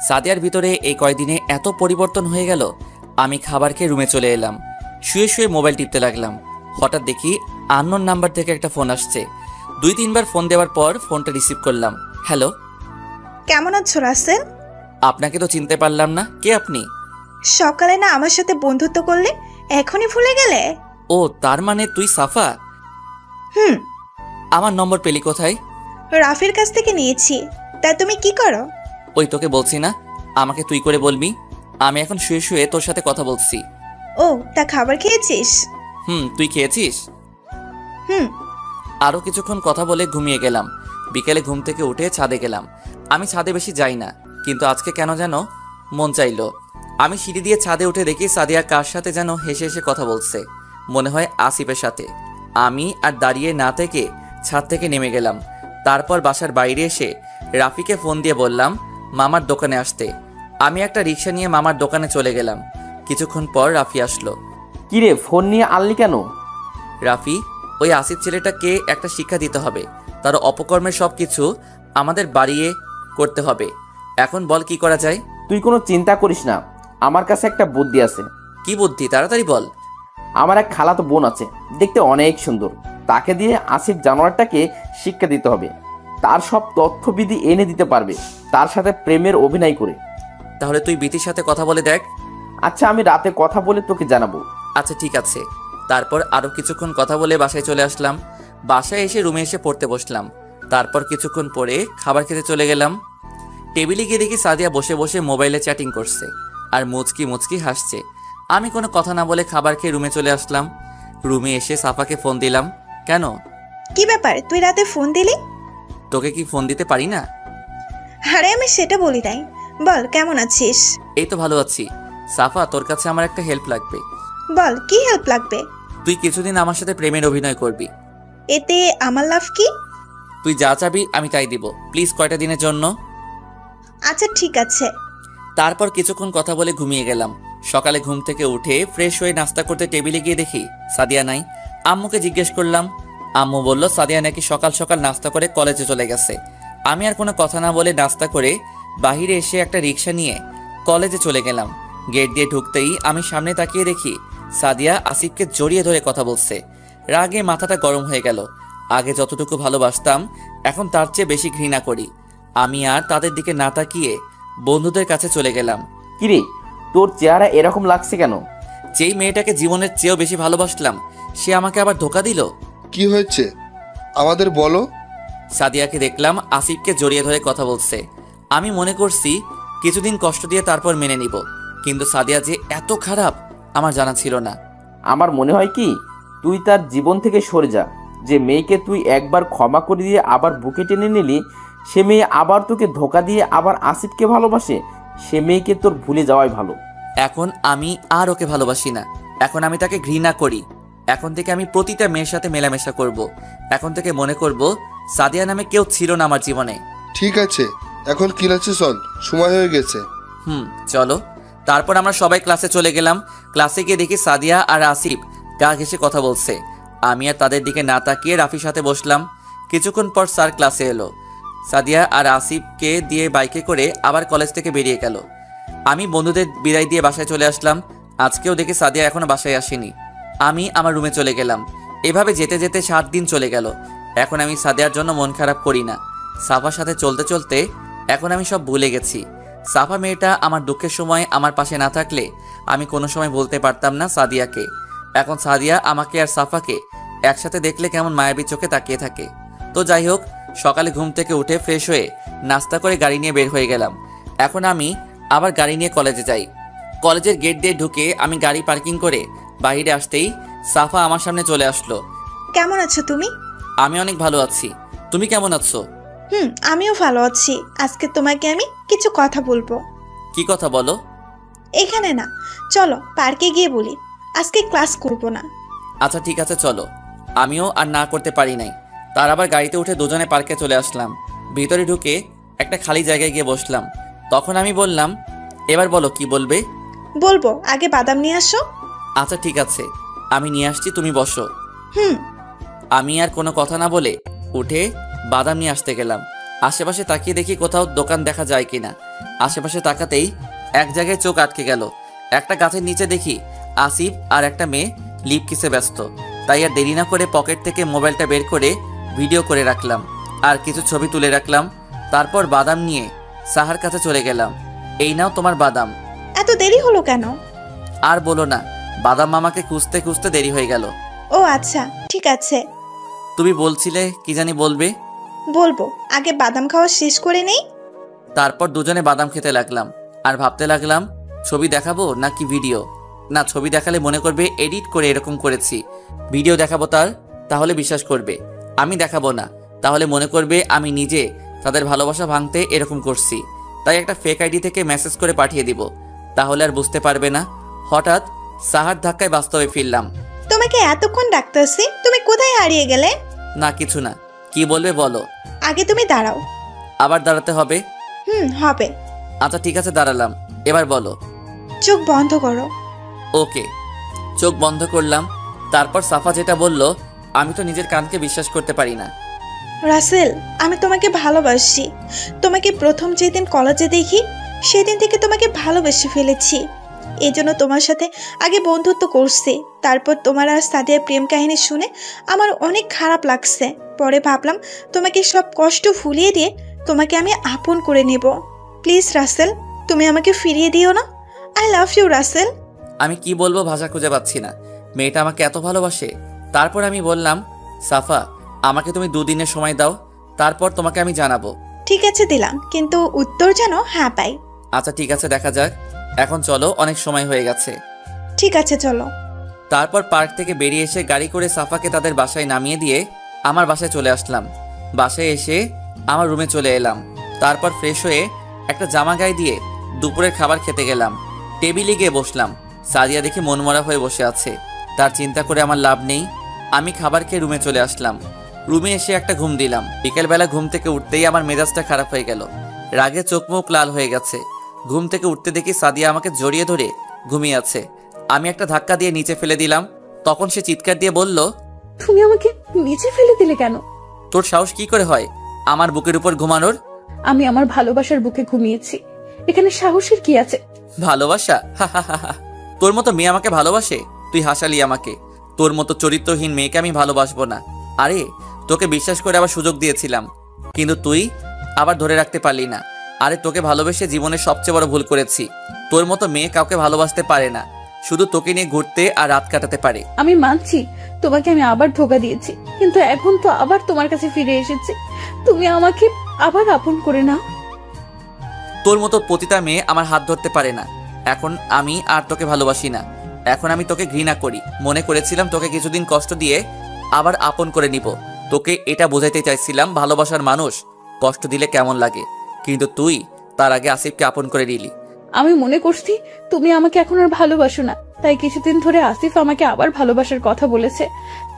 সাদিয়ার ভিতরে এই কয়দিনে এত পরিবর্তন হয়ে গেল। আমি খাবার খেয়ে রুমে চলে এলাম। শুয়ে শুয়ে মোবাইল টিপতে লাগলাম। হঠাৎ দেখি আননোন নাম্বার থেকে একটা ফোন আসছে। 2-3 বার ফোন দেওয়ার পর ফোনটা রিসিভ করলাম। হ্যালো, কেমন আছো রাসেল? আপনাকে তো চিনতে পারলাম না, কে আপনি? সকালে না আমার সাথে বন্ধুত্ব করলে, এখনই ভুলে গেলে? ও তার মানে তুই সাফা। হুম। আমার নম্বর পেলি কোথায়? রাফির কাছ থেকে নিয়েছি। তা তুমি কি করো? ওই তোকে বলছি না আমাকে তুই করে বলবি। আমি এখন শুয়ে শুয়ে তোর সাথে কথা বলছি। ও তা খাবার খেয়েছিস? তুই খেয়েছিস? হুম। আরও কিছুক্ষণ কথা বলে ঘুমিয়ে গেলাম। বিকেলে ঘুম থেকে উঠে ছাদে গেলাম। আমি ছাদে বেশি যাই না, কিন্তু আজকে কেন যেন মন চাইলো। আমি সিঁড়ি দিয়ে ছাদে উঠে দেখি সাদিয়া কার সাথে যেন হেসে হেসে কথা বলছে, মনে হয় আসিফের সাথে। আমি আর দাঁড়িয়ে না থেকে ছাদ থেকে নেমে গেলাম। তারপর বাসার বাইরে এসে রাফিকে ফোন দিয়ে বললাম মামার দোকানে আসতে। আমি একটা রিক্সা নিয়ে মামার দোকানে চলে গেলাম। কিছুক্ষণ পর রাফি আসলো। কিরে, ফোন নিয়ে আনলি কেন? রাফি, ওই আসিফ ছেলেটাকে একটা শিক্ষা দিতে হবে। তার অপকর্মের সব কিছু আমাদের বাড়িয়ে করতে হবে। এখন বল কি করা যায়? তুই কোনো চিন্তা করিস না, আমার কাছে একটা বুদ্ধি আছে। কি বুদ্ধি, তাড়াতাড়ি বল। আমার এক খালাতো বোন আছে, দেখতে অনেক সুন্দর। তাকে দিয়ে আসিফ জানোয়ারটাকে শিক্ষা দিতে হবে। তার সব তথ্যবিধি এনে দিতে পারবে, তার সাথে প্রেমের অভিনয় করে। তাহলে তুই বিতির সাথে কথা বলে দেখ। আচ্ছা, আমি রাতে কথা বলে তোকে জানাবো। আচ্ছা ঠিক আছে। তারপর আরও কিছুক্ষণ কথা বলে বাসায় চলে আসলাম। বাসায় এসে রুমে এসে পড়তে বসলাম। তারপর কিছুক্ষণ পরে খাবার খেতে চলে গেলাম। টেবিলে গিয়ে দেখি সাদিয়া বসে বসে মোবাইলে চ্যাটিং করছে আর মুচকি মুচকি হাসছে। আমি কোনো কথা না বলে খাবার খেয়ে রুমে চলে আসলাম। রুমে এসে সাফাকে ফোন দিলাম। কেন? কি ব্যাপার, তুই রাতে ফোন দিলি? তোকে কি ফোন দিতে পারি না? আরে আমি সেটা বলি নাই। বল কেমন আছিস? এই তো ভালো আছি। সাফা, তোর কাছে আমার একটা হেল্প লাগবে। বল কি হেল্প লাগবে? তুই কিছুদিন আমার সাথে প্রেমের অভিনয় করবি। এতে আমার লাভ কি? তুই যা চাবি আমি তাই দিব, প্লিজ কয়টা দিনের জন্য। আচ্ছা ঠিক আছে। তারপর কিছুক্ষণ কথা বলে ঘুমিয়ে গেলাম। সকালে ঘুম থেকে উঠে ফ্রেশ হয়ে নাস্তা করতে টেবিলে গিয়ে দেখি সাদিয়া নাই। আম্মুকে জিজ্ঞেস করলাম। আম্মু বলল সাদিয়া নাকি সকাল সকাল নাস্তা করে কলেজে চলে গেছে। আমি আর কোনো কথা না বলে নাস্তা করে বাহিরে এসে একটা রিক্সা নিয়ে কলেজে চলে গেলাম। গেট দিয়ে ঢুকতেই আমি সামনে তাকিয়ে দেখি সাদিয়া আসিফকে জড়িয়ে ধরে কথা বলছে। রাগে মাথাটা গরম হয়ে গেল। আগে যতটুকু ভালোবাসতাম এখন তার চেয়ে বেশি ঘৃণা করি। আমি আর তাদের দিকে না তাকিয়ে বন্ধুদের কাছে চলে গেলাম। কিরে, তোর চেহারা এরকম লাগছে কেন? যেই মেয়েটাকে জীবনের চেয়েও বেশি ভালোবাসলাম সে আমাকে আবার ধোকা দিল। কি হয়েছে আমাদের বলো? সাদিয়াকে দেখলাম আসিফকে জড়িয়ে ধরে কথা বলছে। আমি মনে করছি কিছুদিন কষ্ট দিয়ে তারপর মেনে নিব, কিন্তু সাদিয়া যে এত খারাপ আমার জানা ছিল না। আমার মনে হয় কি, তুই তার জীবন থেকে সরে যা। যে মেয়েকে তুই একবার ক্ষমা করে দিয়ে আবার বুকে টেনে নিলি, সে মেয়ে আবার তোকে ধোকা দিয়ে আবার আসিফকে ভালোবাসে। সে মেয়েকে তোর ভুলে যাওয়াই ভালো। এখন আমি আর ওকে ভালোবাসি না, এখন আমি তাকে ঘৃণা করি। এখন থেকে আমি প্রতিটা মেয়ের সাথে মেলামেশা করব। এখন থেকে মনে করব সাদিয়া নামে কেউ ছিল না আমার জীবনে। ঠিক আছে, এখন কি আছে, চল, সময় হয়ে গেছে। চলো। তারপর আমরা সবাই ক্লাসে চলে গেলাম। ক্লাসে গিয়ে দেখি সাদিয়া আর আসিফ গা ঘেঁষে কথা বলছে। আমি আর তাদের দিকে না তাকিয়ে রাফির সাথে বসলাম। কিছুক্ষণ পর স্যার ক্লাসে এলো। সাদিয়া আর আসিফকে দিয়ে বাইকে করে আবার কলেজ থেকে বেরিয়ে গেল। আমি বন্ধুদের বিদায় দিয়ে বাসায় চলে আসলাম। আজকেও দেখি সাদিয়া এখনো বাসায় আসেনি। আমি আমার রুমে চলে গেলাম। এভাবে যেতে যেতে 7 দিন চলে গেল। এখন আমি সাদিয়ার জন্য মন খারাপ করি না। সাফার সাথে চলতে চলতে এখন আমি সব ভুলে গেছি। সাফা মেয়েটা আমার দুঃখের সময় আমার পাশে না থাকলে আমি কোনো সময় বলতে পারতাম না সাদিয়াকে। এখন সাদিয়া আমাকে আর সাফাকে একসাথে দেখলে কেমন মায়াবী চোখে তাকিয়ে থাকে। তো যাই হোক, সকালে ঘুম থেকে উঠে ফ্রেশ হয়ে নাস্তা করে গাড়ি নিয়ে বের হয়ে গেলাম। এখন আমি আবার গাড়ি নিয়ে কলেজে যাই। কলেজের গেট দিয়ে ঢুকে আমি গাড়ি পার্কিং করে বাইরে আসতেই সাফা আমার সামনে চলে আসলো। কেমন আছো তুমি? আমি অনেক ভালো আছি, তুমি কেমন আছো? আমিও ভালো আছি। আজকে তোমাকে আমি কিছু কথা বলবো। কি কথা বলো? এখানে না, চলো পার্কে গিয়ে বলি। আজকে ক্লাস করব না। আচ্ছা ঠিক আছে চলো। আমিও আর না করতে পারি নাই। তার আবার গাড়িতে উঠে দুজনে পার্কে চলে আসলাম। ভিতরে ঢুকে একটা খালি জায়গায় গিয়ে বসলাম। তখন আমি বললাম, এবার বলো কি বলবে? বলবো, আগে বাদাম নিয়ে আসো। আচ্ছা ঠিক আছে, আমি নিয়ে আসছি, তুমি বসো। আমি আর কোনো কথা না বলে উঠে বাদাম নিয়ে আসতে গেলাম। আশেপাশে তাকিয়ে দেখি কোথাও দোকান দেখা যায় কিনা। আশেপাশে তাকাতেই এক জায়গায় চোখ আটকে গেল। একটা গাছের নিচে দেখি আসিফ আর একটা মেয়ে লিপ কিসে ব্যস্ত। তাই আর দেরি না করে পকেট থেকে মোবাইলটা বের করে ভিডিও করে রাখলাম আর কিছু ছবি তুলে রাখলাম। তারপর বাদাম নিয়ে সাহার কাছে চলে গেলাম। এই নাও তোমার বাদাম। এত দেরি হলো কেন? আর বলো না, বাদাম মামাকে খুঁজতে খুঁজতে দেরি হয়ে গেল। ও আচ্ছা, ঠিক আছে। তুমি বলছিলে কি জানি বলবে? বলবো, আগে বাদাম খাওয়া শেষ করে নেই। তারপর দুজনে বাদাম খেতে লাগলাম আর ভাবতে লাগলাম ছবি দেখাবো নাকি ভিডিও। না, ছবি দেখালে মনে করবে এডিট করে এরকম করেছি। ভিডিও দেখাবো তাহলে বিশ্বাস করবে। আমি দেখাবো না, তাহলে মনে করবে আমি নিজে তাদের ভালোবাসা ভাঙতে এরকম করছি। তাই একটা ফেক আইডি থেকে মেসেজ করে পাঠিয়ে দিব, তাহলে আর বুঝতে পারবে না। হঠাৎ সাহার ধাক্কায় বাস্তবে ফিরলাম। তোমাকে এতক্ষণ ডাকতেছি, তুমি কোথায় হারিয়ে গেলে? না কিছু না, কি বলবে বলো। আগে তুমি দাঁড়াও। আবার দাঁড়াতে হবে? হবে। আচ্ছা ঠিক আছে, দাঁড়ালাম। এবার বলো। চোখ বন্ধ করো। ওকে, চোখ বন্ধ করলাম। তারপর সাফা যেটা বলল আমি তো নিজের কানকে বিশ্বাস করতে পারি না। রাসেল, আমি তোমাকে ভালোবাসি। তোমাকে প্রথম যেদিন কলেজে দেখি সেদিন থেকে তোমাকে ভালোবেসে ফেলেছি। এই জন্য তোমার সাথে আগে বন্ধুত্ব করছি। তারপর তোমার আর সাদিয়ার প্রেম কাহিনী শুনে আমার অনেক খারাপ লাগছে। পরে ভাবলাম তোমাকে সব কষ্ট ভুলিয়ে দিয়ে তোমাকে আমি আপন করে নেব। প্লিজ রাসেল, তুমি আমাকে ফিরিয়ে দিও না। I love you Rasel. আমি কি বলবো, ভাষা খুঁজে পাচ্ছি না। মেয়েটা আমাকে এত ভালোবাসে। তারপর আমি বললাম, সাফা আমাকে তুমি 2 দিনের সময় দাও, তারপর তোমাকে আমি জানাবো। ঠিক আছে দিলাম, কিন্তু উত্তর যেন হ্যাঁ পাই। আচ্ছা ঠিক আছে, দেখা যাক। এখন চলো, অনেক সময় হয়ে গেছে। ঠিক আছে চলো। তারপর পার্ক থেকে বেরিয়ে এসে গাড়ি করে সাফাকে তাদের বাসায় নামিয়ে দিয়ে আমার বাসায় চলে আসলাম। বাসায় এসে আমার রুমে চলে এলাম। তারপর ফ্রেশ হয়ে একটা জামা গায়ে দিয়ে দুপুরের খাবার খেতে গেলাম। টেবিলে গিয়ে বসলাম। সাদিয়া দেখি মনমরা হয়ে বসে আছে। তার চিন্তা করে আমার লাভ নেই। আমি খাবার খেয়ে রুমে চলে আসলাম। রুমে এসে একটা ঘুম দিলাম। বিকেলবেলা ঘুম থেকে উঠতেই আমার মেজাজটা খারাপ হয়ে গেল। রাগে চোখ মুখ লাল হয়ে গেছে। ঘুম থেকে উঠতে দেখি সাদিয়া আমাকে জড়িয়ে ধরে ঘুমিয়ে আছে। আমি একটা ধাক্কা দিয়ে নিচে ফেলে দিলাম। তখন সে চিৎকার দিয়ে বলল, তুমি আমাকে নিচে ফেলে দিলে কেন? তোর সাহস কি করে হয় আমার বুকের উপর ঘুমানোর? আমি আমার ভালোবাসার বুকে ঘুমিয়েছি, এখানে সাহসের কি আছে? ভালোবাসা? তোর মতো মেয়ে আমাকে ভালোবাসে? তুই হাসালি আমাকে। তোর মতো চরিত্রহীন মেয়েকে আমি ভালোবাসবো না। আরে তোকে বিশ্বাস করে আবার সুযোগ দিয়েছিলাম, কিন্তু তুই আবার ধরে রাখতে পারলি না। আরে তোকে ভালোবেসে জীবনের সবচেয়ে বড় ভুল করেছি। তোর মতো মেয়ে কাউকে ভালোবাসতে পারে না, শুধু তোকে নিয়ে ঘুরতে আর রাত কাটাতে পারে। আমি মানছি তোমাকে আমি আবার ধোকা দিয়েছি, কিন্তু এখন তো আবার তোমার কাছে ফিরে এসেছি। তুমি আমাকে আবার আপন করে নাও। তোর মতো পতিতা মেয়ে আমার হাত ধরতে পারে না। এখন আমি আর তোকে ভালোবাসি না। এখন আমি তোকে ঘৃণা করি। মনে করেছিলাম তোকে কিছুদিন কষ্ট দিয়ে আবার আপন করে নিব। তোকে এটা বোঝাইতে চাইছিলাম ভালোবাসার মানুষ কষ্ট দিলে কেমন লাগে, কিন্তু তুই তার আগে আসিফকে আপন করে নিলি। আমি মনে করছি তুমি আমাকে এখন আর ভালোবাসো না, তাই কিছুদিন ধরে আসিফ আমাকে আবার ভালোবাসার কথা বলেছে,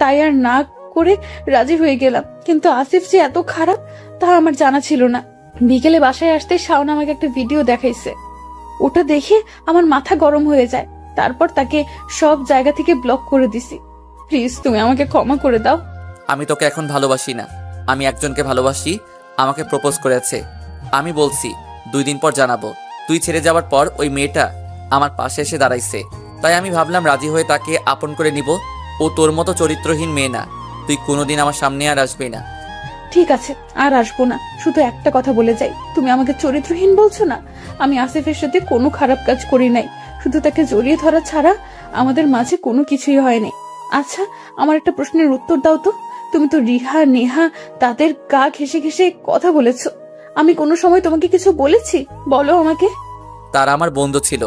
তাই আর না করে রাজি হয়ে গেলাম। কিন্তু আসিফ যে এত খারাপ তা আমার জানা ছিল না। বিকেলে বাসায় আসতে শাওন আমাকে একটা ভিডিও দেখাইছে। ওটা দেখে আমার মাথা গরম হয়ে যায়। তারপর তাকে সব জায়গা থেকে ব্লক করে দিছি। প্লিজ তুমি আমাকে ক্ষমা করে দাও। আমি তোকে এখন ভালোবাসি না। আমি একজনকে ভালোবাসি, আমাকে প্রপোজ করেছে। আমি বলছি 2 দিন পর জানাবো। তুই ছেড়ে যাওয়ার পর ওই মেয়েটা আমার পাশে এসে দাঁড়াইছে, তাই আমি ভাবলাম রাজি হয়ে তাকে আপন করে নিব। ও তোর মতো চরিত্রহীন মেয়ে না। তুই কোনোদিন আমার সামনে আর আসবি না। ঠিক আছে, আর আসবো না। শুধু একটা কথা বলে যাই, তুমি আমাকে চরিত্রহীন বলছো না? আমি আসিফের সাথে কোনো খারাপ কাজ করি নাই, শুধু তাকে জড়িয়ে ধরা ছাড়া আমাদের মাঝে কোনো কিছুই হয় নাই। আচ্ছা, আমার একটা প্রশ্নের উত্তর দাও তো। তুমি তো রিহা, নেহা তাদের গা ঘেঁষে ঘেঁষে কথা বলেছো। আমি কোনো সময় তোমাকে কিছু বলেছি? বলো আমাকে। তারা আমার বন্ধু ছিল।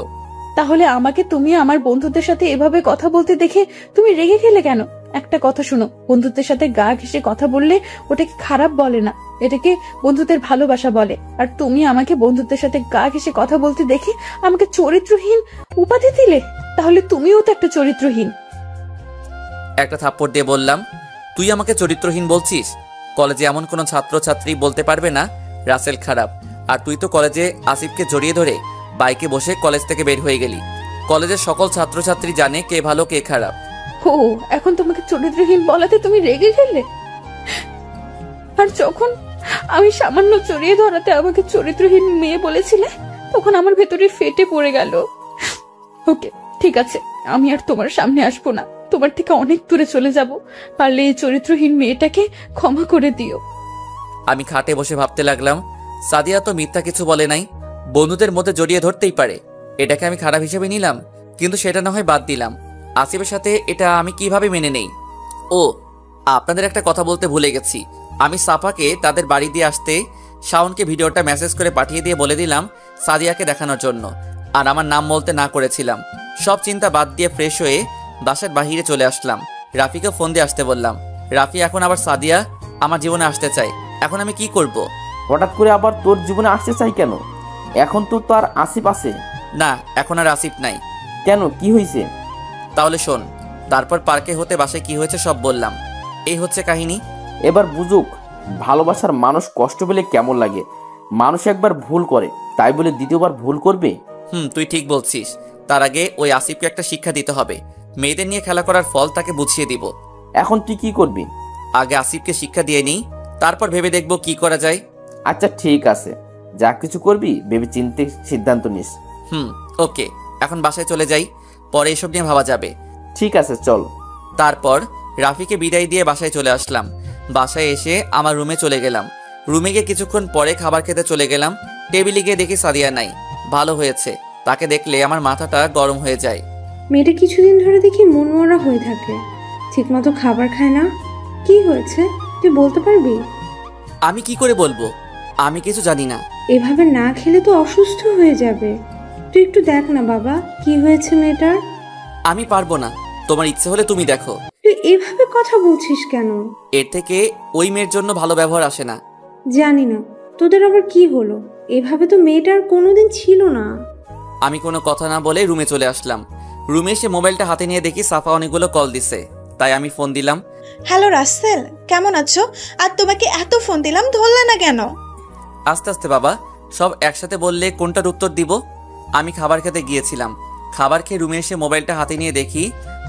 তাহলে আমাকে তুমি আমার বন্ধুদের সাথে এভাবে কথা বলতে দেখে তুমি রেগে গেলে কেন? একটা কথা শুনো, বন্ধুদের সাথে গা ঘেঁষে কথা বললে ওটাকে খারাপ বলে না, এটাকে বন্ধুদের ভালোবাসা বলে। আর তুমি আমাকে বন্ধুদের সাথে গা ঘেঁষে কথা বলতে দেখে আমাকে চরিত্রহীন উপাধি দিলে। তাহলে তুমিও তো একটা চরিত্রহীন। একটা থাপ্পড় দিয়ে বললাম, তুই আমাকে চরিত্রহীন বলছিস? কলেজে এমন কোনো ছাত্রছাত্রী বলতে পারবে না রাসেল খারাপ। আর তুই তো কলেজে আসিফকে জড়িয়ে ধরে বাইকে বসে কলেজ থেকে বের হয়ে গেলি। কলেজের সকল ছাত্রছাত্রী জানে কে ভালো কে খারাপ। ও, এখন তোমাকে চরিত্রহীন বলাতে তুমি রেগে গেলে? আর যখন আমি সামান্য জড়িয়ে ধরাতে আমাকে চরিত্রহীন মেয়ে বলেছিলে, তখন আমার ভেতরে ফেটে পড়ে গেল। ওকে, ঠিক আছে, আমি আর তোমার সামনে আসবো না। তোমার থেকে অনেক দূরে চলে যাব। পারলে এই চরিত্রহীন মেয়েটাকে ক্ষমা করে দিও। আমি খাটে বসে ভাবতে লাগলাম, সাদিয়া তো মিথ্যা কিছু বলে নাই। বন্ধুদের মধ্যে জড়িয়ে ধরতেই পারে। এটাকে আমি খারাপ হিসেবে নিলাম, কিন্তু সেটা না হয় বাদ দিলাম। আসিফের সাথে এটা আমি কিভাবে মেনে নেই? ও, আপনাদের একটা কথা বলতে ভুলে গেছি। আমি সাফাকে তাদের বাড়ি দিয়ে আসতে শাওনকে ভিডিওটা মেসেজ করে পাঠিয়ে দিয়ে বলে দিলাম সাদিয়াকে দেখানোর জন্য, আর আমার নাম বলতে না করেছিলাম। সব চিন্তা বাদ দিয়ে ফ্রেশ হয়ে বাসার বাহিরে চলে আসলাম। রাফিকে ফোন দিয়ে আসতে বললাম। রাফি এখন আবার সাদিয়া আমার জীবনে আসতে চাই। এখন আমি কি করব? হঠাৎ করে আবার তোর জীবনে আসতে চাই কেন? এখন তো তার আসিফ আছে। না, এখন আর আসিফ নাই। কেন, কি হয়েছে? তাহলে শোন। তারপর পার্কে হতে বাসায় কি হয়েছে সব বললাম। এই হচ্ছে কাহিনী। এবার বুঝুক ভালোবাসার মানুষ কষ্ট পেলে কেমন লাগে। মানুষ একবার ভুল করে, তাই বলে দ্বিতীয়বার ভুল করবে? তুই ঠিক বলছিস। তার আগে ওই আসিফকে একটা শিক্ষা দিতে হবে। মেয়েদের নিয়ে খেলা করার ফল তাকে বুঝিয়ে দিব। এখন তুই কি করবি? আগে আসিফকে শিক্ষা দিয়ে নিই, তারপর ভেবে দেখবো কি করা যায়। আচ্ছা ঠিক আছে, যা কিছু করবি ভেবে চিন্তে সিদ্ধান্ত নিস। ওকে, এখন বাসায় চলে যাই, পরে এসব নিয়ে ভাবা যাবে। ঠিক আছে, চল। তারপর রাফিকে বিদায় দিয়ে বাসায় চলে আসলাম। বাসায় এসে আমার রুমে চলে গেলাম। রুমে গিয়ে কিছুক্ষণ পরে খাবার খেতে চলে গেলাম। টেবিলে গিয়ে দেখি সাদিয়া নাই। ভালো হয়েছে, তাকে দেখলে আমার মাথাটা গরম হয়ে যায়। মেয়েটা কিছুদিন ধরে দেখি মনমরা হয়ে থাকে, ঠিকমতো খাবার খায় না। কি হয়েছে তুই বলতে পারবি? আমি কি করে বলবো? আমি কিছু জানি না। এভাবে না খেলে তো অসুস্থ হয়ে যাবে। তুই একটু দেখ না বাবা, কি হয়েছে মেয়েটার। আমি পারবো না, তোমার ইচ্ছে হলে তুমি দেখো। তুই এভাবে কথা বলছিস কেন? এর থেকে ওই মেয়ের জন্য ভালো ব্যবহার আসে না। জানি না তোদের আবার কি হলো, এভাবে তো মেয়েটার কোনোদিন ছিল না। আমি কোনো কথা না বলে রুমে চলে আসলাম। রুমে এসে মোবাইলটা হাতে নিয়ে দেখি সাফা অনেকগুলো কল দিছে, তাই আমি ফোন দিলাম। হ্যালো রাসেল, কেমন আছো? আর তোমাকে এত ফোন দিলাম, ধরলে না কেন? আস্তে আস্তে বাবা, সব একসাথে বললে কোনটার উত্তর দিব? আমি খাবার খেতে গিয়েছিলাম। খাবার খেয়ে রুমে এসে মোবাইলটা হাতে নিয়ে দেখি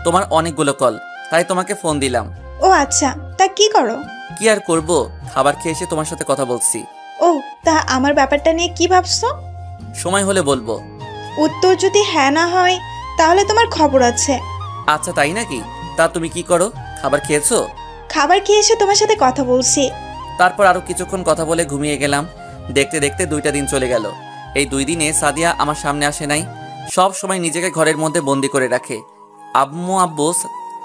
তোমার অনেকগুলো কল, তাই তোমাকে ফোন দিলাম। ও আচ্ছা, তা কি করো? কি আর করব, খাবার খেয়ে এসে তোমার সাথে কথা বলছি। ও, তা আমার ব্যাপারটা নিয়ে কি ভাবছো? সময় হলে বলবো। উত্তর যদি হ্যাঁ না হয় তাহলে তোমার খবর আছে। আচ্ছা তাই নাকি? তা তুমি কি করো? খাবার খেয়েছো? খাবার খেয়ে এসে তোমার সাথে কথা বলছি। তারপর আরো কিছুক্ষণ কথা বলে ঘুমিয়ে গেলাম। দেখতে দেখতে 2টা দিন চলে গেল। এই 2 দিনে সাদিয়া আমার সামনে আসে নাই। সব সময় নিজেকে ঘরের মধ্যে বন্দি করে রাখে। আব্বু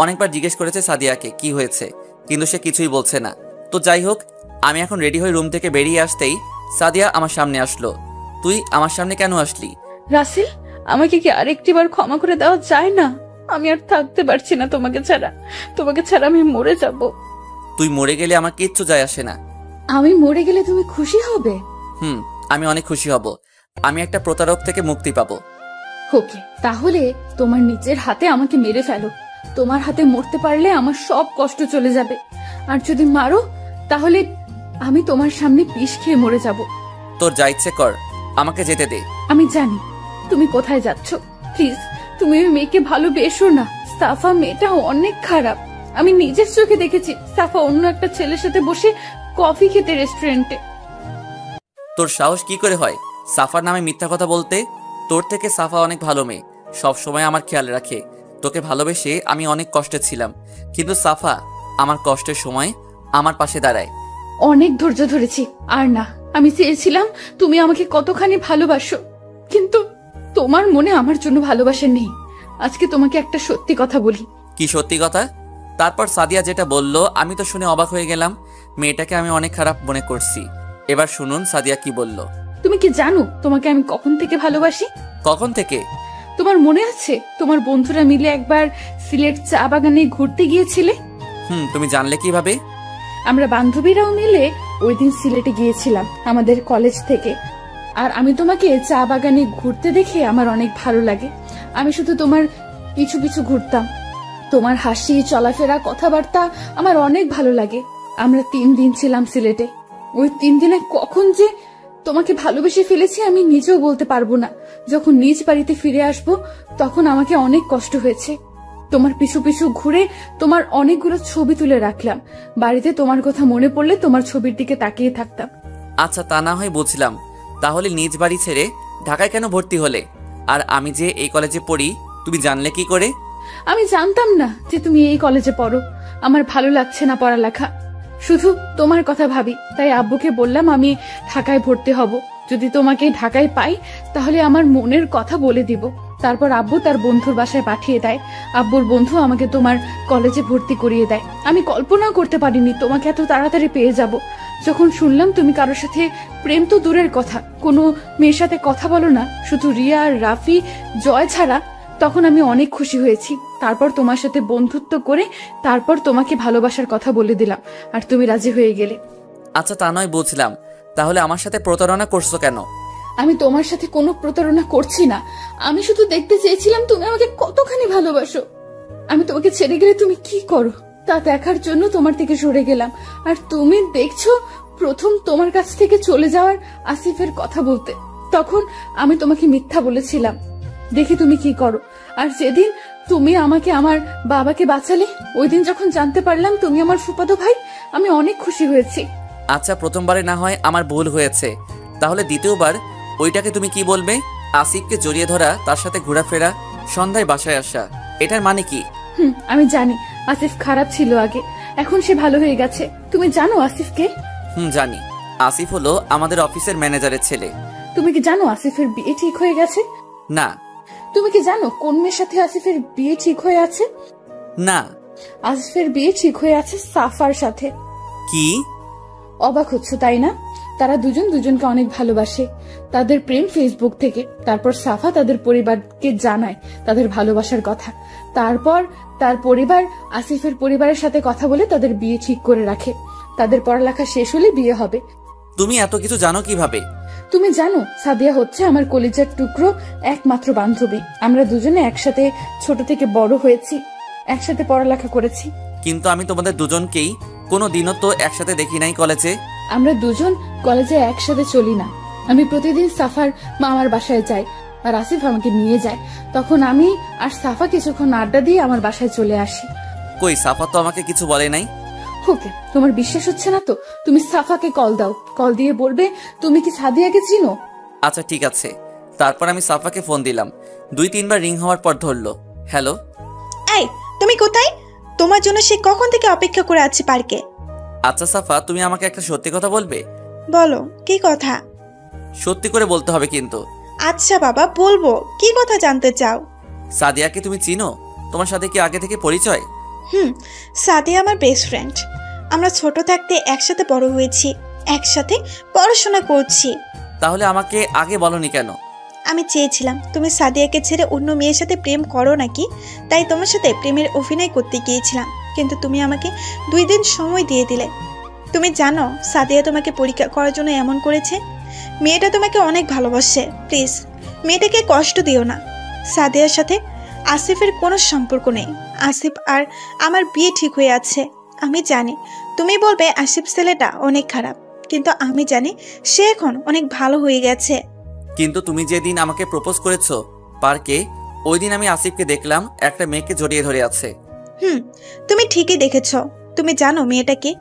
অনেকবার জিজ্ঞেস করেছে সাদিয়াকে কি হয়েছে, কিন্তু সে কিছুই বলছে না। তো যাই হোক, আমি এখন রেডি হয়ে রুম থেকে বেরিয়ে আসতেই সাদিয়া আমার সামনে আসলো। তুই আমার সামনে কেন আসলি? রাসেল, আমাকে কি আরেকটিবার ক্ষমা করে দেওয়া যায় না? আমি আর থাকতে পারছি না তোমাকে ছাড়া। তোমাকে ছাড়া আমি মরে যাব। তুই মরে গেলে আমার কিচ্ছু যায় আসে না। আমি মরে গেলে তুমি খুশি হবে? আমি অনেক খুশি হব। আমি একটা প্রতারক থেকে মুক্তি পাবো। ওকে, তাহলে তোমার নিজের হাতে আমাকে মেরে ফেলো। তোমার হাতে মরতে পারলে আমার সব কষ্ট চলে যাবে। আর যদি মারো তাহলে আমি তোমার সামনে বিষ খেয়ে মরে যাব। তোর যা ইচ্ছে কর, আমাকে যেতে দে। আমি জানি তুমি কোথায় যাচ্ছ। প্লিজ, তুমি ওই মেয়েকে ভালোবেসো না। সাফা মেয়েটা অনেক খারাপ। আমি নিজের চোখে দেখেছি সাফা অন্য একটা ছেলের সাথে বসে কফি খেতে রেস্টুরেন্টে। তোর সাহস কি করে হয় সাফার নামে মিথ্যা কথা বলতে? তোর থেকে সাফা অনেক ভালো মেয়ে, সব সময় আমার খেয়াল রাখে। তোকে ভালোবেসে আমি অনেক কষ্টে ছিলাম, কিন্তু সাফা আমার কষ্টের সময় আমার পাশে দাঁড়ায়। অনেক ধৈর্য ধরেছি, আর না। আমি চেয়েছিলাম তুমি আমাকে কতখানি ভালোবাসো, কিন্তু তোমার মনে আমার জন্য ভালোবাসা নেই। আজকে তোমাকে একটা সত্যি কথা বলি। কি সত্যি কথা? তারপর সাদিয়া যেটা বলল আমি তো শুনে অবাক হয়ে গেলাম। মেয়েটাকে আমি অনেক খারাপ মনে করছি। এবার শুনুন সাদিয়া কি বলল। তুমি কি জানো তোমাকে আমি কখন থেকে ভালোবাসি? কখন থেকে? তোমার মনে আছে তোমার বন্ধুরা মিলে একবার সিলেট চা বাগানে ঘুরতে গিয়েছিলে? তুমি জানলে কিভাবে? আমরা বান্ধবীরাও মিলে ওই দিন সিলেটে গিয়েছিলাম আমাদের কলেজ থেকে। আর আমি তোমাকে চা বাগানে ঘুরতে দেখে আমার অনেক ভালো লাগে। আমি শুধু তোমার পিছু পিছু ঘুরতাম। তোমার হাসি, চলাফেরা, কথাবার্তা আমার অনেক ভালো লাগে। আমরা 3 দিন ছিলাম সিলেটে। ওই 3 দিনে কখন যে তোমাকে ভালোবেসে ফেলেছি আমি নিজেও বলতে পারবো না। যখন নিজ বাড়িতে ফিরে আসবো তখন আমাকে অনেক কষ্ট হয়েছে। তোমার পিছু পিছু ঘুরে তোমার অনেকগুলো ছবি তুলে রাখলাম। বাড়িতে তোমার কথা মনে পড়লে তোমার ছবির দিকে তাকিয়ে থাকতাম। আচ্ছা, তা না হয় বুঝলাম। তাহলে নিজ বাড়ি ছেড়ে ঢাকায় কেন ভর্তি হলে? আর আমি যে এই কলেজে পড়ি তুমি জানলে কি করে? আমি জানতাম না যে তুমি এই কলেজে পড়ো। আমার ভালো লাগছে না পড়ালেখা, শুধু তোমার কথা ভাবি। তাই আব্বুকে বললাম আমি ঢাকায় ভর্তি হব। যদি তোমাকে ঢাকায় পাই তাহলে আমার মনের কথা বলে দিব। তারপর আব্বু তার বন্ধুর বাসায় পাঠিয়ে দেয়। আব্বুর বন্ধু আমাকে তোমার কলেজে ভর্তি করিয়ে দেয়। আমি কল্পনাও করতে পারিনি তোমাকে এত তাড়াতাড়ি পেয়ে যাব। যখন শুনলাম তুমি কারোর সাথে প্রেম তো দূরের কথা, কোনো মেয়ের সাথে কথা বলো না, শুধু রিয়া আর রাফি জয় ছাড়া, তখন আমি অনেক খুশি হয়েছি। তারপর তোমার সাথে বন্ধুত্ব করে তারপর তোমাকে ভালোবাসার কথা বলে দিলাম, আর তুমি রাজি হয়ে গেলে। আচ্ছা তা নয় বুঝলাম, তাহলে আমার সাথে প্রতারণা করছো কেন? আমি তোমার সাথে কোনো প্রতারণা করছি না, আমি শুধু দেখতে চেয়েছিলাম তুমি আমাকে কতখানি ভালোবাসো। আমি তোমাকে ছেড়ে গেলে তুমি কি করো তা দেখার জন্য তোমার থেকে সরে গেলাম। আর তুমি দেখছো প্রথম তোমার কাছ থেকে চলে যাওয়ার আসিফের কথা বলতে, তখন আমি তোমাকে মিথ্যা বলেছিলাম, দেখি তুমি কি করো। আর যেদিন তুমি আমাকে আমার বাবাকে বাঁচালে, ওই দিন যখন জানতে পারলাম তুমি আমার ফুফাতো ভাই, আমি অনেক খুশি হয়েছি। আচ্ছা প্রথমবারে না হয় আমার ভুল হয়েছে, তাহলে দ্বিতীয়বার ওইটাকে তুমি কি বলবে? আসিফকে জড়িয়ে ধরা, তার সাথে ঘোরাফেরা, সন্ধ্যায় বাসায় আসা, এটার মানে কি? আমি জানি আসিফ খারাপ ছিল আগে, এখন সে ভালো হয়ে গেছে। তুমি জানো আসিফকে? জানি। আসিফ হলো আমাদের অফিসের ম্যানেজারের ছেলে। তুমি কি জানো আসিফের বিয়ে ঠিক হয়ে গেছে? না। তুমি কি জানো কোন মেয়ের সাথে আসিফের বিয়ে ঠিক হয়ে আছে? না। আসিফের বিয়ে ঠিক হয়ে আছে সাফার সাথে। কি? অবাক হচ্ছ তাই না? তারা দুজন দুজনকে অনেক ভালোবাসে, তাদের প্রেম ফেসবুক থেকে। তারপর সাফা তাদের পরিবারকে জানায় তাদের ভালোবাসার কথা। তারপর তার পরিবার আসিফের পরিবারের সাথে কথা বলে তাদের বিয়ে ঠিক করে রাখে। তাদের পড়ালেখা শেষ হলে বিয়ে হবে। তুমি এত কিছু জানো কিভাবে? তুমি জানো সাদিয়া হচ্ছে আমার কলিজার টুকরো একমাত্র বান্ধবী। আমরা দুজনে একসাথে ছোট থেকে বড় হয়েছি, একসাথে পড়ালেখা করেছি। কিন্তু আমি তোমাদের দুজনকেই কোনো দিনও তো একসাথে দেখি নাই কলেজে। আমরা দুজন কলেজে একসাথে চলি না। আমি প্রতিদিন সাফার মামার বাসায় যাই, আর আসিফ আমাকে নিয়ে যায়। তখন আমি আর সাফা কিছুক্ষণ আড্ডা দিয়ে আমার বাসায় চলে আসি। কই সাফা তো আমাকে কিছু বলে নাই। ওকে, তোমার বিশ্বাস হচ্ছে না তো তুমি সাফাকে কল দাও, কল দিয়ে বলবে তুমি কি সাদিয়াকে চিনো। আচ্ছা ঠিক আছে। তারপর আমি সাফাকে ফোন দিলাম, 2-3বার রিং হওয়ার পর ধরলো। হ্যালো। এই তুমি কোথায়? তোমার জন্য সে কখন থেকে অপেক্ষা করে আছে পার্কে। আচ্ছা সাফা, তুমি আমাকে একটা সত্যি কথা বলবে? বলো কি কথা? সত্যি করে বলতে হবে কিন্তু। আচ্ছা বাবা বলবো, কি কথা জানতে চাও? সাদিয়াকে তুমি চিনো? তোমার সাথে কি আগে থেকে পরিচয়? সাদিয়া আমার বেস্ট ফ্রেন্ড। আমরা ছোট থাকতে একসাথে বড় হয়েছি, একসাথে পড়াশোনা করছি। তাহলে আমাকে আগে বলনি কেন? আমি চেয়েছিলাম তুমি সাদিয়াকে ছেড়ে অন্য মেয়ের সাথে প্রেম করো নাকি, তাই তোমার সাথে প্রেমের অভিনয় করতে গিয়েছিলাম। কিন্তু তুমি আমাকে 2 দিন সময় দিয়ে দিলে। তুমি জানো সাদিয়া তোমাকে পরীক্ষা করার জন্য এমন করেছে। মেয়েটা তোমাকে অনেক ভালোবাসে, প্লিজ মেয়েটাকে কষ্ট দিও না। সাদিয়ার সাথে আসিফের কোনো সম্পর্ক নেই। আসিফ আর আমার বিয়ে ঠিক হয়ে আছে। আমি জানি তুমি বলবে আসিফ ছেলেটা অনেক খারাপ, কিন্তু আমি জানি সে এখন অনেক ভালো হয়ে গেছে। কিন্তু তুমি যেদিন আমাকে প্রপোজ করেছো পার্কে, ওই দিন আমি আসিফকে দেখলাম একটা মেয়েকে জড়িয়ে ধরে আছে। তুমি ঠিকই দেখেছ। তুমি জানো মেয়েটা কি?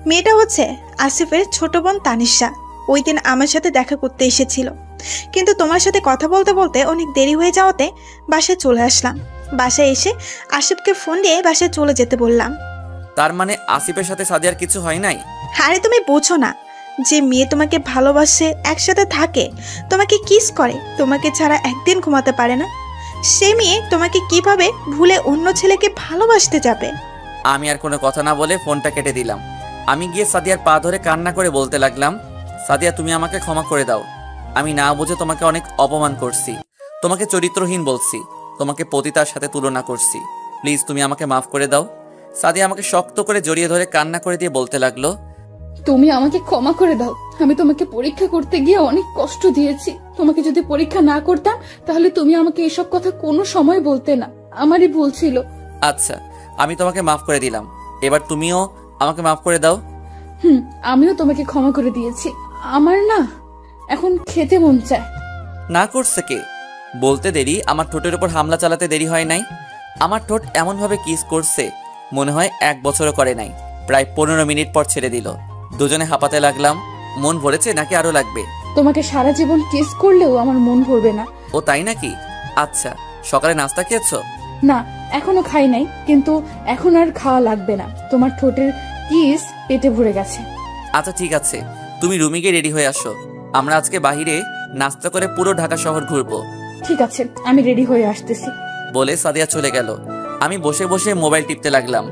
মেয়েটা হচ্ছে আসিফের ছোট বোন তানিশা। ওই দিন আমার সাথে দেখা করতে এসেছিল, কিন্তু তোমার সাথে কথা বলতে বলতে অনেক দেরি হয়ে যাওয়াতে বাসায় চলে আসলাম। বাসায় এসে আসিফকে ফোন দিয়ে বাসায় চলে যেতে বললাম। তার মানে আসিফের সাথে সাদিয়ার কিছু হয় নাই? আরে তুমি বোঝো না, যে মেয়ে তোমাকে ভালোবাসে, একসাথে থাকে, তোমাকে কিস করে, তোমাকে ছাড়া একদিন ঘুমাতে পারে না, সে মেয়ে তোমাকে কিভাবে ভুলে অন্য ছেলেকে ভালোবাসতে যাবে? আমি আর কোনো কথা না বলে ফোনটা কেটে দিলাম। আমি গিয়ে সাদিয়ার পা ধরে কান্না করে বলতে লাগলাম, সাদিয়া তুমি আমাকে ক্ষমা করে দাও। আমি না বুঝে তোমাকে অনেক অপমান করছি, তোমাকে চরিত্রহীন বলছি, তোমাকে পতিতার সাথে তুলনা করছি। প্লিজ তুমি আমাকে মাফ করে দাও। সাদিয়া আমাকে শক্ত করে জড়িয়ে ধরে কান্না করে দিয়ে বলতে লাগলো, তুমি আমাকে ক্ষমা করে দাও। আমি তোমাকে পরীক্ষা করতে গিয়ে অনেক কষ্ট দিয়েছি। তোমাকে যদি পরীক্ষা না করতাম তাহলে তুমি আমাকে এসব কথা কোনো সময় বলতে না। আমারই ভুল ছিল। আচ্ছা আমি তোমাকে মাফ করে দিলাম, এবার তুমিও আমাকে মাফ করে দাও। আমিও তোমাকে ক্ষমা করে দিয়েছি। আমার না এখন খেতে মন চায়। না করছে কে? বলতে দেরি, আমার ঠোঁটের উপর হামলা চালাতে দেরি হয় নাই। আমার ঠোঁট এমন ভাবে কিস করছে মনে হয় 1 বছরও করে নাই। প্রায় 15 মিনিট পর ছেড়ে দিল। দুজনে হাঁপাতে লাগলাম। মন ভরেছে নাকি আরো লাগবে? তোমাকে সারা জীবন কিস করলেও আমার মন ভরবে না। ও তাই নাকি? আচ্ছা সকালে নাস্তা খেয়েছো? না এখনো খাই নাই, কিন্তু এখন আর খাওয়া লাগবে না। তোমার ঠোঁটের কিস পেটে ভরে গেছে। আচ্ছা ঠিক আছে, তুমি রুমে গিয়ে রেডি হয়ে আসো। আমরা আজকে বাহিরে নাস্তা করে পুরো ঢাকা শহর ঘুরবো। ঠিক আছে, আমি রেডি হয়ে আসতেছি। বলে সাদিয়া চলে গেল। আমি বসে বসে মোবাইল টিপতে লাগলাম।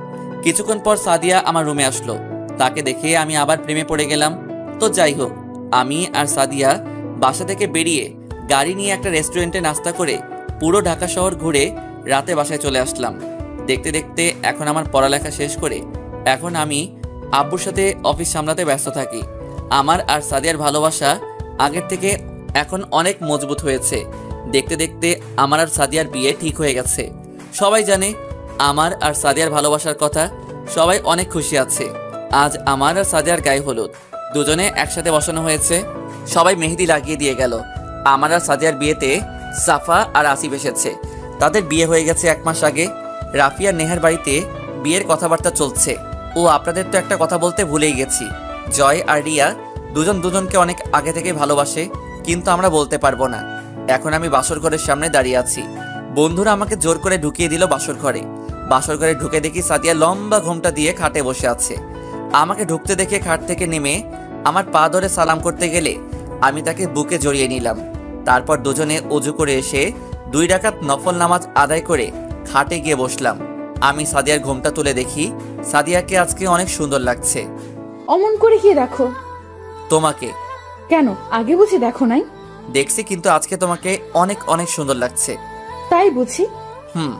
কিছুক্ষণ পর সাদিয়া আমার রুমে আসলো। তাকে দেখে আমি আবার প্রেমে পড়ে গেলাম। তো যাই হোক, আমি আর সাদিয়া বাসা থেকে বেরিয়ে গাড়ি নিয়ে একটা রেস্টুরেন্টে নাস্তা করে পুরো ঢাকা শহর ঘুরে রাতে বাসায় চলে আসলাম। দেখতে দেখতে এখন আমার পড়ালেখা শেষ করে এখন আমি আব্বুর সাথে অফিস সামলাতে ব্যস্ত থাকি। আমার আর সাদিয়ার ভালোবাসা আগের থেকে এখন অনেক মজবুত হয়েছে। দেখতে দেখতে আমার আর সাদিয়ার বিয়ে ঠিক হয়ে গেছে। সবাই জানে আমার আর সাদিয়ার ভালোবাসার কথা। সবাই অনেক খুশি আছে। আজ আমার আর সাদিয়ার গায়ে হলুদ দুজনে একসাথে বসানো হয়েছে। সবাই মেহেদি লাগিয়ে দিয়ে গেল। আমার আর সাদিয়ার বিয়েতে সাফা আর আসিফ এসেছে। তাদের বিয়ে হয়ে গেছে 1 মাস আগে। রাফিয়া নেহার বাড়িতে বিয়ের কথাবার্তা চলছে। ও আপনাদের তো একটা কথা বলতে ভুলেই গেছি, জয় আর রিয়া দুজন দুজনকে অনেক আগে থেকে ভালোবাসে, কিন্তু আমরা বলতে পারবো না। এখন আমি বাসর ঘরের সামনে দাঁড়িয়ে আছি। বন্ধুরা আমাকে জোর করে ঢুকিয়ে দিল বাসর ঘরে। বাসর ঘরে ঢুকে দেখি সাদিয়া লম্বা ঘোমটা দিয়ে খাটে বসে আছে। আমাকে ঢুকতে দেখে খাট থেকে নেমে আমার পা ধরে সালাম করতে গেলে আমি তাকে বুকে জড়িয়ে নিলাম। তারপর দুজনে অজু করে এসে 2 রাকাত নফল নামাজ আদায় করে খাটে গিয়ে বসলাম। আমি সাদিয়ার ঘোমটা তুলে দেখি সাদিয়াকে আজকে অনেক সুন্দর লাগছে। অমন করে কি রাখো? তোমাকে। কেন, আগে বুঝি দেখো নাই? দেখছি, কিন্তু আজকে তোমাকে অনেক অনেক সুন্দর লাগছে। তাই বুঝি? হুম।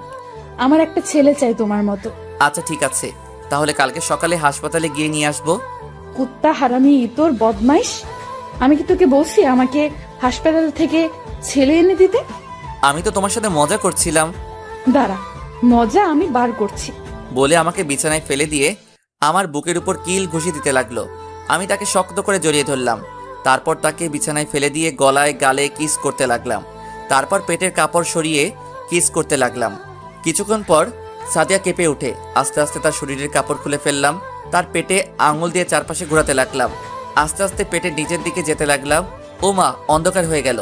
আমার একটা ছেলে চাই তোমার মতো। আচ্ছা ঠিক আছে, তাহলে কালকে সকালে হাসপাতালে গিয়ে নিয়ে আসবো। কুত্তা হারামি তোর বদমাইশ! আমি কি তোকে বলছি আমাকে হাসপাতাল থেকে ছেলে এনে দিতে? আমি তো তোমার সাথে মজা করছিলাম। দাঁড়া, মজা আমি বার করছি। বলে আমাকে বিছানায় ফেলে দিয়ে আমার বুকের উপর কিল ঘুষি দিতে লাগলো। আমি তাকে শক্ত করে জড়িয়ে ধরলাম। তারপর তাকে বিছানায় ফেলে দিয়ে গলায় গালে কিস করতে লাগলাম। তারপর পেটের কাপড় সরিয়ে কিস করতে লাগলাম। কিছুক্ষণ পর সাদিয়া কেঁপে উঠে আস্তে আস্তে তার শরীরের কাপড় খুলে ফেললাম। তার পেটে আঙুল দিয়ে চারপাশে ঘোরাতে লাগলাম। আস্তে আস্তে পেটের নিচের দিকে যেতে লাগলাম। ও মা, অন্ধকার হয়ে গেল।